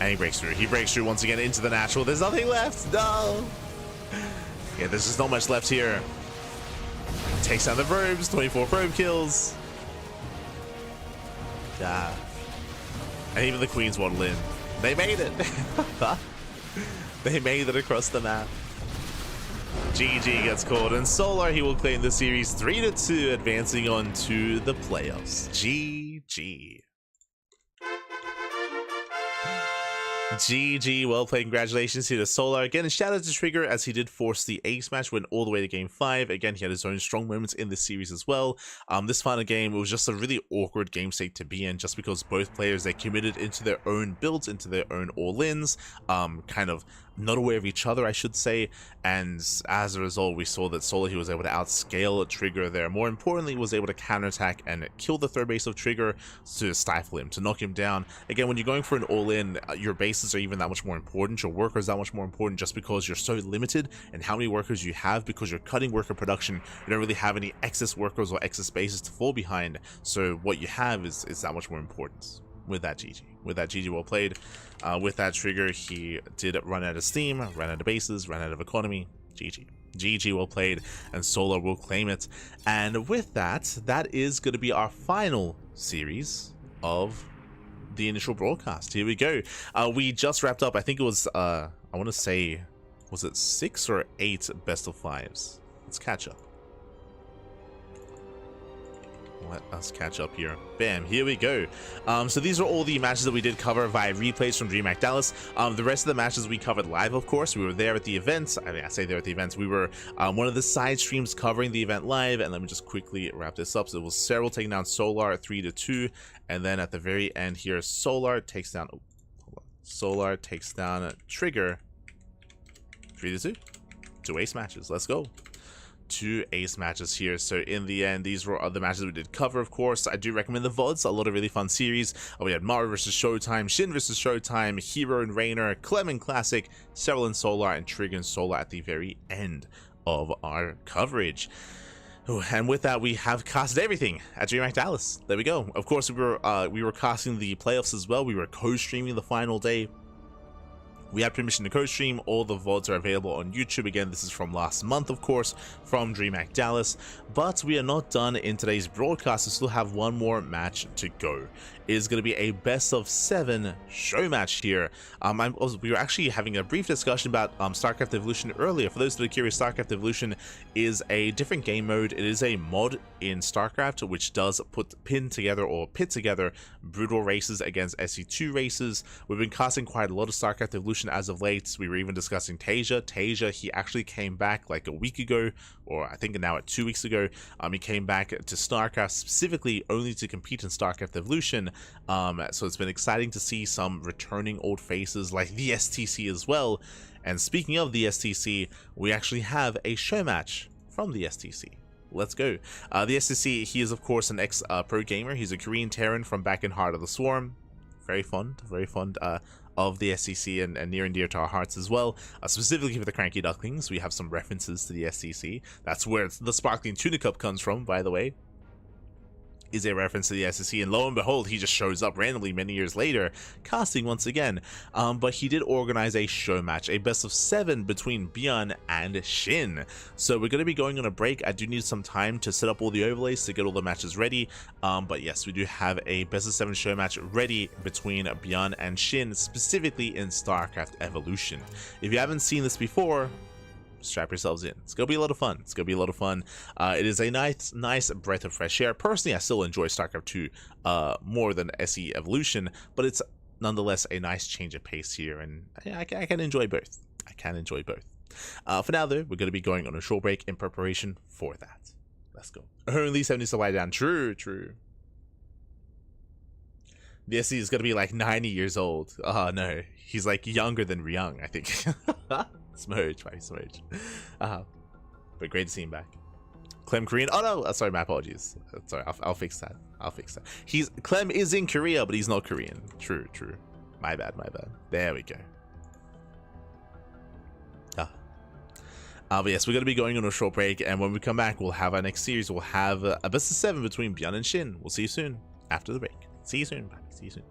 And he breaks through. He breaks through once again into the natural. There's nothing left. No. Yeah, there's just not much left here. Takes down the probes. 24 probe kills. And even the Queens waddle in. They made it. They made it across the map. GG gets called, and Solar, he will claim the series 3-2, advancing on to the playoffs. GG. GG, well played. Congratulations here to Solar. Again, and shout out to Trigger, as he did force the ace match, went all the way to game 5. Again, he had his own strong moments in this series as well. This final game, it was just a really awkward game state to be in, just because both players, they committed into their own builds, into their own all-ins, kind of not aware of each other, I should say, and as a result, we saw that Solar, he was able to outscale Trigger there. More importantly, he was able to counterattack and kill the third base of Trigger to stifle him, to knock him down. Again, when you're going for an all-in, your bases are even that much more important, your workers that much more important, just because you're so limited in how many workers you have, because you're cutting worker production. You don't really have any excess workers or excess bases to fall behind, so what you have is that much more important. With that, GG. With that, GG, well played. With that Trigger, he did run out of steam, ran out of bases, ran out of economy. GG. GG, well played, and Solar will claim it. And with that, that is going to be our final series of the initial broadcast. Here we go. We just wrapped up, I think it was, I want to say, was it 6 or 8 best of 5s? Let's catch up. Let us catch up here. Bam, here we go. So these are all the matches that we did cover via replays from DreamHack Dallas. The rest of the matches we covered live, of course. We were there at the event. I mean, I say there at the event. We were one of the side streams covering the event live. And let me just quickly wrap this up. So it was Serral taking down Solar 3-2. And then at the very end here, Solar takes down... Oh, hold on. Solar takes down Trigger 3-2. 2 ace matches. Let's go. 2 ace matches here. So in the end, these were other matches we did cover, of course. I do recommend the VODs, a lot of really fun series. We had Mario vs Showtime, Shin vs Showtime, Hero and Rainer, Clem and Classic, Serral and Solar, and Trigger and Solar at the very end of our coverage. And with that, we have casted everything at DreamHack Dallas. There we go. Of course, we were casting the playoffs as well. We were co-streaming the final day. We had permission to co-stream. All the VODs are available on YouTube. Again, this is from last month, of course, from DreamHack Dallas. But we are not done in today's broadcast. We still have one more match to go. It is going to be a best of 7 show match here. We were actually having a brief discussion about StarCraft Evolution earlier. For those that are curious, StarCraft Evolution is a different game mode. It is a mod in StarCraft which does pit together brutal races against SC2 races. We've been casting quite a lot of StarCraft Evolution as of late. We were even discussing Tasia. Tasia, he actually came back like a week ago, or I think now 2 weeks ago. He came back to StarCraft specifically only to compete in StarCraft Evolution. So it's been exciting to see some returning old faces like TheStC as well. And speaking of TheStC, we actually have a show match from TheStC. Let's go. TheStC, he is of course an ex-pro gamer. He's a Korean Terran from back in Heart of the Swarm. Very fond of TheStC and near and dear to our hearts as well. Specifically for the CranKy Ducklings, we have some references to TheStC. That's where the Sparkling Tuna Cup comes from, by the way. Is a reference to TheStC, and lo and behold, he just shows up randomly many years later, casting once again. But he did organize a show match, a best of 7 between Byeon and Shin. So we're going to be going on a break. I do need some time to set up all the overlays to get all the matches ready. But yes, we do have a best of 7 show match ready between Byeon and Shin, specifically in StarCraft Evolution. If you haven't seen this before, strap yourselves in. It's gonna be a lot of fun. It's gonna be a lot of fun. It is a nice breath of fresh air. Personally, I still enjoy StarCraft 2 more than SE Evolution, but it's nonetheless a nice change of pace here, and I can enjoy both. I can enjoy both. For now, though, we're gonna be going on a short break in preparation for that. Let's go. Only 70 supply down. True. The SE is gonna be like 90 years old. Oh no, he's like younger than Ryung, I think. Smudge, right? Smudge. But great to see him back. Clem Korean. Oh no, sorry, my apologies. Sorry, I'll fix that. Clem is in Korea, but he's not Korean. True. My bad. There we go. But yes, we're going to be going on a short break, and when we come back, we'll have our next series. We'll have a best of 7 between Byeon and Shin. We'll see you soon after the break. See you soon. Bye. See you soon.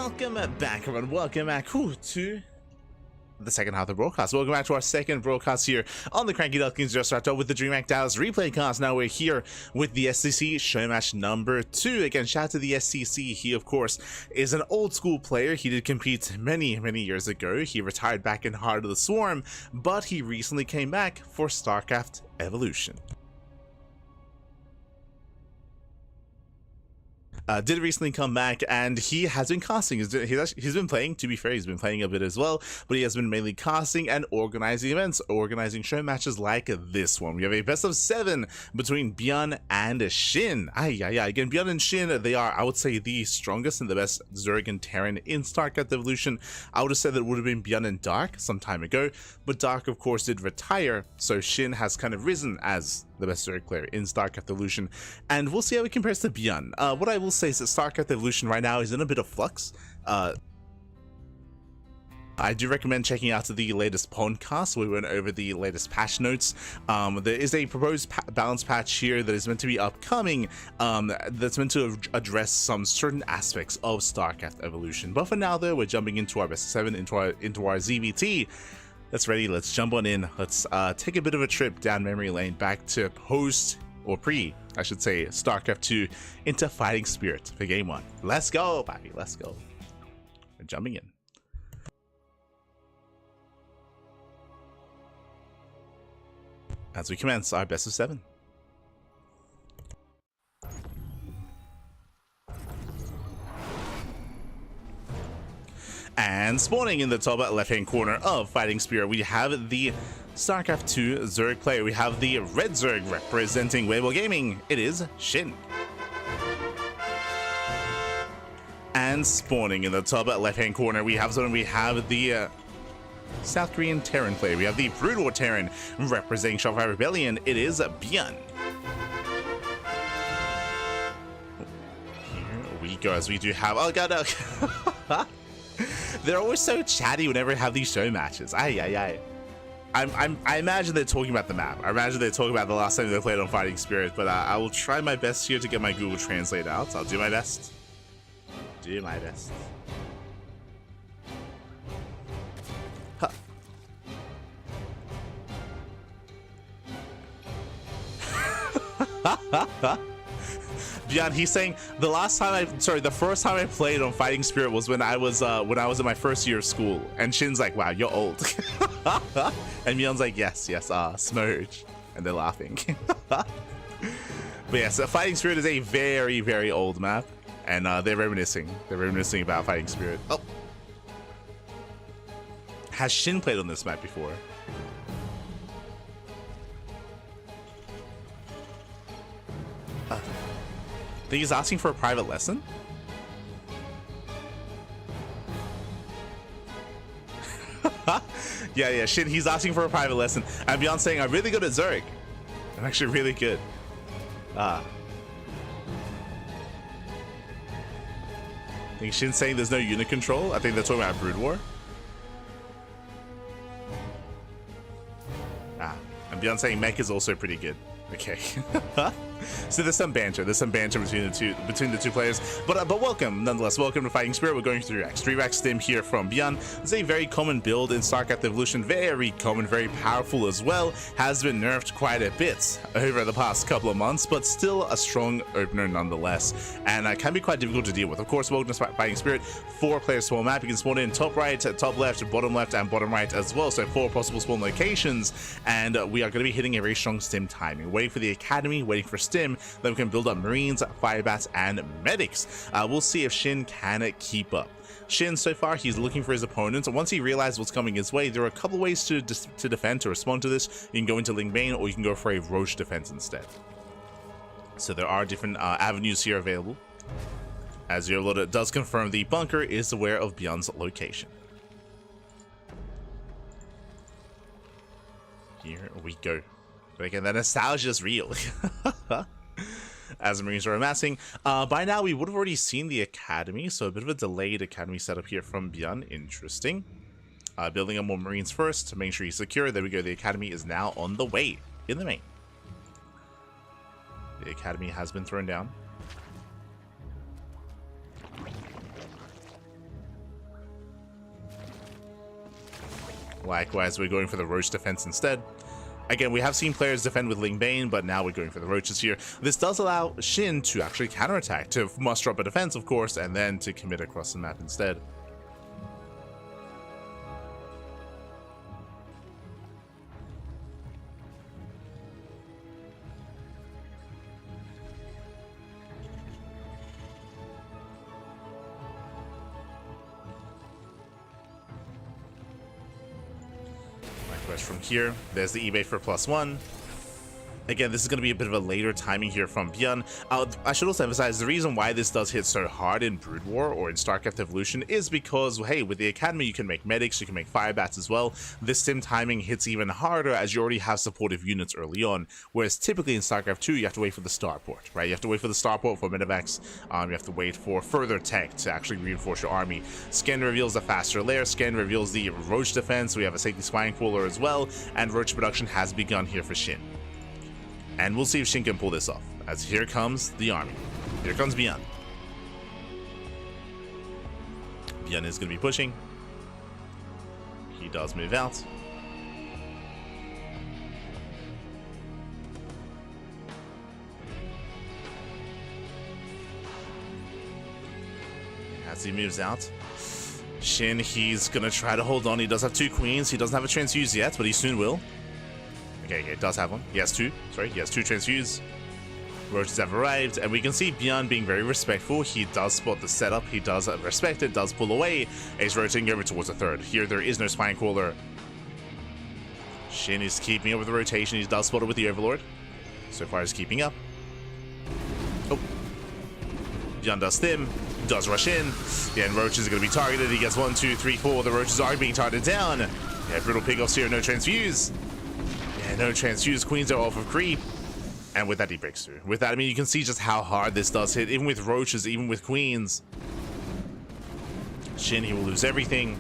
Welcome back, everyone. Welcome back to the second half of the broadcast. Welcome back to our second broadcast here on the CranKy Ducklings. Just wrapped up with the DreamHack Dallas replay cast. Now we're here with the TheStC Showmatch number 2. Again, shout out to the TheStC. He, of course, is an old school player. He did compete many years ago. He retired back in Heart of the Swarm, but he recently came back for StarCraft Evolution. Did recently come back, and he has been casting. He's been playing, to be fair, he's been playing a bit as well, but he has been mainly casting and organizing events, organizing show matches like this one. We have a best of 7 between Bjorn and Shin. Again, Bjorn and Shin, they are, I would say, the strongest and the best Zerg and Terran in StarCraft Evolution. I would have said that it would have been Bjorn and Dark some time ago, but Dark, of course, did retire, so Shin has kind of risen as the best Zerg player in StarCraft Evolution, and we'll see how it compares to Bjorn. What I will say is that StarCraft Evolution right now is in a bit of flux. I do recommend checking out the latest podcast. We went over the latest patch notes. There is a proposed balance patch here that is meant to be upcoming, that's meant to address some certain aspects of StarCraft Evolution. But for now, though, we're jumping into our best of 7, into our ZVT. That's ready. Let's jump on in. Let's take a bit of a trip down memory lane back to I should say, StarCraft 2 into Fighting Spirit for Game 1. Let's go, baby. Let's go. We're jumping in. As we commence our best of 7. And spawning in the top left-hand corner of Fighting Spirit, we have the StarCraft 2 Zerg player. We have the red Zerg representing Weibo Gaming. It is Shin. And spawning in the top left-hand corner, we have the South Korean Terran player. We have the Brood War Terran representing Shopify Rebellion. It is Bjorn. Here we go, as we do have... Oh, God, no. They're always so chatty whenever I have these show matches. I imagine they're talking about the map. I imagine they're talking about the last time they played on Fighting Spirit, but I will try my best here to get my Google Translate out. I'll do my best. Do my best. Huh. Bjorn, he's saying the first time I played on Fighting Spirit was when I was in my first year of school. And Shin's like, wow, you're old. And Bjorn's like, yes, smurge. And they're laughing. But yes, Fighting Spirit is a very old map. And they're reminiscing. They're reminiscing about Fighting Spirit. Oh. Has Shin played on this map before? I think he's asking for a private lesson? yeah, shit, he's asking for a private lesson. And Bjorn saying, I'm really good at Zerg. I'm actually really good. I think Shin's saying there's no unit control. I think they're talking about Brood War. And Bjorn saying mech is also pretty good. Okay. So there's some banter between the two players, but welcome nonetheless. Welcome to Fighting Spirit. We're going through DreamHack Stim here from Bjorn. It's a very common build in StarCraft Evolution, very common, very powerful as well. Has been nerfed quite a bit over the past couple of months, but still a strong opener nonetheless, and can be quite difficult to deal with. Of course, welcome to Fighting Spirit. 4-player spawn map. You can spawn in top right, top left, and bottom right as well. So 4 possible spawn locations, and we are going to be hitting a very strong Stim timing. Waiting for the Academy, waiting for Stim. Then we can build up Marines, Firebats, and Medics. We'll see if Shin can keep up. Shin, so far, he's looking for his opponents. Once he realizes what's coming his way, there are a couple ways to defend, to respond to this. You can go into Ling Bane, or you can go for a Roche defense instead. So there are different avenues here available. As your loader does confirm, the bunker is aware of Bjorn's location. Here we go. But again, that nostalgia is real. As the Marines are amassing. By now, we would have already seen the Academy, so a bit of a delayed Academy setup here from Bjorn. Interesting. Building up more Marines first to make sure he's secure. There we go. The Academy is now on the way in the main. The Academy has been thrown down. Likewise, we're going for the Roach defense instead. Again, we have seen players defend with Ling Bane, but now we're going for the Roaches here. This does allow Shin to actually counterattack, to muster up a defense, of course, and then to commit across the map instead. From here, there's the eBay for +1. Again, this is going to be a bit of a later timing here from Byun. I should also emphasize the reason why this does hit so hard in Brood War or in StarCraft Evolution is because, hey, with the Academy you can make medics, you can make firebats as well. This sim timing hits even harder as you already have supportive units early on, whereas typically in StarCraft 2 you have to wait for the starport, right? You have to wait for the starport for Medivacs, you have to wait for further tech to actually reinforce your army. Scan reveals a faster layer, Scan reveals the Roach defense, we have a safety spine cooler as well, and Roach production has begun here for Shin. And we'll see if Shin can pull this off, as here comes the army. Here comes Byun. Byun is going to be pushing. He does move out. As he moves out, Shin, he's going to try to hold on. He does have 2 queens. He doesn't have a transfuse yet, but he soon will. Okay, it does have one. He has 2. Sorry, he has 2 transfuse. Roaches have arrived, and we can see Byun being very respectful. He does spot the setup. He does respect it, does pull away. He's rotating over towards the 3rd. Here, there is no spine crawler. Shin is keeping up with the rotation. He does spot it with the Overlord. So far, he's keeping up. Oh. Byun does stim. Does rush in. Yeah, and Roaches are going to be targeted. He gets 1, 2, 3, 4. The Roaches are being targeted down. Yeah, brutal pickoffs here. No transfuse. No transfuse, queens are off of creep, and with that he breaks through. With that, I mean, you can see just how hard this does hit, even with Roaches, even with queens. Shin, he will lose everything.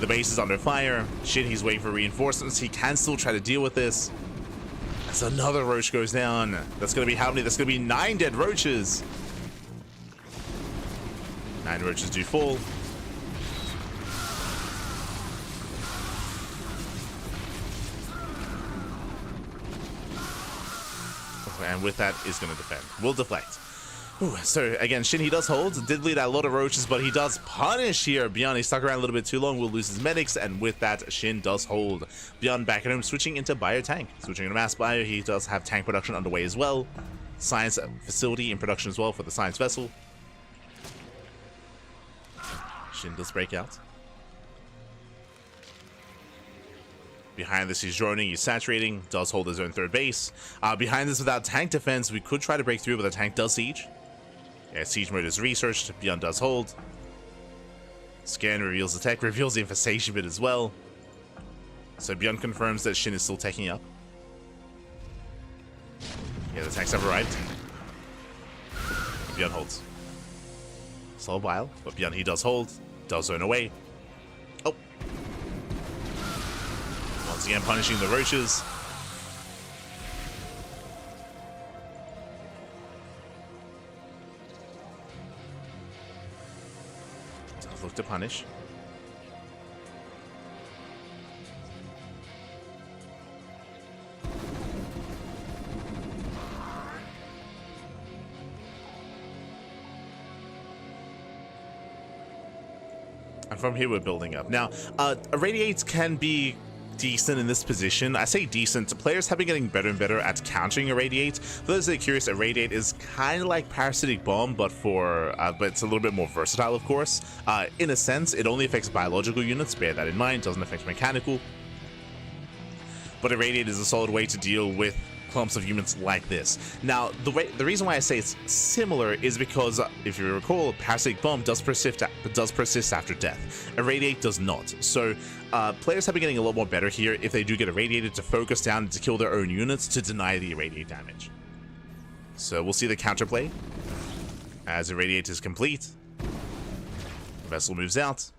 The base is under fire. Shin, he's waiting for reinforcements. He can still try to deal with this. As another Roach goes down. That's going to be how many? That's going to be 9 dead Roaches. 9 Roaches do fall. And with that is going to defend. Will deflect. Ooh, so again, Shin, he does hold. Did lead out a lot of Roaches, but he does punish here. Byun, he stuck around a little bit too long. Will lose his medics, and with that, Shin does hold. Byun back at home, switching into bio tank. Switching into mass bio. He does have tank production underway as well. Science facility in production as well for the science vessel. Shin does break out. Behind this, he's droning, he's saturating, does hold his own 3rd base. Behind this, without tank defense, we could try to break through, but the tank does siege. Yeah, siege mode is researched. Byun does hold. Scan reveals the tech, reveals the infestation bit as well. So Byun confirms that Shin is still taking up. Yeah, the tanks have arrived. Byun holds. Slow while, but Byun, he does hold. Does zone away. Oh. Once again, punishing the Roaches. Does look to punish. And from here, we're building up. Now, Irradiates can be decent in this position. I say decent. Players have been getting better and better at countering Irradiate. For those that are curious, Irradiate is kind of like Parasitic Bomb, but it's a little bit more versatile, of course. In a sense, it only affects biological units. Bear that in mind. It doesn't affect mechanical. But Irradiate is a solid way to deal with clumps of units like this. Now, the reason why I say it's similar is because, if you recall, Parasitic Bomb does persist after death. Irradiate does not. So, players have been getting a lot more better here if they do get Irradiated to focus down and to kill their own units to deny the Irradiate damage. So, we'll see the counterplay as Irradiate is complete. The vessel moves out.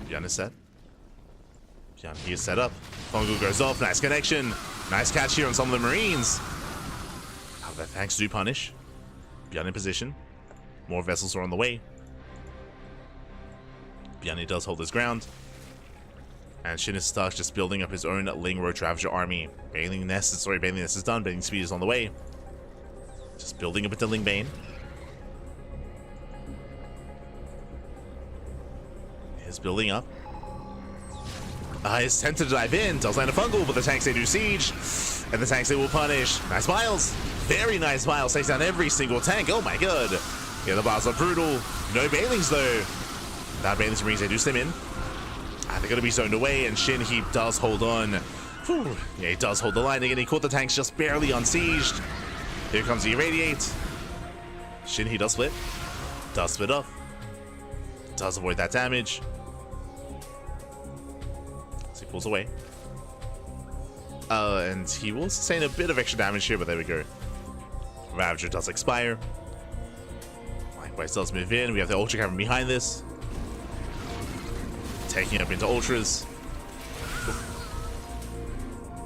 Byun is set. Byun, he is set up. Fungal goes off. Nice connection. Nice catch here on some of the Marines. The tanks do punish. Byun in position. More vessels are on the way. Byun does hold his ground. And Shin is stuck, just building up his own Ling Roach Ravager army. Bathing Nest is done. Bathing Speed is on the way. Just building up into Ling Bane. Is building up. Is tempted to dive in. Does land a fungal, but the tanks they do siege. And the tanks they will punish. Nice Miles. Very nice Miles. Takes down every single tank. Oh my god. Yeah, the bars are brutal. No Bailings though. That Bailings brings they do stim in. They're going to be zoned away, and Shin, he does hold on. Whew. Yeah, he does hold the line again. He caught the tanks just barely unsieged. Here comes the Irradiate. Shin, he does split. Does split off. Does avoid that damage. So he pulls away. And he will sustain a bit of extra damage here, but there we go. Ravager does expire. Likewise does move in. We have the Ultra Cavern behind this. Taking up into Ultras.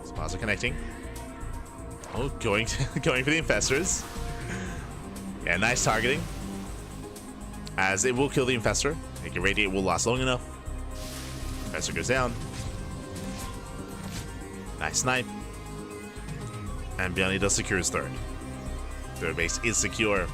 Spars are connecting. Oh, going for the Infestors. Yeah, nice targeting. As it will kill the Infestor. I think Irradiate will last long enough. Infestor goes down. Nice snipe. And Bjarni does secure his third. Third base is secure.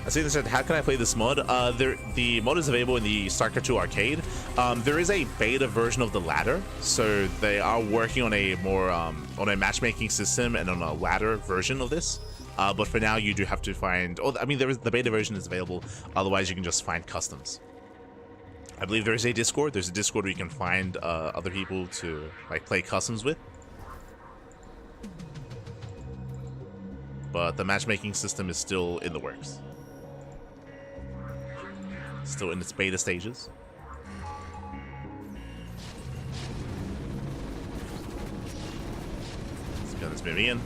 I see this said, how can I play this mod? The mod is available in the StarCraft 2 arcade. There is a beta version of the ladder, so they are working on a more on a matchmaking system and on a ladder version of this. But for now, you do have to find. Oh, I mean, the beta version is available. Otherwise, you can just find customs. I believe there is a Discord. There's a Discord where you can find other people to like play customs with. But the matchmaking system is still in the works. Still in its beta stages. Let's get this moving in.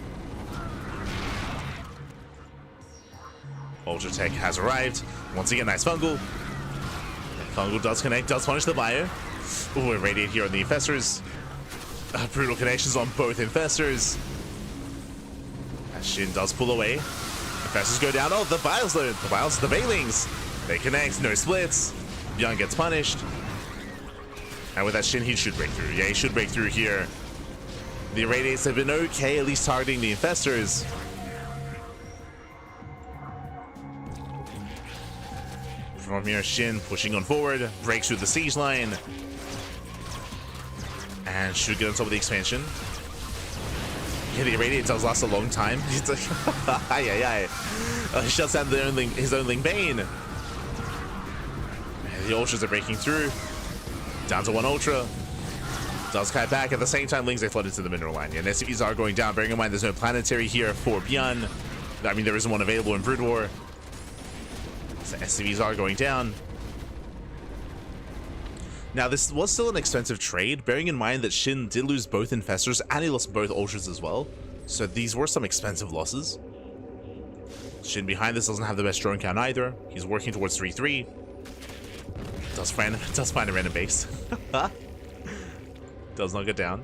Ultra Tech has arrived. Once again, nice Fungal. Fungal does connect, does punish the Bio. Ooh, Irradiate here on the Infestors. Brutal connections on both Infestors. As Shin does pull away. Infestors go down. Oh, the Biles though. The Biles, the Bailings. They connect, no splits. Young gets punished. And with that Shin, he should break through. Yeah, he should break through here. The Irradiates have been okay, at least targeting the Infestors. From here, Shin pushing on forward, breaks through the siege line. And should get on top of the expansion. Yeah, the Irradiate does last a long time. He's like, he shuts down his own Ling Bane. The Ultras are breaking through. Down to one Ultra. Does kite back. At the same time, Lings, they flood into the mineral line. Yeah, and SCVs are going down. Bearing in mind, there's no planetary here for Bjorn. I mean, there isn't one available in Brood War. So SCVs are going down. Now, this was still an expensive trade, bearing in mind that Shin did lose both Infestors and he lost both Ultras as well. So these were some expensive losses. Shin behind this doesn't have the best drone count either. He's working towards 3-3. Does find a random base. Does not get down.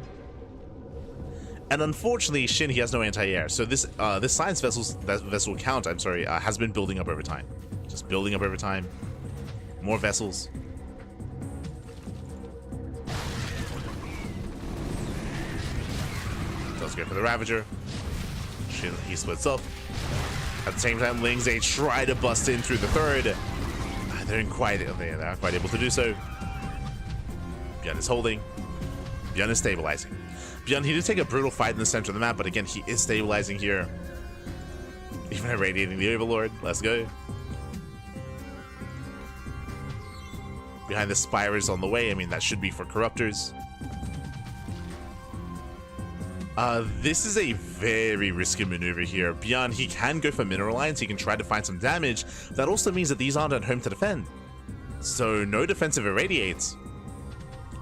And unfortunately, Shin, he has no anti-air. So this science vessel count, I'm sorry, has been building up over time. Just building up over time. More vessels. Does go for the Ravager. Shin, he splits up. At the same time, Lings, they try to bust in through the third. They're not quite able to do so. Bjorn is holding. Bjorn is stabilizing. Bjorn, he did take a brutal fight in the center of the map, but again, he is stabilizing here. Even irradiating the Overlord. Let's go. Behind the Spire is on the way. I mean, that should be for Corruptors. This is a very risky maneuver here. Bjorn, he can go for mineral lines. He can try to find some damage. That also means that these aren't at home to defend. So no defensive irradiates.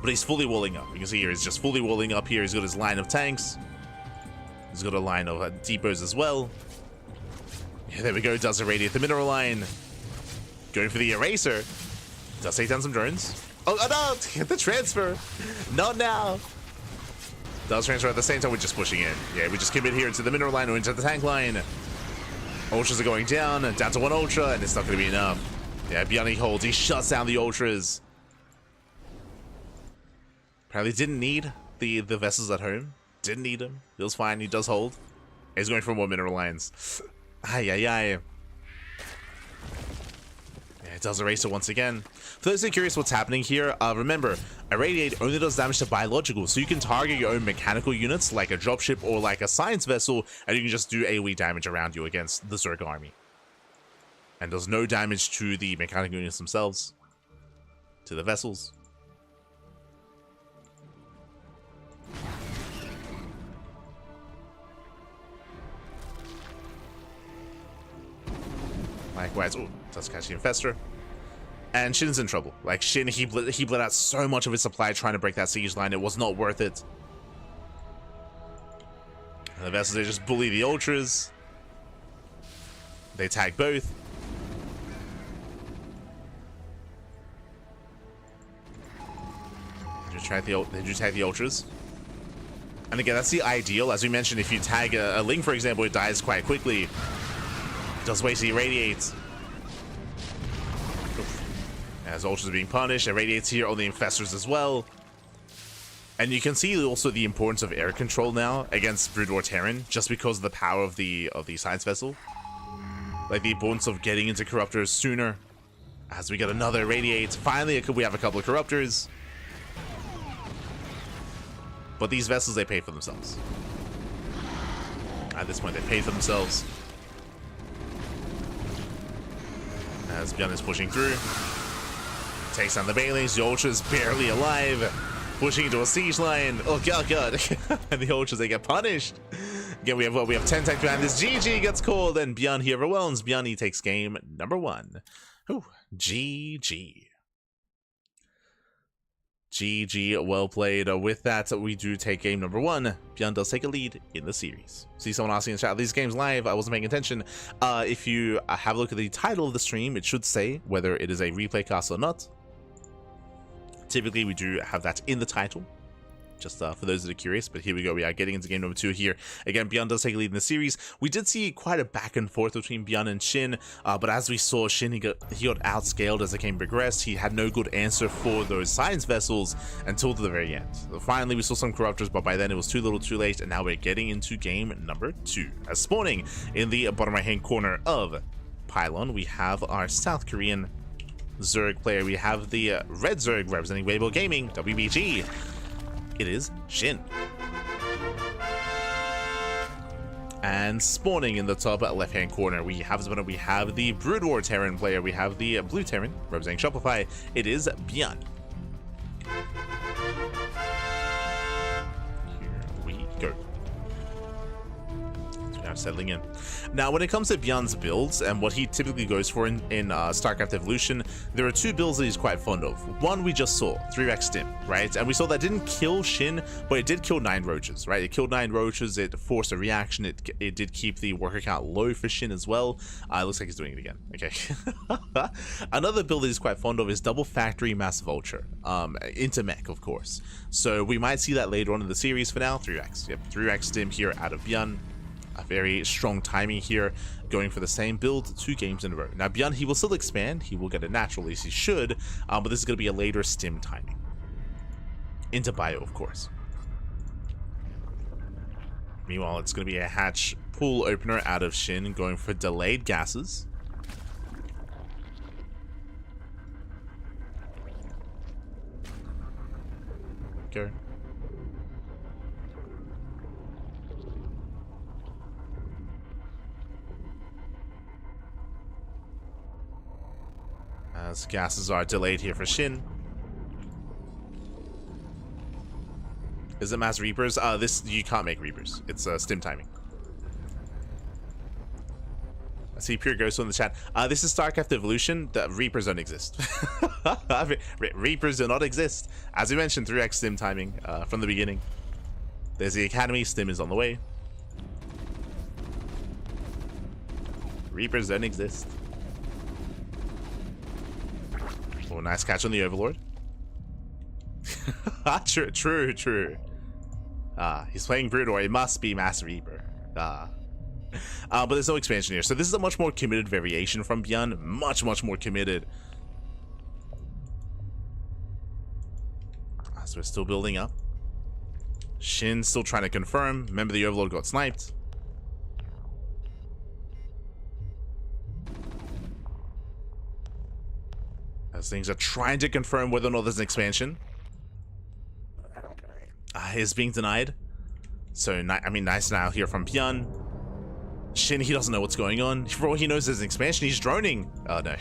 But he's fully walling up. You can see here, he's just fully walling up here. He's got his line of tanks. He's got a line of depots as well. Yeah, there we go. Does irradiate the mineral line. Going for the eraser. Does take down some drones. Oh no! Get the transfer. Not now. Does transfer at the same time. We're just pushing in. Yeah, we just commit here into the mineral line or into the tank line. Ultras are going down to 1 Ultra, and it's not going to be enough. Yeah, Beyond he holds. He shuts down the Ultras. Apparently didn't need the vessels at home. Didn't need them. It was fine. He does hold. He's going for more mineral lines. Ay, ay, ay. Yeah, it does erase it once again. For those who are curious what's happening here, remember, Irradiate only does damage to biological, so you can target your own mechanical units like a dropship or like a science vessel, and you can just do AoE damage around you against the Zerg army. And does no damage to the mechanical units themselves, to the vessels. Likewise, oh, does catch the Infestor. And Shin's in trouble. Like, Shin, he bled out so much of his supply trying to break that siege line. It was not worth it. And the vessels, they just bully the Ultras. They tag both. They do tag the Ultras. And again, that's the ideal. As we mentioned, if you tag a Ling, for example, it dies quite quickly. It does waste the Irradiate. As Ultras are being punished, Irradiates here on the Infestors as well. And you can see also the importance of air control now against Brood War Terran, just because of the power of the science vessel. Like the importance of getting into Corruptors sooner. As we get another Irradiate. Finally, we have a couple of Corruptors. But these vessels, they pay for themselves. At this point, they pay for themselves. As Bjorn is pushing through. Takes down the Banelings. The Ultra's barely alive. Pushing into a siege line. Oh, God, God. And the Ultras, they get punished. Again, we have what? We have 10 tech behind this. GG gets called, and Bjorn here overwhelms. Bjorn, he takes game number 1. Ooh, GG. GG, well played. With that, we do take game number 1. Bjorn does take a lead in the series. See someone asking in the chat, are these games live? I wasn't paying attention. If you have a look at the title of the stream, it should say whether it is a replay cast or not. Typically, we do have that in the title. Just for those that are curious, but here we go. We are getting into game number 2 here. Again, Bjorn does take a lead in the series. We did see quite a back and forth between Bjorn and Shin, but as we saw, Shin, he got outscaled as the game progressed. He had no good answer for those science vessels until the very end. So finally, we saw some Corruptors, but by then it was too little too late, and now we're getting into game number 2. As spawning in the bottom right-hand corner of Pylon, we have our South Korean Zerg player. We have the Red Zerg representing Weibo Gaming, WBG. It is Shin. And spawning in the top left-hand corner, we have the Brood War Terran player. We have the Blue Terran representing Shopify. It is Bjorn. Here we go. So now settling in. Now, when it comes to Bjorn's builds and what he typically goes for in StarCraft Evolution, there are 2 builds that he's quite fond of. One we just saw, 3x Stim, right? And we saw that didn't kill Shin, but it did kill 9 Roaches, right? It killed 9 Roaches, it forced a reaction, it did keep the worker count low for Shin as well. It looks like he's doing it again, okay. Another build that he's quite fond of is Double Factory Massive Ultra, into mech, of course. So we might see that later on in the series. For now, 3x. Yep, 3x Stim here out of Bjorn. A very strong timing here, going for the same build 2 games in a row. Now, Bjorn, he will still expand. He will get it naturally, as he should, but this is going to be a later Stim timing. Into Bio, of course. Meanwhile, it's going to be a hatch pool opener out of Shin, going for delayed gases. Go. As gases are delayed here for Shin. Is it Mass Reapers? This, you can't make Reapers. It's Stim timing. I see Pure Ghost in the chat. This is StarCraft Evolution. The Reapers don't exist. Reapers do not exist. As we mentioned, 3x Stim timing from the beginning. There's the Academy. Stim is on the way. Reapers don't exist. Oh, nice catch on the Overlord. True. He's playing Brood War. It must be Mass Reaper. But there's no expansion here. So this is a much more committed variation from Bjorn. Much more committed. So we're still building up. Shin still trying to confirm. Remember, the Overlord got sniped. As things are trying to confirm whether or not there's an expansion. Is being denied. So, I mean, nice now here from Bjorn. Shin, he doesn't know what's going on. For all he knows, there's an expansion. He's droning. Oh, no.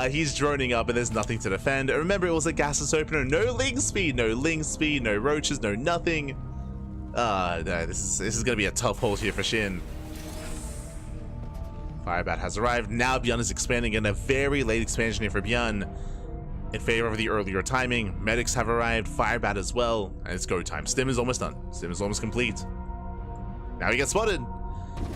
He's droning up, and there's nothing to defend. Remember, it was a gasless opener. No link speed, no roaches, no nothing. No, this is going to be a tough hold here for Shin. Firebat has arrived. Now Bjorn is expanding in a very late expansion here for Bjorn. In favor of the earlier timing. Medics have arrived. Firebat as well. And it's go time. Stim is almost done. Stim is almost complete. Now he gets spotted.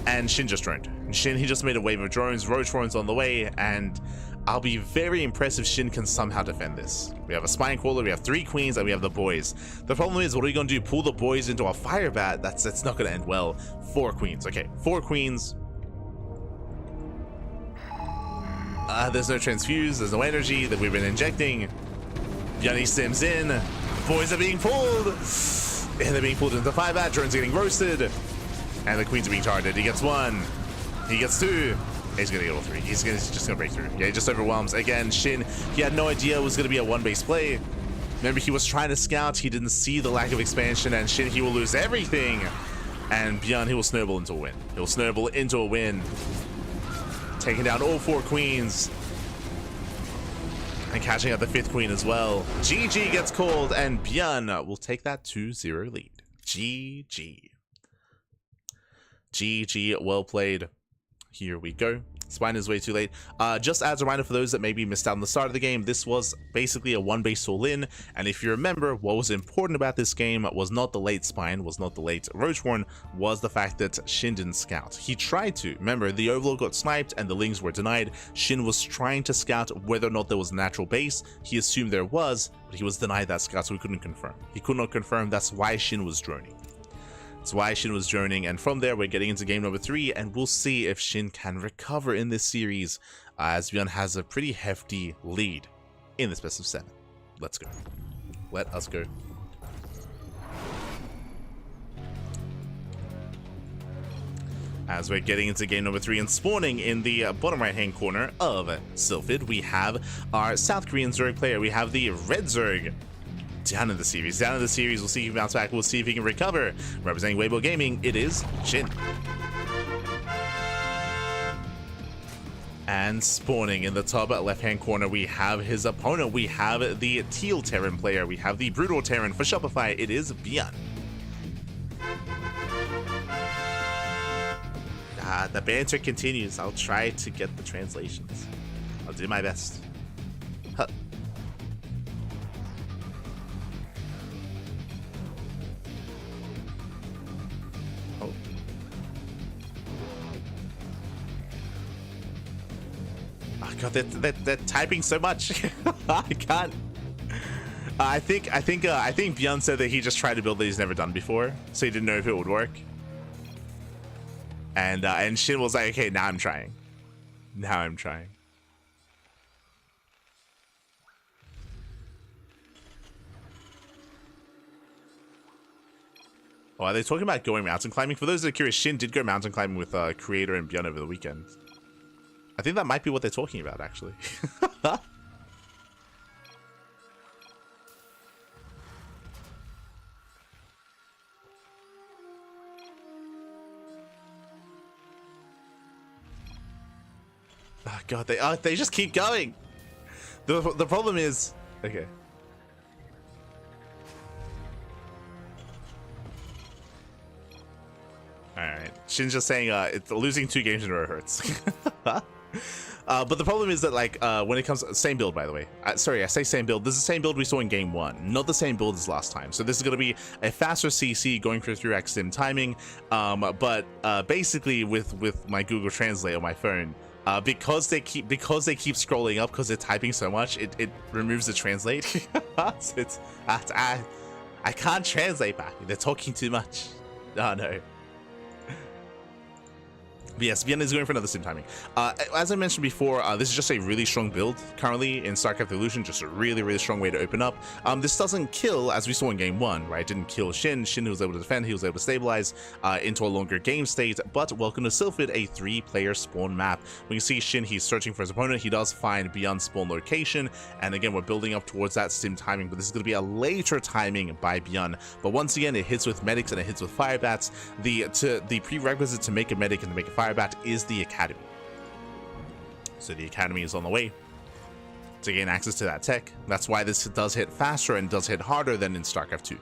And Shin just droned. And Shin, he just made a wave of drones. Roach drones on the way. And I'll be very impressed if Shin can somehow defend this. We have a Spine Crawler, we have 3 Queens, and we have the boys. The problem is, what are we going to do? Pull the boys into a Firebat? That's not going to end well. 4 Queens. Okay, 4 Queens. There's no transfuse, there's no energy that we've been injecting. Bjorn sims in. Boys are being pulled. And they're being pulled into the Firebat. Drones are getting roasted. And the Queens are being targeted. He gets 1. He gets 2. He's gonna get all 3. He's just gonna break through. Yeah, he just overwhelms. Again, Shin, he had no idea it was gonna be a 1-base play. Remember, he was trying to scout. He didn't see the lack of expansion. And Shin, he will lose everything. And Bjorn, he will snowball into a win. He'll snowball into a win. Taking down all 4 Queens. And catching up the 5th Queen as well. GG gets called, and Bjorn will take that 2-0 lead. GG. GG, well played. Here we go. Spine is way too late. Just as a reminder for those that maybe missed out on the start of the game, this was basically a 1-base all-in, and if you remember, what was important about this game was not the late Spine, was not the late Roachhorn, was the fact that Shin didn't scout. He tried to. Remember, the Overlord got sniped and the Lings were denied. Shin was trying to scout whether or not there was a natural base. He assumed there was, but he was denied that scout, so he couldn't confirm. He could not confirm. That's why Shin was droning. That's why Shin was droning, and from there we're getting into game number 3, and we'll see if Shin can recover in this series, as Bjorn has a pretty hefty lead in this best of 7. Let's go. Let us go. As we're getting into game number 3 and spawning in the bottom right hand corner of Sylphid, we have our South Korean Zerg player. We have the Red Zerg. Down in the series, we'll see if he can bounce back, we'll see if he can recover. Representing Weibo Gaming, it is Shin. And spawning in the top left-hand corner, we have his opponent. We have the Teal Terran player. We have the Brutal Terran. For Shopify, it is Bjorn. The banter continues. I'll try to get the translations. I'll do my best. Huh. God, they're typing so much. I can't. I think Bjorn said that he just tried to build that he's never done before, so he didn't know if it would work. And Shin was like, okay, now I'm trying. Now I'm trying. Oh, are they talking about going mountain climbing? For those that are curious, Shin did go mountain climbing with Creator and Bjorn over the weekend. I think that might be what they're talking about, actually. Oh God, they just keep going. The problem is, okay. All right, Shin's just saying it's losing 2 games in a row hurts. But the problem is that, like, when it comes, same build, by the way. Sorry, I say same build. This is the same build we saw in game 1, not the same build as last time. So this is going to be a faster CC going for 3x sim timing. But basically, with my Google Translate on my phone, because they keep scrolling up because they're typing so much, it removes the translate. So I can't translate back. They're talking too much. Oh no. But yes, Vienna is going for another sim timing. As I mentioned before, this is just a really strong build currently in StarCraft Evolution, just a really, really strong way to open up. This doesn't kill, as we saw in game 1, right? It didn't kill Shin. Shin was able to defend, he was able to stabilize into a longer game state, but welcome to Sylphid, a 3-player spawn map. When you see Shin, he's searching for his opponent, he does find Beyond's spawn location, and again, we're building up towards that sim timing, but this is going to be a later timing by Beyond. But once again, it hits with medics and it hits with fire bats. The prerequisite to make a medic and to make a fire bat is the academy. So the academy is on the way to gain access to that tech. That's why this does hit faster and does hit harder than in StarCraft 2.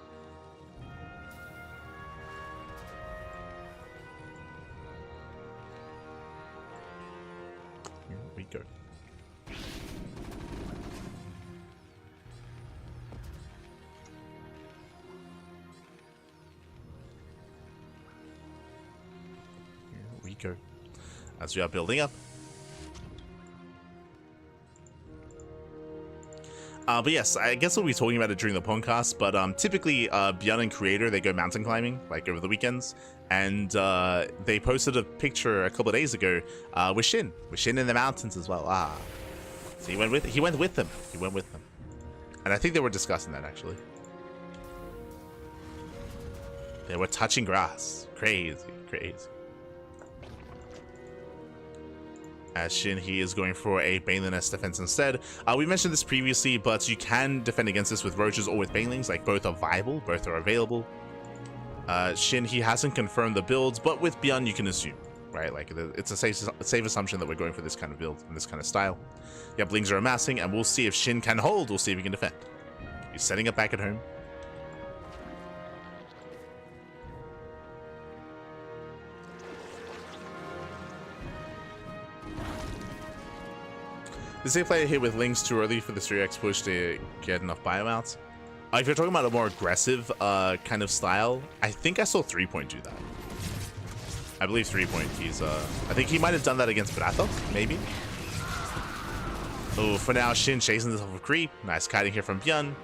Here we go. Here we go. As we are building up. But yes, I guess we'll be talking about it during the podcast, but typically Beyond and Creator, they go mountain climbing, like over the weekends, and they posted a picture a couple of days ago with Shin in the mountains as well. So he went with them, and I think they were discussing that actually. They were touching grass, crazy. As Shin, he is going for a Baneliness defense instead. We mentioned this previously, but you can defend against this with Roaches or with Banelings. Like, both are viable, both are available. Shin, he hasn't confirmed the builds, but with Beyond, you can assume, right? Like, it's a safe assumption that we're going for this kind of build and this kind of style. Yeah, Blings are amassing, and we'll see if Shin can hold. We'll see if he can defend. He's setting up back at home. This A player here with Lings too early for the 3x push to get enough biomounts. If you're talking about a more aggressive kind of style, I think I saw 3-Point do that. I believe 3-Point, I think he might have done that against Brathos, maybe. Oh, for now, Shin chasing this off of creep. Nice kiting here from Bjorn.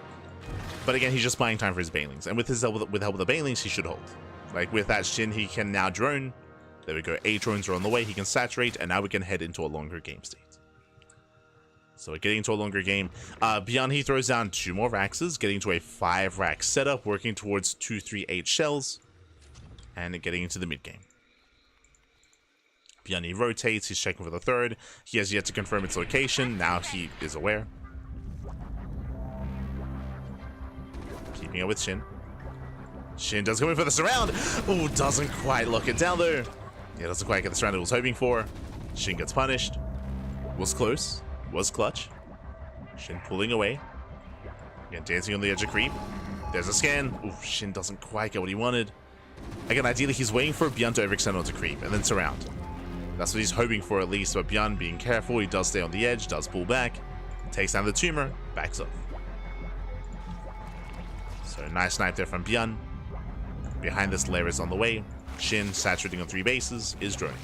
But again, he's just buying time for his Banelings. And with his help with the Banelings, he should hold. Like, with that Shin, he can now drone. There we go, 8 drones are on the way. He can saturate, and now we can head into a longer game state. So getting into a longer game. Beyond, he throws down 2 more Raxes, getting to a 5-rack setup, working towards 2, 3, 8 shells, and getting into the mid game. Beyond, he rotates, he's checking for the 3rd. He has yet to confirm its location. Now he is aware. Keeping it with Shin. Shin does go in for the surround. Oh, doesn't quite lock it down though. Yeah, doesn't quite get the surround he was hoping for. Shin gets punished. Was close. Was clutch. Shin pulling away. Again, dancing on the edge of creep. There's a scan. Oof, Shin doesn't quite get what he wanted. Again, ideally, he's waiting for Beyond to overextend onto creep and then surround. That's what he's hoping for at least, but Beyond being careful, he does stay on the edge, does pull back, takes down the tumor, backs off. So nice snipe there from Beyond. Behind this, layer is on the way. Shin, saturating on 3 bases, is droning.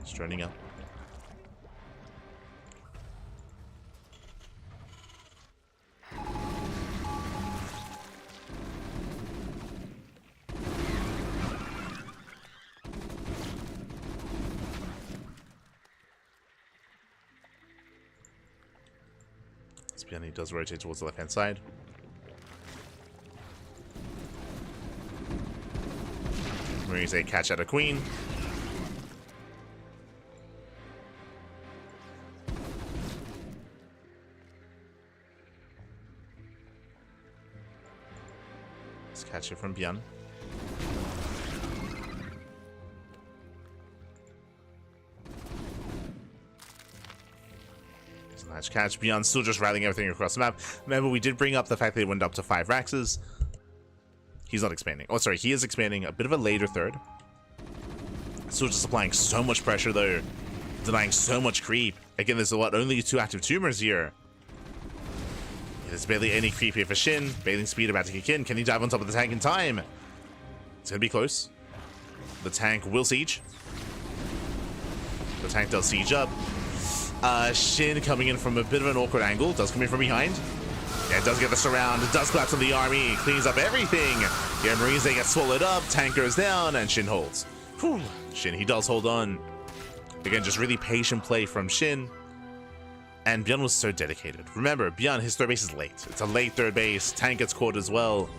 He's droning up. He does rotate towards the left-hand side. Marie's a catch out of queen. Let's catch it from Beyond. Nice catch. Beyond still just rallying everything across the map. Remember, we did bring up the fact that he went up to 5 Raxes. He's not expanding. Oh, sorry, he is expanding. A bit of a later 3rd. Still just applying so much pressure, though. Denying so much creep. Again, there's only 2 active tumors here. There's barely any creep here for Shin. Bailing speed about to kick in. Can he dive on top of the tank in time? It's going to be close. The tank will siege. The tank does siege up. Shin coming in from a bit of an awkward angle. Does come in from behind. Yeah, it does get the surround. It does collapse on the army. Cleans up everything. Yeah, Marines, they get swallowed up. Tank goes down, and Shin holds. Whew. Shin, he does hold on. Again, just really patient play from Shin. And Byeon was so dedicated. Remember, Byeon, his third base is late. It's a late third base. Tank gets caught as well.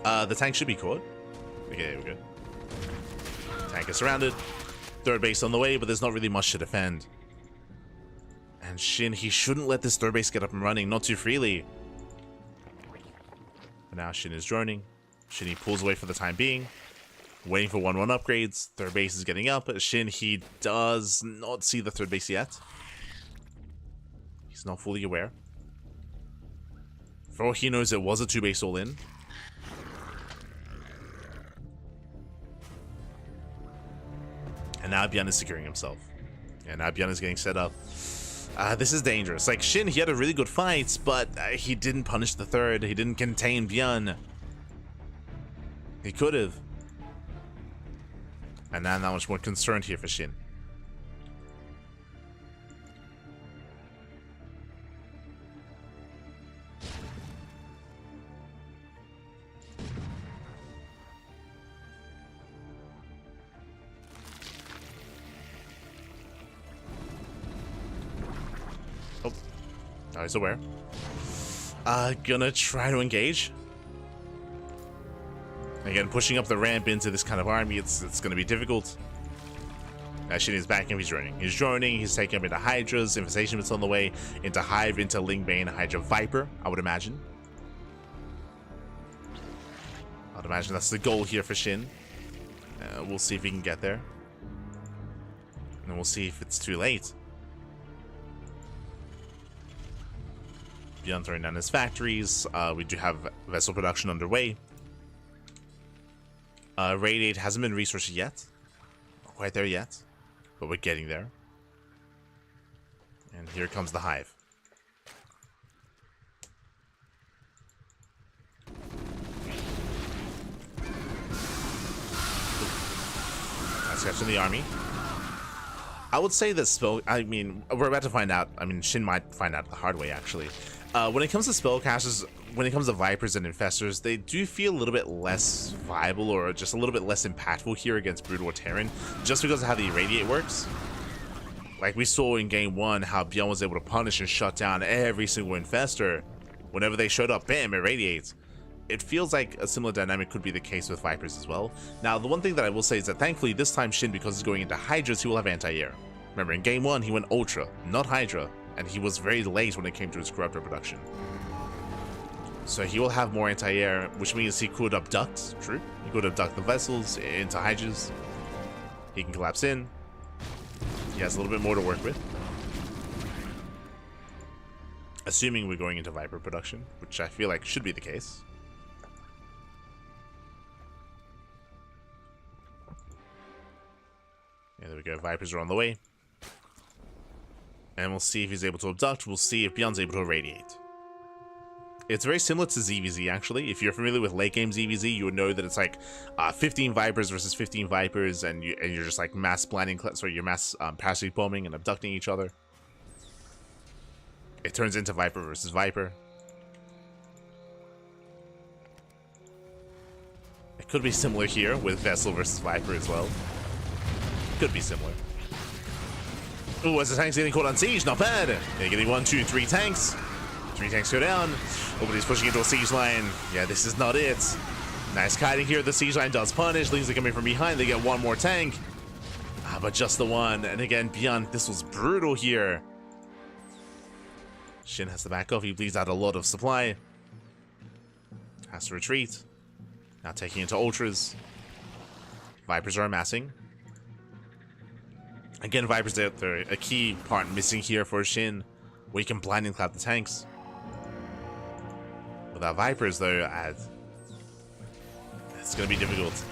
The tank should be caught. Okay, we're good. Tank is surrounded. Third base on the way, but there's not really much to defend. And Shin, he shouldn't let this third base get up and running, not too freely. But now Shin is droning. Shin, he pulls away for the time being. Waiting for 1-1 upgrades. Third base is getting up. Shin, he does not see the third base yet. He's not fully aware. For all he knows, it was a 2-base all-in. And now Byeon is securing himself. And now Byeon is getting set up. This is dangerous. Like, Shin, he had a really good fight, but he didn't punish the third. He didn't contain Byeon. He could have. And now I'm not much more concerned here for Shin. Oh, now he's aware. Gonna try to engage. Again, pushing up the ramp into this kind of army, it's going to be difficult. Shin is back and he's droning. He's droning, he's taking him into Hydras, Infestation Bits on the way, into Hive, into Lingbane, Hydra Viper, I would imagine. I'd imagine that's the goal here for Shin. We'll see if he can get there. And we'll see if it's too late. Beyond throwing down his factories, we do have vessel production underway. Radiate hasn't been resourced yet. Not quite there yet. But we're getting there. And here comes the Hive. That's catching the army. I would say that we're about to find out. I mean, Shin might find out the hard way, actually. When it comes to spellcasters, when it comes to Vipers and Infestors, they do feel a little bit less viable or just a little bit less impactful here against Brutal or Terran, just because of how the Irradiate works. Like we saw in Game 1, how Byeon was able to punish and shut down every single Infestor. Whenever they showed up, bam, Irradiates. It feels like a similar dynamic could be the case with Vipers as well. Now, the one thing that I will say is that thankfully this time Shin, because he's going into Hydras, he will have anti-air. Remember, in Game 1, he went Ultra, not Hydra. And he was very late when it came to his Corruptor production. So he will have more anti-air, which means he could abduct, true. He could abduct the vessels into Hydras. He can collapse in. He has a little bit more to work with. Assuming we're going into Viper production, which I feel like should be the case. Yeah, there we go. Vipers are on the way. And we'll see if he's able to abduct. We'll see if Byeon's able to irradiate. It's very similar to ZVZ, actually. If you're familiar with late game ZVZ, you would know that it's like 15 Vipers versus 15 Vipers, and you're just like mass blinding, sorry, you're mass parachute bombing and abducting each other. It turns into Viper versus Viper. It could be similar here with Vessel versus Viper as well. Could be similar. Ooh, as the tank's getting caught on siege, not bad. They're getting 1, 2, 3 tanks. 3 tanks go down. Oh, but he's pushing into a siege line. Yeah, this is not it. Nice kiting here. The siege line does punish. Lings are coming from behind. They get 1 more tank. But just the one. And again, Byeon, this was brutal here. Shin has to back off. He bleeds out a lot of supply. Has to retreat. Now taking into Ultras. Vipers are amassing. Again, Vipers, they're a key part missing here for Shin, where you can blind and clap the tanks. Without Vipers, though, it's going to be difficult.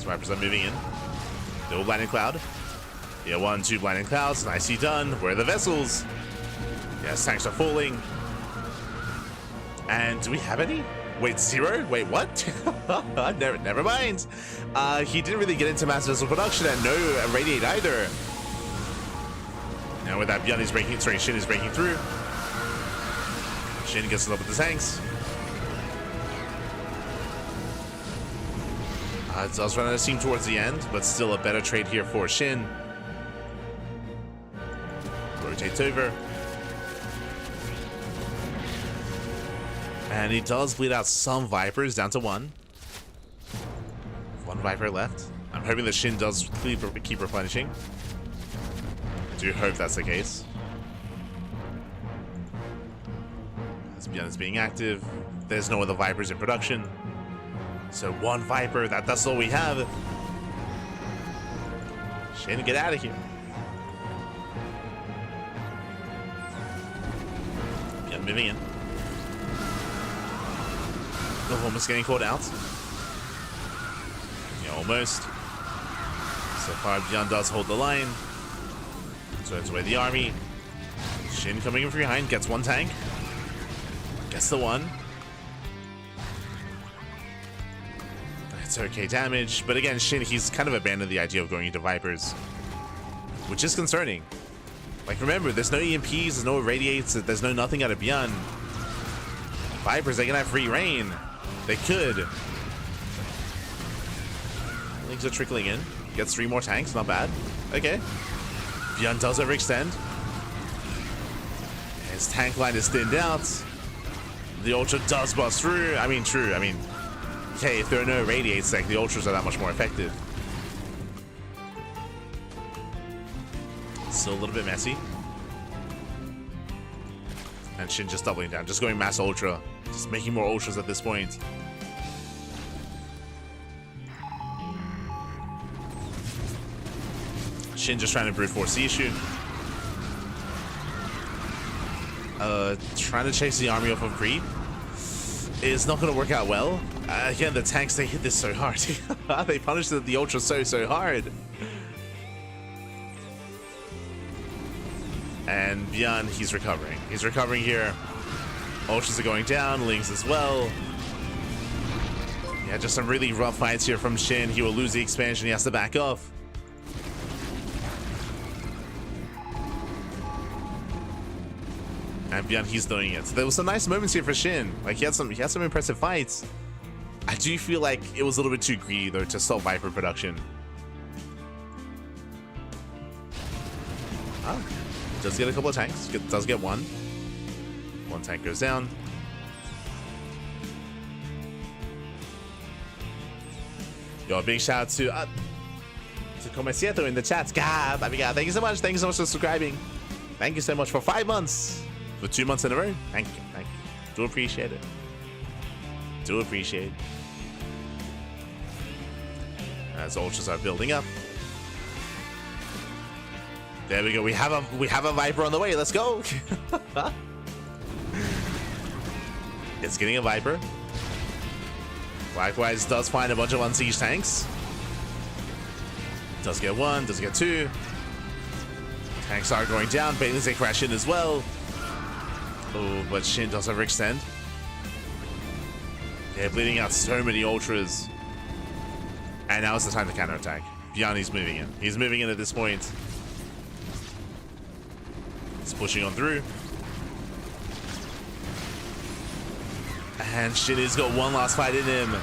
Vipers are moving in. No blinding cloud. Yeah, 1, 2 blinding clouds. Nicely done. Where are the vessels? Yes, tanks are falling. And do we have any? Wait, 0? Wait, what? Never mind. He didn't really get into mass vessel production and no radiate either. Now with that, Shin is breaking through. Shin gets it up with the tanks. It does run out of steam towards the end, but still a better trade here for Shin. Rotates over. And he does bleed out some Vipers down to 1. 1 Viper left. I'm hoping that Shin does keep replenishing. I do hope that's the case. As Bjorn is being active, there's no other Vipers in production. So 1 Viper, that's all we have. Shin, get out of here. Bjorn moving in. Almost getting caught out. Yeah, almost. So far, Bjorn does hold the line. Turns away the army. Shin coming in from behind, gets 1 tank. Gets the 1. It's okay damage, but again, Shin, he's kind of abandoned the idea of going into Vipers, which is concerning. Like, remember, there's no EMPs, there's no radiates, there's no nothing out of Bjorn. Vipers, they can have free reign. They could. Things are trickling in. Gets 3 more tanks, not bad. Okay. Bjorn does overextend. His tank line is thinned out. The Ultra does bust through. I mean, true. I mean, okay, if there are no radiates, like, the Ultras are that much more effective. Still a little bit messy. And Shin just doubling down, just going mass Ultra. Just making more Ultras at this point. Shin just trying to brute force the issue. Trying to chase the army off of creep is not going to work out well. Again, the tanks, they hit this so hard. They punish the Ultra so hard. And Bjorn, he's recovering. He's recovering here. Ultras are going down, Lings as well. Yeah, just some really rough fights here from Shin. He will lose the expansion, he has to back off. And Bjorn, he's doing it. There was some nice moments here for Shin. Like, he had some impressive fights. I do feel like it was a little bit too greedy though to stop Viper production. Oh, does get a couple of tanks. Does get 1. 1 tank goes down. Yo, big shout out to Comecieto in the chat. God, thank you so much. Thank you so much for subscribing. Thank you so much for 5 months. For 2 months in a row. Thank you. Thank you. Do appreciate it. Do appreciate. As Ultras are building up. There we go. We have a Viper on the way. Let's go. It's getting a Viper. Likewise, does find a bunch of unsiege tanks. Does get 1, does get 2. Tanks are going down. Bailey's they crash in as well. Oh, but Shin does overextend. They're bleeding out so many Ultras. And now is the time to counterattack. Bjarni's moving in. He's moving in at this point. He's pushing on through. And Shin has got 1 last fight in him.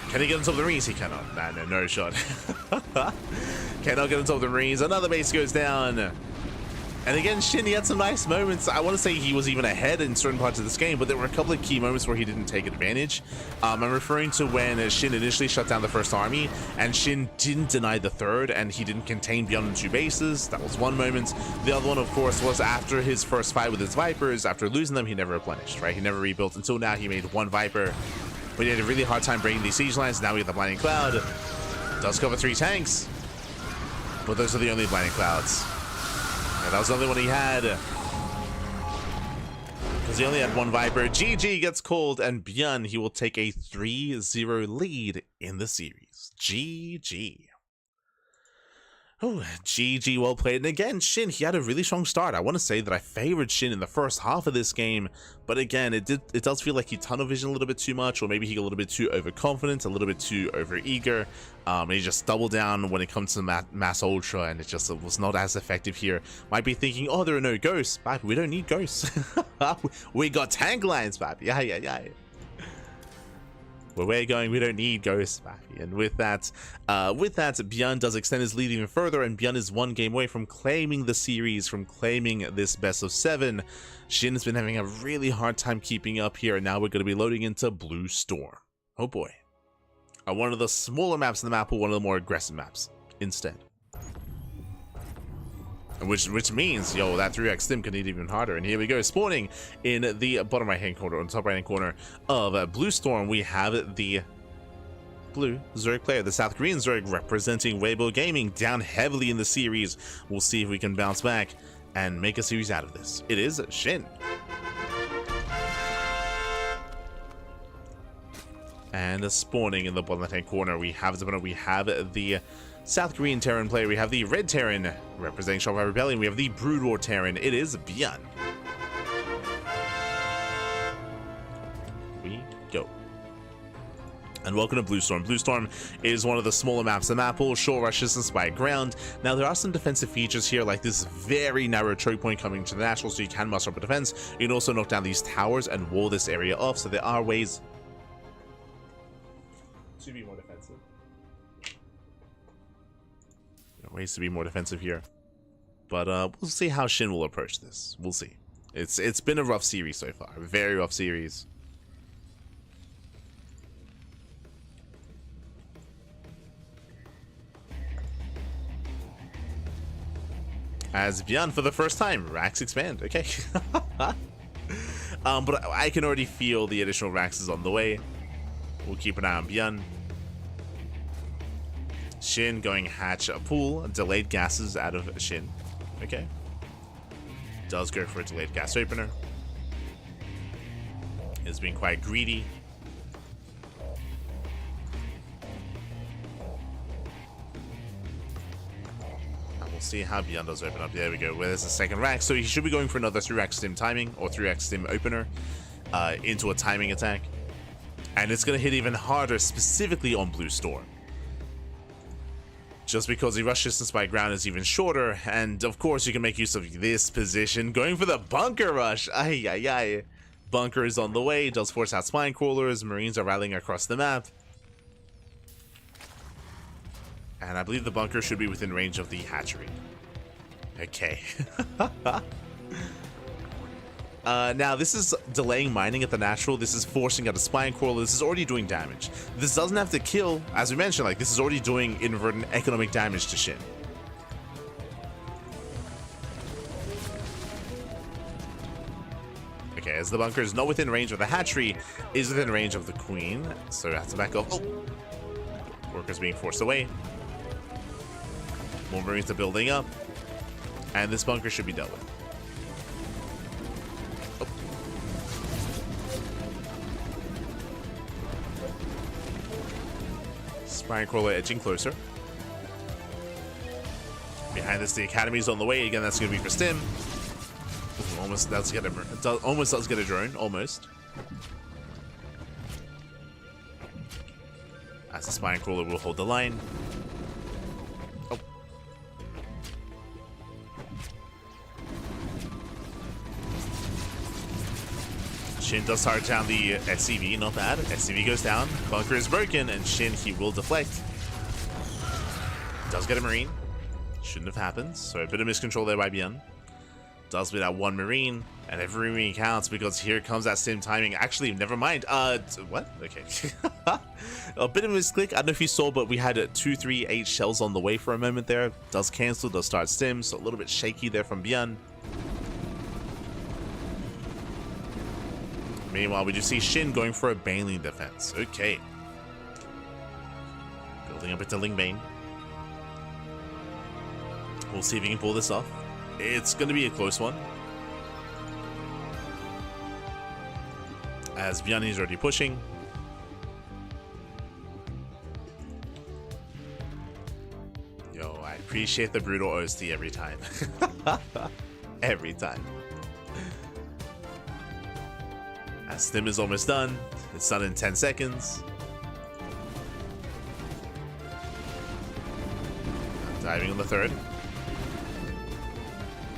Can he get on top of the Marines? He cannot. Nah, no shot. Cannot get on top of the Marines. Another base goes down. And again, Shin, he had some nice moments. I want to say he was even ahead in certain parts of this game, but there were a couple of key moments where he didn't take advantage. I'm referring to when Shin initially shut down the first army, and Shin didn't deny the third, and he didn't contain beyond the 2 bases. That was one moment. The other one, of course, was after his first fight with his Vipers. After losing them, he never replenished, right? He never rebuilt until now. He made 1 Viper, but he had a really hard time breaking these siege lines. Now we get the Blinding Cloud. Does cover 3 tanks, but those are the only Blinding Clouds. Yeah, that was the only one he had. Because he only had 1 Viper. GG gets called, and Bjorn, he will take a 3-0 lead in the series. GG. Oh, GG, well played. And again, Shin, he had a really strong start. I want to say that I favored Shin in the first half of this game, but again, it does feel like he tunnel vision a little bit too much, or maybe he got a little bit too overconfident, a little bit too overeager, and he just doubled down when it comes to Mass Ultra, and it just was not as effective here. Might be thinking, oh, there are no ghosts. Papi, we don't need ghosts. We got tank lines, Papi. Yeah. Where we're going, we don't need ghosts, Papi. And with that, Björn does extend his lead even further, and Björn is one game away from claiming the series, from claiming this best of 7. Shin's been having a really hard time keeping up here, and now we're going to be loading into Blue Storm. Oh boy. One of the smaller maps in the map, or one of the more aggressive maps instead. Which means, yo, that 3x stim can hit even harder. And here we go, spawning in the bottom right hand corner, on top right hand corner of Blue Storm, we have the blue Zurich player, the South Korean Zurich, representing Weibo Gaming, down heavily in the series. We'll see if we can bounce back and make a series out of this. It is Shin. And spawning in the bottom left hand corner, we have the South Korean Terran player, we have the Red Terran representing Shopify Rebellion, we have the Brood War Terran, it is Björn. We go. And welcome to Blue Storm. Blue Storm is one of the smaller maps in the map, all short rush distance by ground. Now there are some defensive features here, like this very narrow choke point coming to the natural, so you can muster up a defense. You can also knock down these towers and wall this area off, so there are ways to be more defensive. Ways to be more defensive here, but we'll see how Shin will approach this. We'll see. It's been a rough series so far, a very rough series. As Björn for the first time, racks expand. Okay, but I can already feel the additional racks is on the way. We'll keep an eye on Björn. Shin going hatch a pool, delayed gases out of Shin. Okay. Does go for a delayed gas opener. Is being quite greedy. And we'll see how Björn does open up. There we go. Where there's a second rack. So he should be going for another 3x stim timing, or 3x stim opener into a timing attack. And it's going to hit even harder, specifically on Blue Storm. Just because the rush distance by ground is even shorter, and of course you can make use of this position, going for the bunker rush. Ay. Bunker is on the way, does force out spine crawlers, Marines are rallying across the map. And I believe the bunker should be within range of the hatchery. Okay. Now this is delaying mining at the natural, this is forcing out a spine crawler, this is already doing damage. This doesn't have to kill, as we mentioned, like this is already doing inadvertent economic damage to Shin. Okay, as the bunker is not within range of the hatchery, is within range of the queen, so we have to back off. Oh. Workers being forced away. More Marines are building up, and this bunker should be dealt with. Spine crawler edging closer. Behind this, the academy's on the way. Again, that's going to be for stim. Ooh, almost does get a drone. Almost. As the spine crawler will hold the line. Oh. Shin does hard down the SCV, not bad. SCV goes down, bunker is broken, and Shin, he will deflect. Does get a Marine. Shouldn't have happened, so a bit of miscontrol there by Björn. Does be that one Marine, and every Marine counts because here comes that stim timing. Actually, never mind. What? Okay. A bit of a misclick. I don't know if you saw, but we had 2, 3, 8 shells on the way for a moment there. Does cancel, does start stim, so a little bit shaky there from Björn. Meanwhile, we do see Shin going for a Baneling defense. Okay. Building up into Lingbane. We'll see if he can pull this off. It's going to be a close one. As Björn is already pushing. Yo, I appreciate the brutal OST every time. Every time. As Stim is almost done. It's done in 10 seconds. Diving on the third.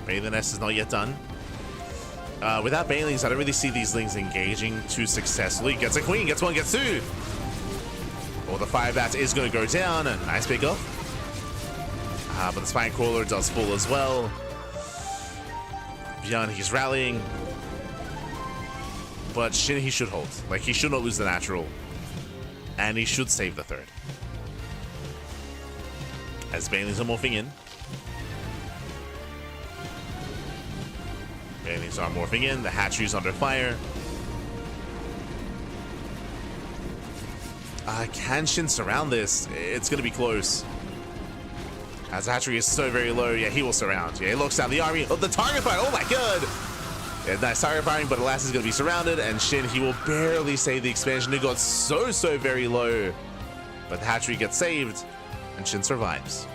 Maybe the nest is not yet done. Without Banelings, I don't really see these lings engaging too successfully. Gets a queen, gets one, gets two. Well, the fire bat is going to go down. A nice pick off. But the spine crawler does fall as well. Beyond, he's rallying. But Shin, he should hold. Like, he should not lose the natural. And he should save the third. As Banelings are morphing in. Banelings are morphing in. The hatchery's under fire. Can Shin surround this? It's going to be close. As the hatchery is so very low, yeah, he will surround. Yeah, he looks down the army. Oh, the target fire. Oh my god. Yeah, nice target firing, but alas, is going to be surrounded. And Shin, he will barely save the expansion. It got so very low. But the hatchery gets saved. And Shin survives.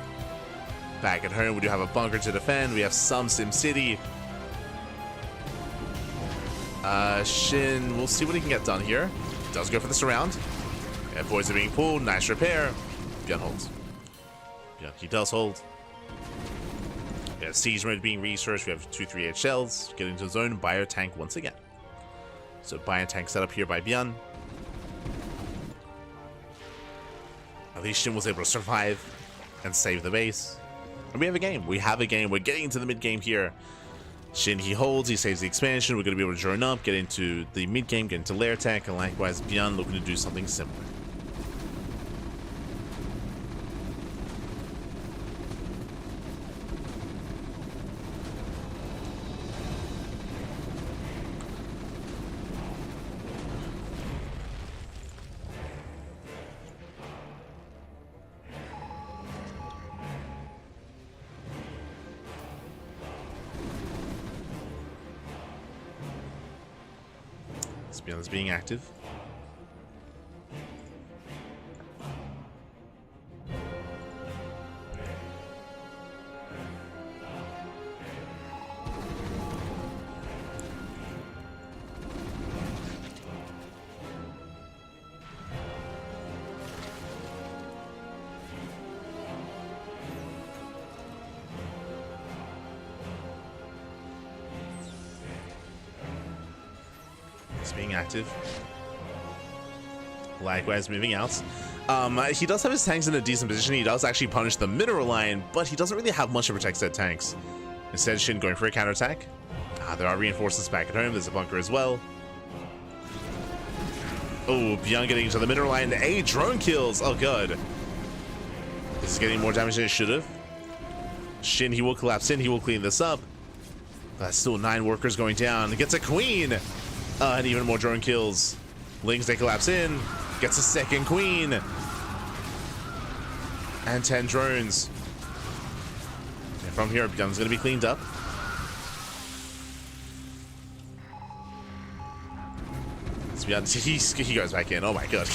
Back at home, we do have a bunker to defend. We have some Sim City. Shin, we'll see what he can get done here. Does go for the surround. Yeah, boys are being pulled. Nice repair. Gun holds. Yeah, he does hold. We have siege mode being researched. We have 238 shells. Getting to the zone. Bio tank once again. So bio tank set up here by Byan. At least Shin was able to survive and save the base. And we have a game. We have a game. We're getting into the mid game here. Shin, he holds, he saves the expansion. We're going to be able to join up, get into the mid game, get into lair tech, and likewise Byan looking to do something similar. Byan is being active. Being active. Likewise, moving out. He does have his tanks in a decent position. He does actually punish the mineral line, but he doesn't really have much to protect said tanks. Instead, Shin going for a counterattack. There are reinforcements back at home. There's a bunker as well. Oh, Byan getting into the mineral line. 8 drone kills. Oh, god. This is getting more damage than it should have. Shin, he will collapse in. He will clean this up. That's still 9 workers going down. Gets a queen. And even more drone kills. Lings, they collapse in. Gets a second queen. And 10 drones. And from here, Byan's going to be cleaned up. He goes back in. Oh my god.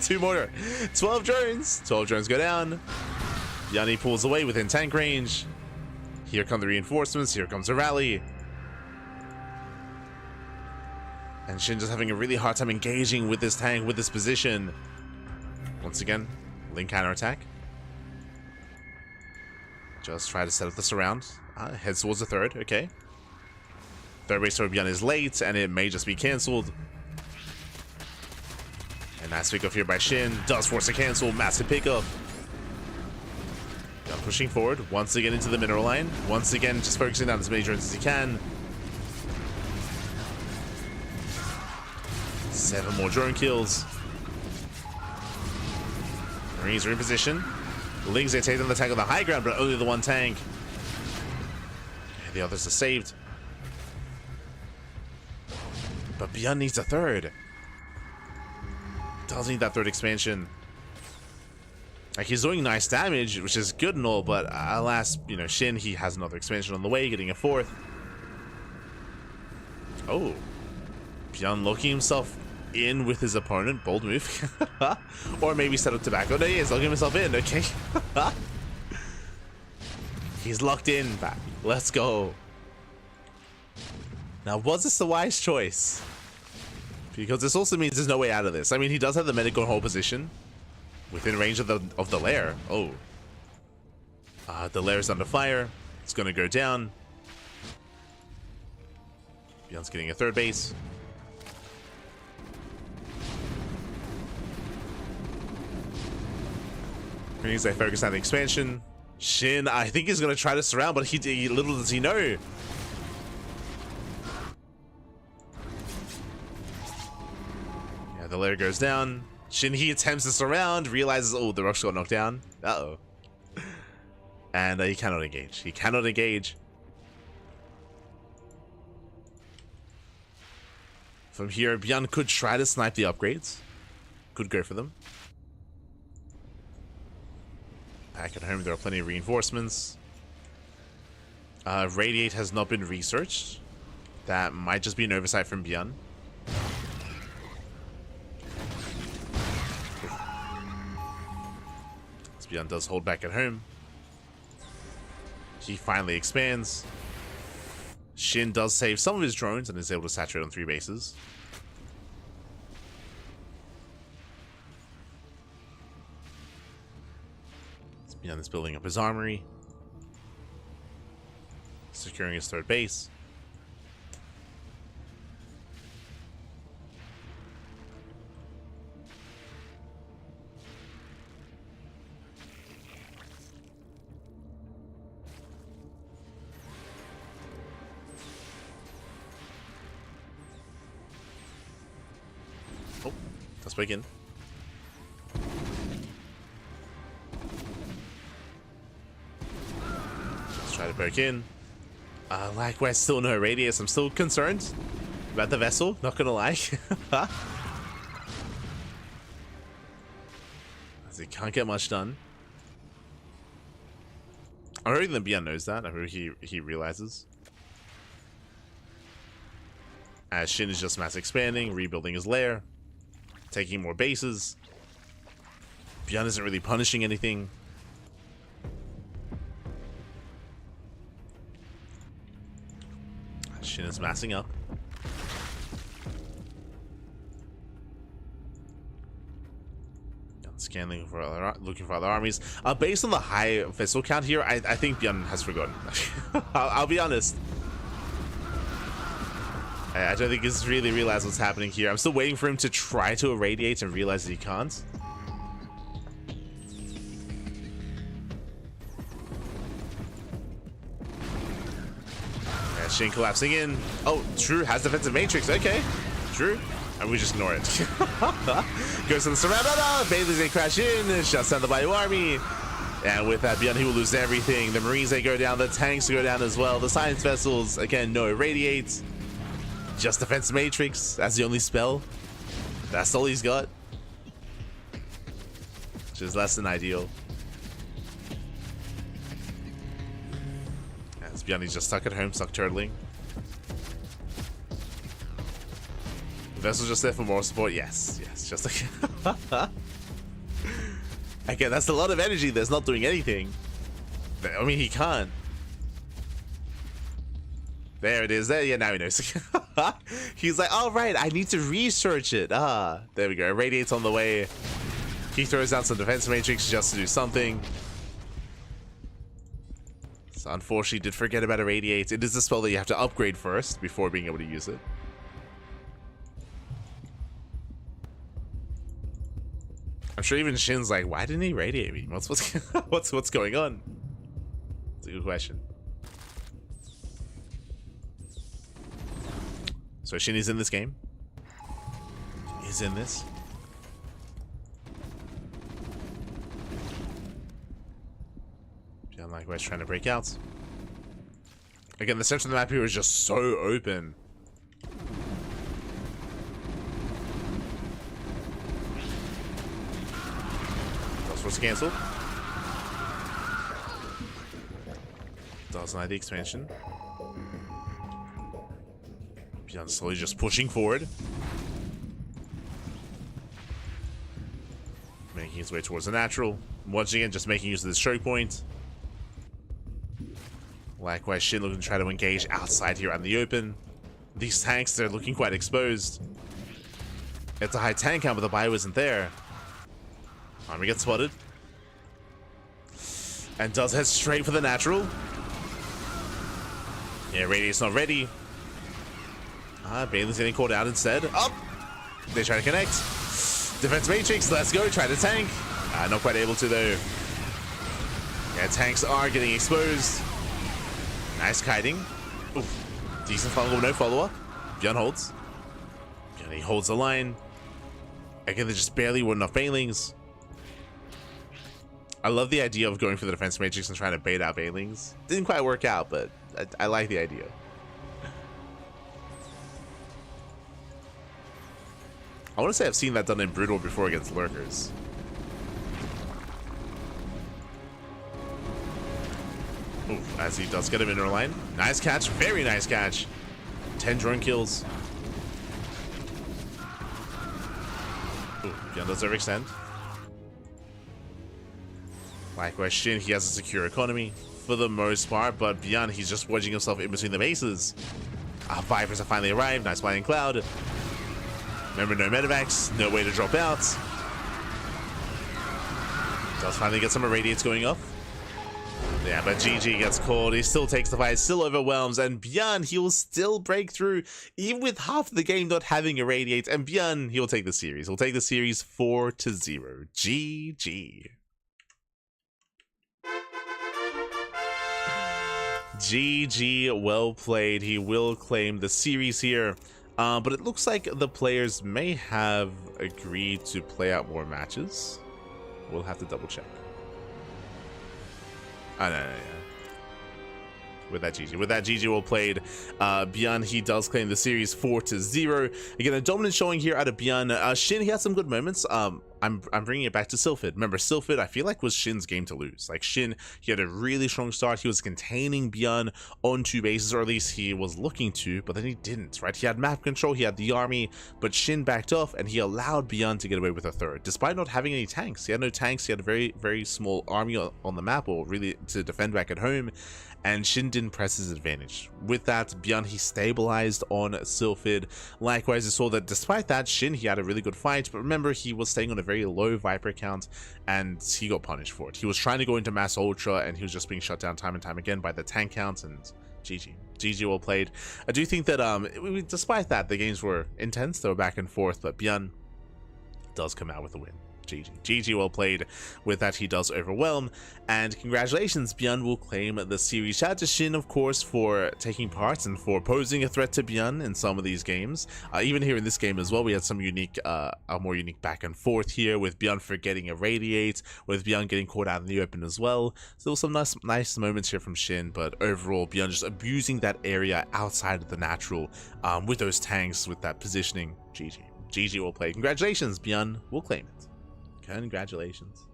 2 more. 12 drones. 12 drones go down. Byan pulls away within tank range. Here come the reinforcements. Here comes the rally. And Shin just having a really hard time engaging with this tank, with this position. Once again, Link counterattack. Just try to set up the surround. Heads towards the third, okay. Third base for Byan is late, and it may just be cancelled. And nice pick off here by Shin. Does force a cancel, massive pickup. Byan pushing forward, once again into the mineral line. Once again, just focusing on as many drones as he can. 7 more drone kills. Marines are in position. Lings, they take on the tank on the high ground, but only the one tank. And the others are saved. But Byan needs a third. Does need that third expansion. Like, he's doing nice damage, which is good and all, but alas, you know, Shin, he has another expansion on the way, getting a 4th. Oh. Byan locking himself in with his opponent. Bold move. Or maybe set up tobacco. No, he is locking himself in. Okay. He's locked in, back. Let's go. Now, was this the wise choice? Because this also means there's no way out of this. I mean, he does have the medic on hold position within range of the lair. Oh. The lair's under fire. It's gonna go down. Beyond's getting a third base. Means they focus on the expansion. Shin, I think he's gonna try to surround, but he little does he know. Yeah, the lair goes down. Shin, he attempts to surround, realizes, oh, the rock's got knocked down. Uh-oh. And he cannot engage. He cannot engage. From here, Beyond could try to snipe the upgrades. Could go for them. Back at home, there are plenty of reinforcements. Radiate has not been researched. That might just be an oversight from Beyond. As Beyond does hold back at home. He finally expands. Shin does save some of his drones and is able to saturate on 3 bases. Beyond is building up his armory. Securing his 3rd base. Oh, let's break in. Try to poke in. Likewise, still no radius. I'm still concerned about the vessel, not gonna lie. As he can't get much done. I don't think the Beyond knows that. I hope he realizes. As Shin is just mass expanding, rebuilding his lair, taking more bases. Beyond isn't really punishing anything. Shin is massing up. Scanning for looking for other armies. Based on the high vessel count here, I think Beyond has forgotten. I'll be honest. I don't think he's really realized what's happening here. I'm still waiting for him to try to irradiate and realize that he can't. Shin collapsing in. Oh, True has defensive matrix. Okay, True. And we just ignore it. Goes to the surround. Oh, no! Bailey's gonna crash in. Shuts down the Bayou army. And with that, Beyond, he will lose everything. The Marines, they go down. The tanks go down as well. The science vessels, again, no irradiates. Just defensive matrix. That's the only spell. That's all he's got. Which is less than ideal. Beyond, he's just stuck at home, stuck turtling. The vessel's just there for more support. Yes, just like again, that's a lot of energy that's not doing anything. I mean, he can't. There it is. There, yeah, now he knows. He's like, all right, I need to research it. There we go. Radiate's on the way. He throws down some defense matrix just to do something. Unfortunately, did forget about irradiate. It is a spell that you have to upgrade first before being able to use it. I'm sure even Shin's like, why didn't he radiate me? What's going on? It's a good question. So Shin is in this game. He's in this. Likewise, trying to break out. Again, the center of the map here is just so open. That's what's cancelled. Doesn't like the expansion. Beyond slowly just pushing forward. Making his way towards the natural. Once again, just making use of this choke point. Likewise, Shin looking to try to engage outside here out in the open. These tanks, they're looking quite exposed. It's a high tank count, but the bio isn't there. Army gets spotted. And does head straight for the natural. Yeah, Radiant's not ready. Bailey's getting called out instead. Up! They try to connect. Defense Matrix, let's go, try to tank. Not quite able to though. Yeah, tanks are getting exposed. Nice kiting. Oof. Decent follow-up, no follow-up. Bjorn holds. And he holds the line. Again, they just barely were enough Bailings. I love the idea of going for the defense matrix and trying to bait out Bailings. Didn't quite work out, but I like the idea. I want to say I've seen that done in Brutal before against Lurkers. Ooh, as he does get him in our line. Nice catch, very nice catch. 10 drone kills. Ooh, Bjorn does overextend. Likewise, Shin, he has a secure economy for the most part, but Bjorn, he's just wedging himself in between the bases. Vipers have finally arrived. Nice flying cloud. Remember, no medevacs, no way to drop out. Does finally get some irradiates going off. Yeah, but GG gets called. He still takes the fight, still overwhelms, and Bjorn, he will still break through, even with half the game not having irradiate. And Bjorn, he'll take the series. He'll take the series 4-0. GG. GG, well played. He will claim the series here. But it looks like the players may have agreed to play out more matches. We'll have to double check. No. With that GG well played. Bjorn, he does claim the series 4-0. Again, a dominant showing here out of Bjorn. Shin, he had some good moments. I'm bringing it back to Sylphid. Remember, Sylphid, I feel like was Shin's game to lose. Like Shin, he had a really strong start. He was containing Bjorn on 2 bases, or at least he was looking to, but then he didn't, right? He had map control, he had the army, but Shin backed off and he allowed Bjorn to get away with a third, despite not having any tanks. He had no tanks, he had a very, very small army on the map, or really to defend back at home. And Shin didn't press his advantage. With that, Bjorn, he stabilized on Sylphid. Likewise, you saw that despite that, Shin, he had a really good fight, but remember, he was staying on a very low Viper count, and he got punished for it. He was trying to go into Mass Ultra, and he was just being shut down time and time again by the tank count, and GG. GG well played. I do think that, despite that, the games were intense, they were back and forth, but Bjorn does come out with a win. GG well played. With that, he does overwhelm, and congratulations, Bjorn will claim the series. Shout out to Shin, of course, for taking part and for posing a threat to Bjorn in some of these games. Even here in this game as well, we had some unique, a more unique back and forth here, with Bjorn forgetting a radiate, with Bjorn getting caught out in the open as well. So there was some nice moments here from Shin, but overall, Bjorn just abusing that area outside of the natural, with those tanks, with that positioning. GG well played. Congratulations, Bjorn will claim it. Congratulations.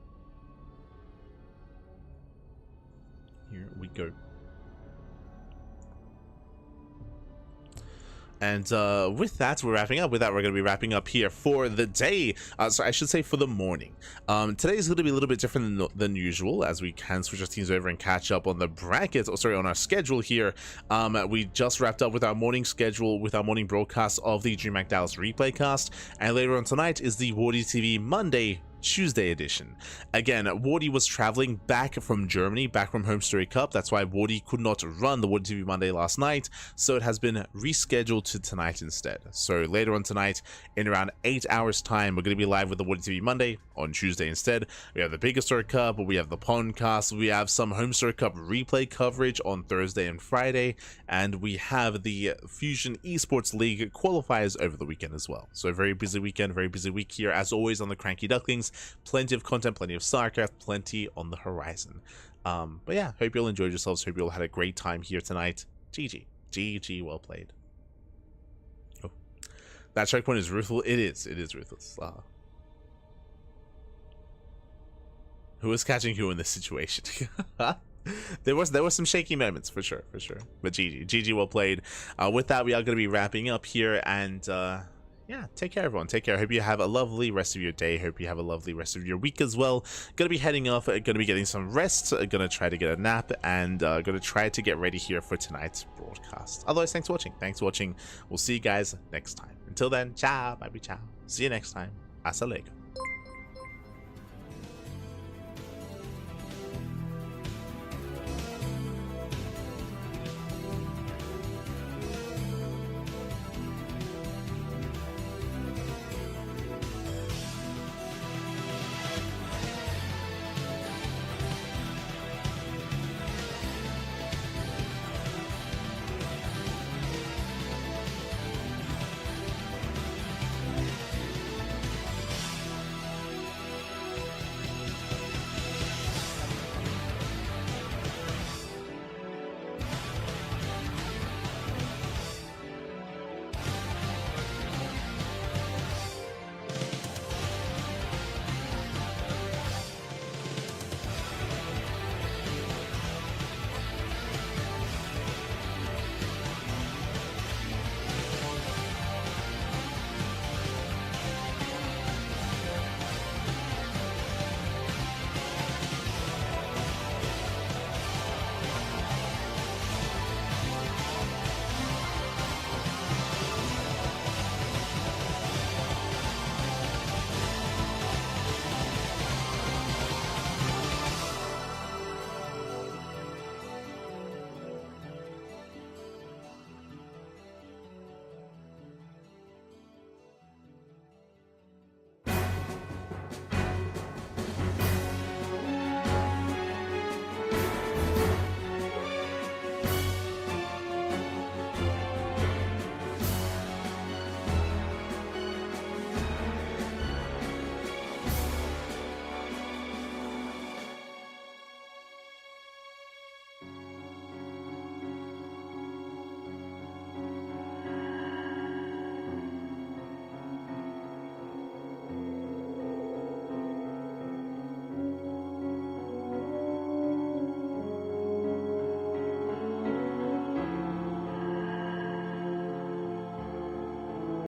Here we go. And with that, we're wrapping up. With that, we're going to be wrapping up here for the day. So I should say for the morning. Today is going to be a little bit different than usual, as we can switch our teams over and catch up on the brackets. Oh, sorry, on our schedule here. We just wrapped up with our morning schedule, with our morning broadcast of the DreamHack Dallas replay cast. And later on tonight is the Wardy TV Monday Tuesday edition. Again, Wardy was traveling back from Germany, back from Home Story Cup. That's why Wardy could not run the Wardy TV Monday last night, so it has been rescheduled to tonight instead. So later on tonight, in around 8 hours time, we're going to be live with the Wardy TV Monday on Tuesday instead. We have the Bigger Story Cup, we have the Pondcast, we have some Home Story Cup replay coverage on Thursday and Friday, and we have the Fusion Esports League qualifiers over the weekend as well. So a very busy weekend, very busy week here, as always, on the CranKy Ducklings. Plenty of content, plenty of StarCraft, plenty on the horizon. But yeah, hope you all enjoyed yourselves. Hope you all had a great time here tonight. GG well played. Oh, that checkpoint is ruthless. It is ruthless. Who is catching who in this situation? There were some shaky moments for sure. But GG well played. With that, we are going to be wrapping up here, and yeah, take care, everyone. Take care. Hope you have a lovely rest of your day. Hope you have a lovely rest of your week as well. Gonna be heading off. Gonna be getting some rest. Gonna try to get a nap, and gonna try to get ready here for tonight's broadcast. Otherwise, thanks for watching. Thanks for watching. We'll see you guys next time. Until then, ciao, bye, ciao. See you next time. Hasta luego.